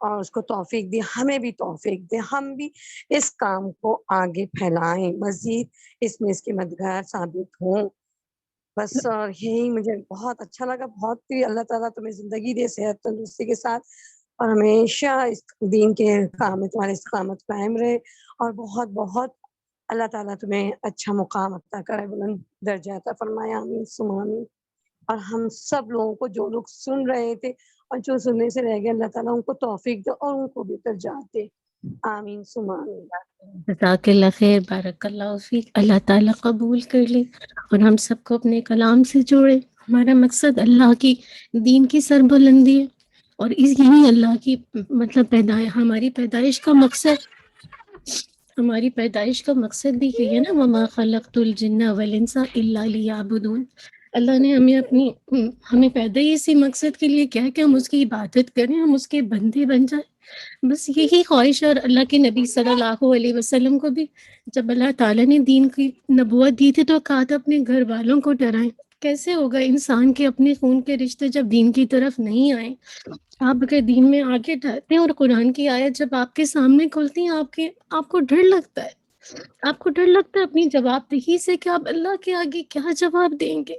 اور اس کو توفیق دے, ہمیں بھی توفیق دے, ہم بھی اس کام کو آگے پھیلائیں, مزید اس میں اس کے مددگار ثابت ہوں. بس یہی مجھے بہت اچھا لگا, بہت ہی اللہ تعالیٰ تمہیں زندگی دے, صحت تندرستی کے ساتھ, اور ہمیشہ اس دین کے کام میں تمہاری استقامت قائم رہے, اور بہت بہت اللہ تعالیٰ تمہیں اچھا مقام عطا کرے, بلند درجہ عطا فرمائے, آمین ثم آمین. اور ہم سب لوگوں کو, جو لوگ سن رہے تھے اور جو سننے سے رہ گئے, اللہ تعالیٰ ان کو توفیق دے اور ان کو بھی درجات دے, آمین ثم آمین. جزاک اللہ خیر, بارک اللہ فیک. اللہ تعالیٰ قبول کر لے اور ہم سب کو اپنے کلام سے جوڑے. ہمارا مقصد اللہ کی دین کی سربلندی ہے, اور یہی اللہ کی مطلب ہماری پیدائش کا مقصد بھی یہی ہے نا, وما خلقت الجن والانس الا لیعبدون. اللہ نے ہمیں پیدا ہی اسی مقصد کے لیے کیا ہے کہ ہم اس کی عبادت کریں, ہم اس کے بندے بن جائیں. بس یہی خواہش. اور اللہ کے نبی صلی اللہ علیہ وسلم کو بھی جب اللہ تعالیٰ نے دین کی نبوت دی تھی تو کہا تھا اپنے گھر والوں کو ڈرائیں. کیسے ہوگا انسان کے اپنے خون کے رشتے جب دین کی طرف نہیں آئے؟ آپ اگر دین میں آگے ڈرتے ہیں اور قرآن کی آیت جب آپ کے سامنے کھلتی ہیں, آپ کو ڈر لگتا ہے. آپ کو ڈر لگتا ہے اپنی جواب دہی سے کہ آپ اللہ کے آگے کیا جواب دیں گے.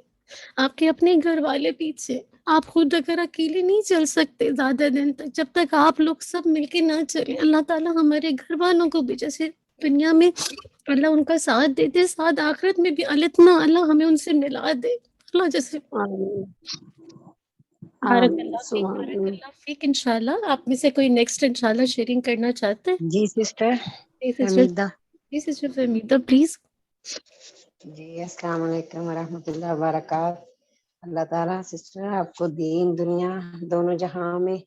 آپ کے اپنے گھر والے پیچھے, آپ خود اگر اکیلے نہیں چل سکتے زیادہ دن تک, جب تک آپ لوگ سب مل کے نہ چلیں. اللہ تعالیٰ ہمارے گھر والوں کو بھی جیسے دنیا میں اللہ ان کا ساتھ دیتے, ساتھ آخرت میں بھی اللہ ہمیں ان سے ملا دے. اللہ جیسے آمین بارک آمین اللہ ثم فیک, بارک آمین. اللہ فیک. انشاءاللہ آپ میں سے کوئی نیکسٹ انشاءاللہ شیئرنگ کرنا چاہتے ہیں؟ جی سسٹر جی سسٹر, حمیدہ. جی سسٹر فہمیدہ پلیز. جی السلام علیکم ورحمۃ اللہ وبرکاتہ. اللہ تعالیٰ سسٹر آپ کو دین دنیا دونوں جہاں میں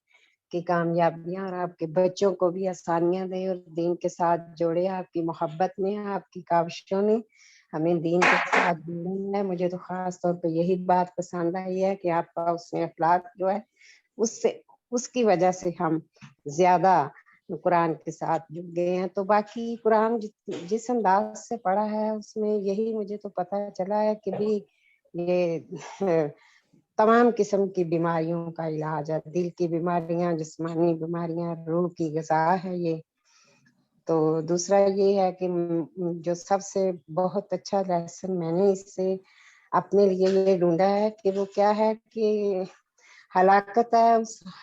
کی کامیابیاں اور آپ کے بچوں کو بھی آسانیاں دے اور دین کے ساتھ جوڑے. آپ کی محبت میں, آپ کی کاوشوں نے ہمیں دین کے ساتھ جوڑنا ہے. مجھے تو خاص طور پہ یہی بات پسند آئی ہے کہ آپ کا اس میں اخلاق جو ہے اس کی وجہ سے ہم زیادہ قرآن کے ساتھ جڑ گئے ہیں. تو باقی قرآن جس انداز سے پڑھا ہے اس میں یہی مجھے تو پتہ چلا ہے کہ بھی یہ تمام قسم کی بیماریوں کا علاج ہے. دل کی بیماریاں, جسمانی بیماریاں, روح کی غذا ہے یہ. تو دوسرا یہ ہے کہ جو سب سے بہت اچھا لیسن میں نے اس سے اپنے لیے یہ ڈھونڈا ہے کہ وہ کیا ہے کہ ہلاکت ہے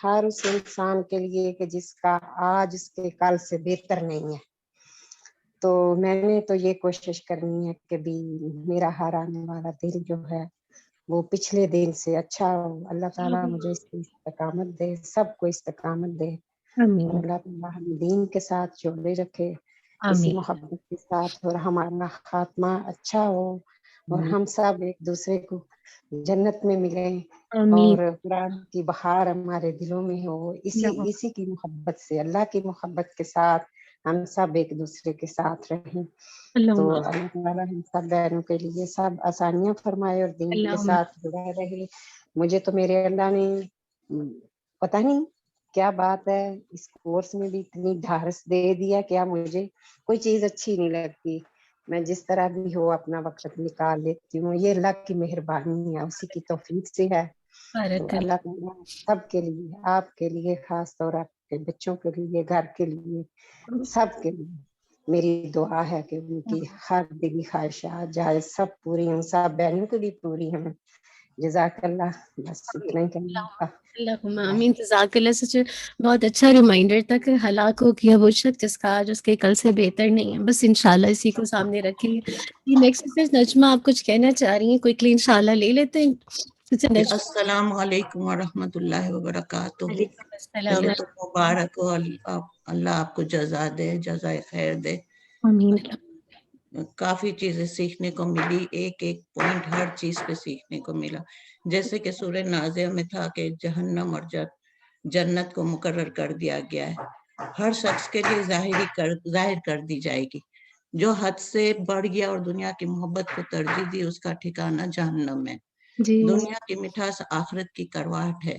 ہر اس انسان کے لیے کہ جس کا آج اس کے کل سے بہتر نہیں ہے. تو میں نے تو یہ کوشش کرنی ہے کہ بھی میرا ہر آنے والا دن جو ہے وہ پچھلے دن سے اچھا ہو. اللہ تعالیٰ مجھے اس کی استقامت دے, سب کو استقامت دے, اور آمین اللہ تعالیٰ ہم دین کے ساتھ جوڑے رکھے اسی آمین محبت کے ساتھ, اور ہمارا خاتمہ اچھا ہو اور ہم سب ایک دوسرے کو جنت میں ملیں, آمین. اور قرآن کی بہار ہمارے دلوں میں ہو. اسی کی محبت سے, اللہ کی محبت کے ساتھ ہم سب ایک دوسرے کے ساتھ رہیں. تو اللہم اللہ تعالیٰ ہم سب بہنوں کے لیے سب آسانیاں فرمائے اور دین کے اللہم ساتھ جڑا رہے. مجھے تو میرے اللہ نے پتہ نہیں کیا بات ہے, اس کورس میں بھی اتنی ڈھارس دے دیا کہ مجھے کوئی چیز اچھی نہیں لگتی. میں جس طرح بھی ہو اپنا وقت نکال لیتی ہوں. یہ اللہ کی مہربانی ہے, اسی کی توفیق سے ہے. تو بارک اللہ. اللہ تعالیٰ سب کے لیے, آپ کے لیے خاص طور, آپ کے بچوں کے لیے, گھر کے لیے, سب کے لیے میری دعا ہے کہ ان کی ہر دلی خواہشات جائے سب پوری ہوں, سب بہنوں کی بھی پوری ہوں. جزاک اللہ. بس اتنا ہی کہنا تھا. اللہم آمین. جزاک اللہ. سچ بہت اچھا ریمائنڈر تھا کہ ہلاک ہو گیا وہ شخص جس کا آج اس کے کل سے بہتر نہیں ہے. بس انشاءاللہ اسی کو سامنے رکھیں گے. نیکسٹ نجمہ آپ کچھ کہنا چاہ رہی ہیں؟ کوئکلی انشاءاللہ لے لیتے ہیں. السلام علیکم ورحمۃ اللہ وبرکاتہ. علیکم السلام. پہلے تو مبارک ہو, اللہ آپ کو جزا دے, جزائے خیر دے. آمین. کافی چیزیں سیکھنے کو ملی, ایک پوائنٹ ہر چیز پہ سیکھنے کو ملا. جیسے کہ سورہ نازعہ میں تھا کہ جہنم اور جنت کو مقرر کر دیا گیا ہے, ہر شخص کے لیے ظاہر کر دی جائے گی. جو حد سے بڑھ گیا اور دنیا کی محبت کو ترجیح دی اس کا ٹھکانہ جہنم ہے. جی دنیا کی مٹھاس آخرت کی کرواہٹ ہے,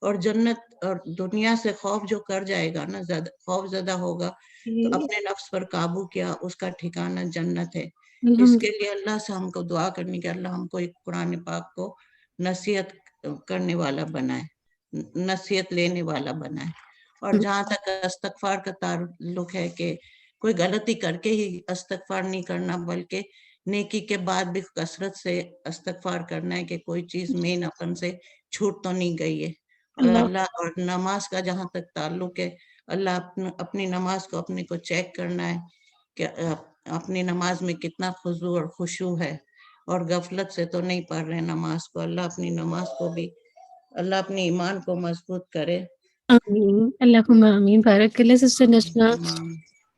اور جنت اور دنیا سے خوف جو کر جائے گا نا, خوف زدہ ہوگا تو اپنے نفس پر قابو کیا, اس کا ٹھکانہ جنت ہے. اس کے لیے اللہ سے ہم کو دعا کرنی کہ اللہ ہم کو ایک قرآن پاک کو نصیحت کرنے والا بنائے, نصیحت لینے والا بنائے. اور جہاں تک استغفار کا تعلق ہے کہ کوئی غلطی کر کے ہی استغفار نہیں کرنا، بلکہ نیکی کے بعد بھی کثرت سے استغفار کرنا ہے کہ کوئی چیز مین اپن سے چھوٹ تو نہیں گئی ہے. اور اللہ اور نماز کا جہاں تک تعلق ہے، اللہ اپنی نماز کو اپنے کو چیک کرنا ہے کہ اپنی نماز میں کتنا خضوع اور خشوع ہے، اور غفلت سے تو نہیں پڑھ رہے نماز کو. اللہ اپنی نماز کو بھی، اللہ اپنی ایمان کو مضبوط کرے. آمین اللہم آمین. بارک اللہ سسٹر نجمہ،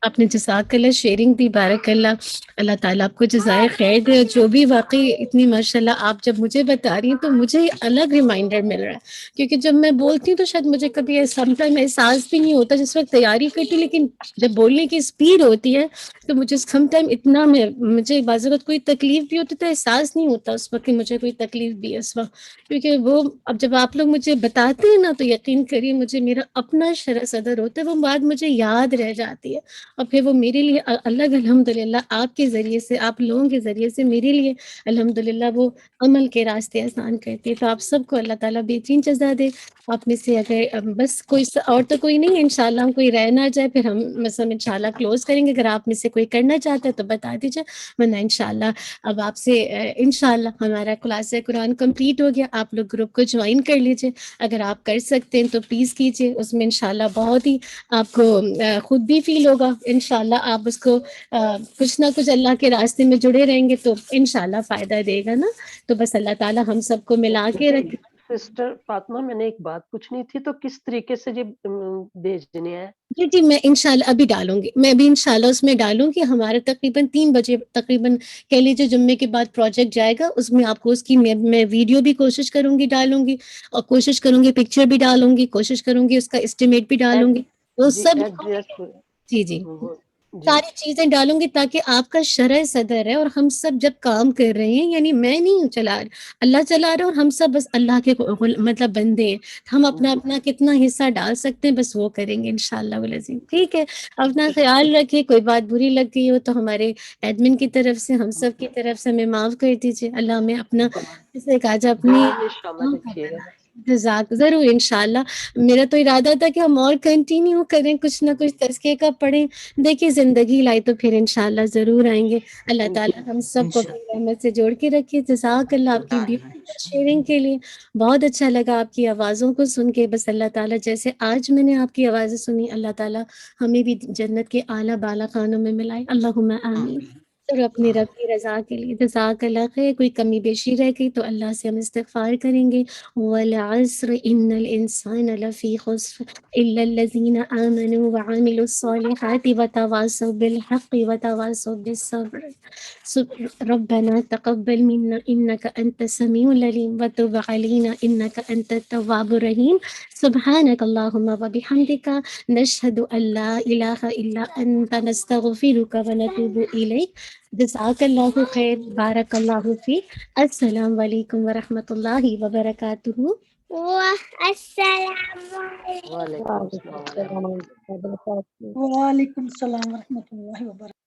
آپ نے جزاک اللہ شیئرنگ دی، بارک اللہ. اللہ تعالیٰ آپ کو جزائے خیر دے. جو بھی واقعی اتنی ماشاءاللہ آپ جب مجھے بتا رہی ہیں تو مجھے الگ ریمائنڈر مل رہا ہے، کیونکہ جب میں بولتی ہوں تو شاید مجھے کبھی سم ٹائم احساس بھی نہیں ہوتا جس وقت تیاری کرتی ہوں، لیکن جب بولنے کی اسپیڈ ہوتی ہے تو مجھے سم ٹائم اتنا مجھے بعض اوقات کوئی تکلیف بھی ہوتی تو احساس نہیں ہوتا اس وقت کہ مجھے کوئی تکلیف بھی ہے اس وقت، کیونکہ وہ اب جب آپ لوگ مجھے بتاتے ہیں نا تو یقین کریے مجھے میرا اپنا شرح صدر ہوتا ہے، وہ بات مجھے یاد رہ جاتی ہے، اور پھر وہ میرے لیے الگ الحمدللہ آپ کے ذریعے سے، آپ لوگوں کے ذریعے سے میرے لیے الحمدللہ وہ عمل کے راستے آسان کرتی ہے. تو آپ سب کو اللہ تعالیٰ بہترین جزا دے. آپ میں سے اگر بس کوئی اور تو کوئی نہیں، انشاءاللہ ہم کوئی رہ نہ جائے پھر ہم مثلا انشاءاللہ کلوز کریں گے. اگر آپ میں سے کوئی کرنا چاہتا ہے تو بتا دیجیے، ورنہ انشاءاللہ اب آپ سے انشاءاللہ ہمارا کلاس قرآن کمپلیٹ ہو گیا. آپ لوگ گروپ کو جوائن کر لیجیے، اگر آپ کر سکتے ہیں تو پلیز کیجیے. اس میں انشاءاللہ بہت ہی آپ کو خود بھی فیل ہوگا، انشاءاللہ آپ اس کو کچھ نہ کچھ اللہ کے راستے میں جڑے رہیں گے تو انشاءاللہ فائدہ دے گا نا. تو بس اللہ تعالیٰ ہم سب کو ملا کے رکھے. سسٹر فاطمہ، میں نے ایک بات پوچھنی تھی، تو کس طریقے سے یہ بھیجنے ہیں؟ جی میں انشاءاللہ ابھی ڈالوں گی، میں ابھی انشاءاللہ اس میں ڈالوں گی. ہمارے تقریباً 3 بجے تقریباً کہہ لیجیے جمعے کے بعد پروجیکٹ جائے گا، اس میں آپ کو اس کی میں ویڈیو بھی کوشش کروں گی ڈالوں گی، اور کوشش کروں گی پکچر بھی ڈالوں گی، کوشش کروں گی اس کا اسٹیمیٹ بھی ڈالوں گی. وہ جی سب ایڈریس جی جی ساری چیزیں ڈالوں گی تاکہ آپ کا شرح صدر ہے، اور ہم سب جب کام کر رہے ہیں، یعنی میں نہیں چلا اللہ چلا رہا، اور ہم سب بس اللہ کے مطلب بندے ہیں، ہم اپنا کتنا حصہ ڈال سکتے ہیں بس وہ کریں گے انشاءاللہ العظیم. ٹھیک ہے، اپنا خیال رکھیے. کوئی بات بری لگ گئی ہو تو ہمارے ایڈمن کی طرف سے، ہم سب کی طرف سے ہمیں معاف کر دیجیے. اللہ ہمیں اپنا جیسے کہا جائے اپنی دعا میں شامل رکھیے گا. جزاک ضرور انشاءاللہ. میرا تو ارادہ تھا کہ ہم اور کنٹینیو کریں، کچھ نہ کچھ تذکرے کا پڑھیں. دیکھیے زندگی لائی تو پھر انشاءاللہ ضرور آئیں گے. اللہ تعالیٰ ہم سب کو اپنی رحمت سے جوڑ کے رکھیے. جزاک اللہ آپ کی بیوٹیفل شیئرنگ کے لیے. بہت اچھا لگا آپ کی آوازوں کو سن کے. بس اللہ تعالیٰ جیسے آج میں نے آپ کی آوازیں سنی، اللہ تعالیٰ ہمیں بھی جنت کے اعلیٰ بالا خانوں میں ملائے. اللہم آمین. اور اپنے رب کی رضا کے لیے جزاک اللہ خیر. کوئی کمی بیشی رہ گئی تو اللہ سے ہم استغفار کریں گے. والعصر ان الانسان لفی خسر الا الذین آمنوا وعملوا الصالحات وتواصوا بالحق وتواصوا بالصبر. ربنا تقبل منا انك انت السميع العليم وتب علينا انك انت التواب الرحيم. سبحانك اللهم وبحمدك نشهد ان لا اله الا انت نستغفرك ونتوب اليك. جزاک اللہ خیر. بارک اللہ فیک. السلام علیکم ورحمۃ اللہ وبرکاتہ. وعلیکم السلام ورحمۃ اللہ. وعلیکم السلام ورحمۃ اللہ وبرکاتہ.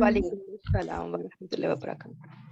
وعلیکم السلام ورحمۃ اللہ وبرکاتہ.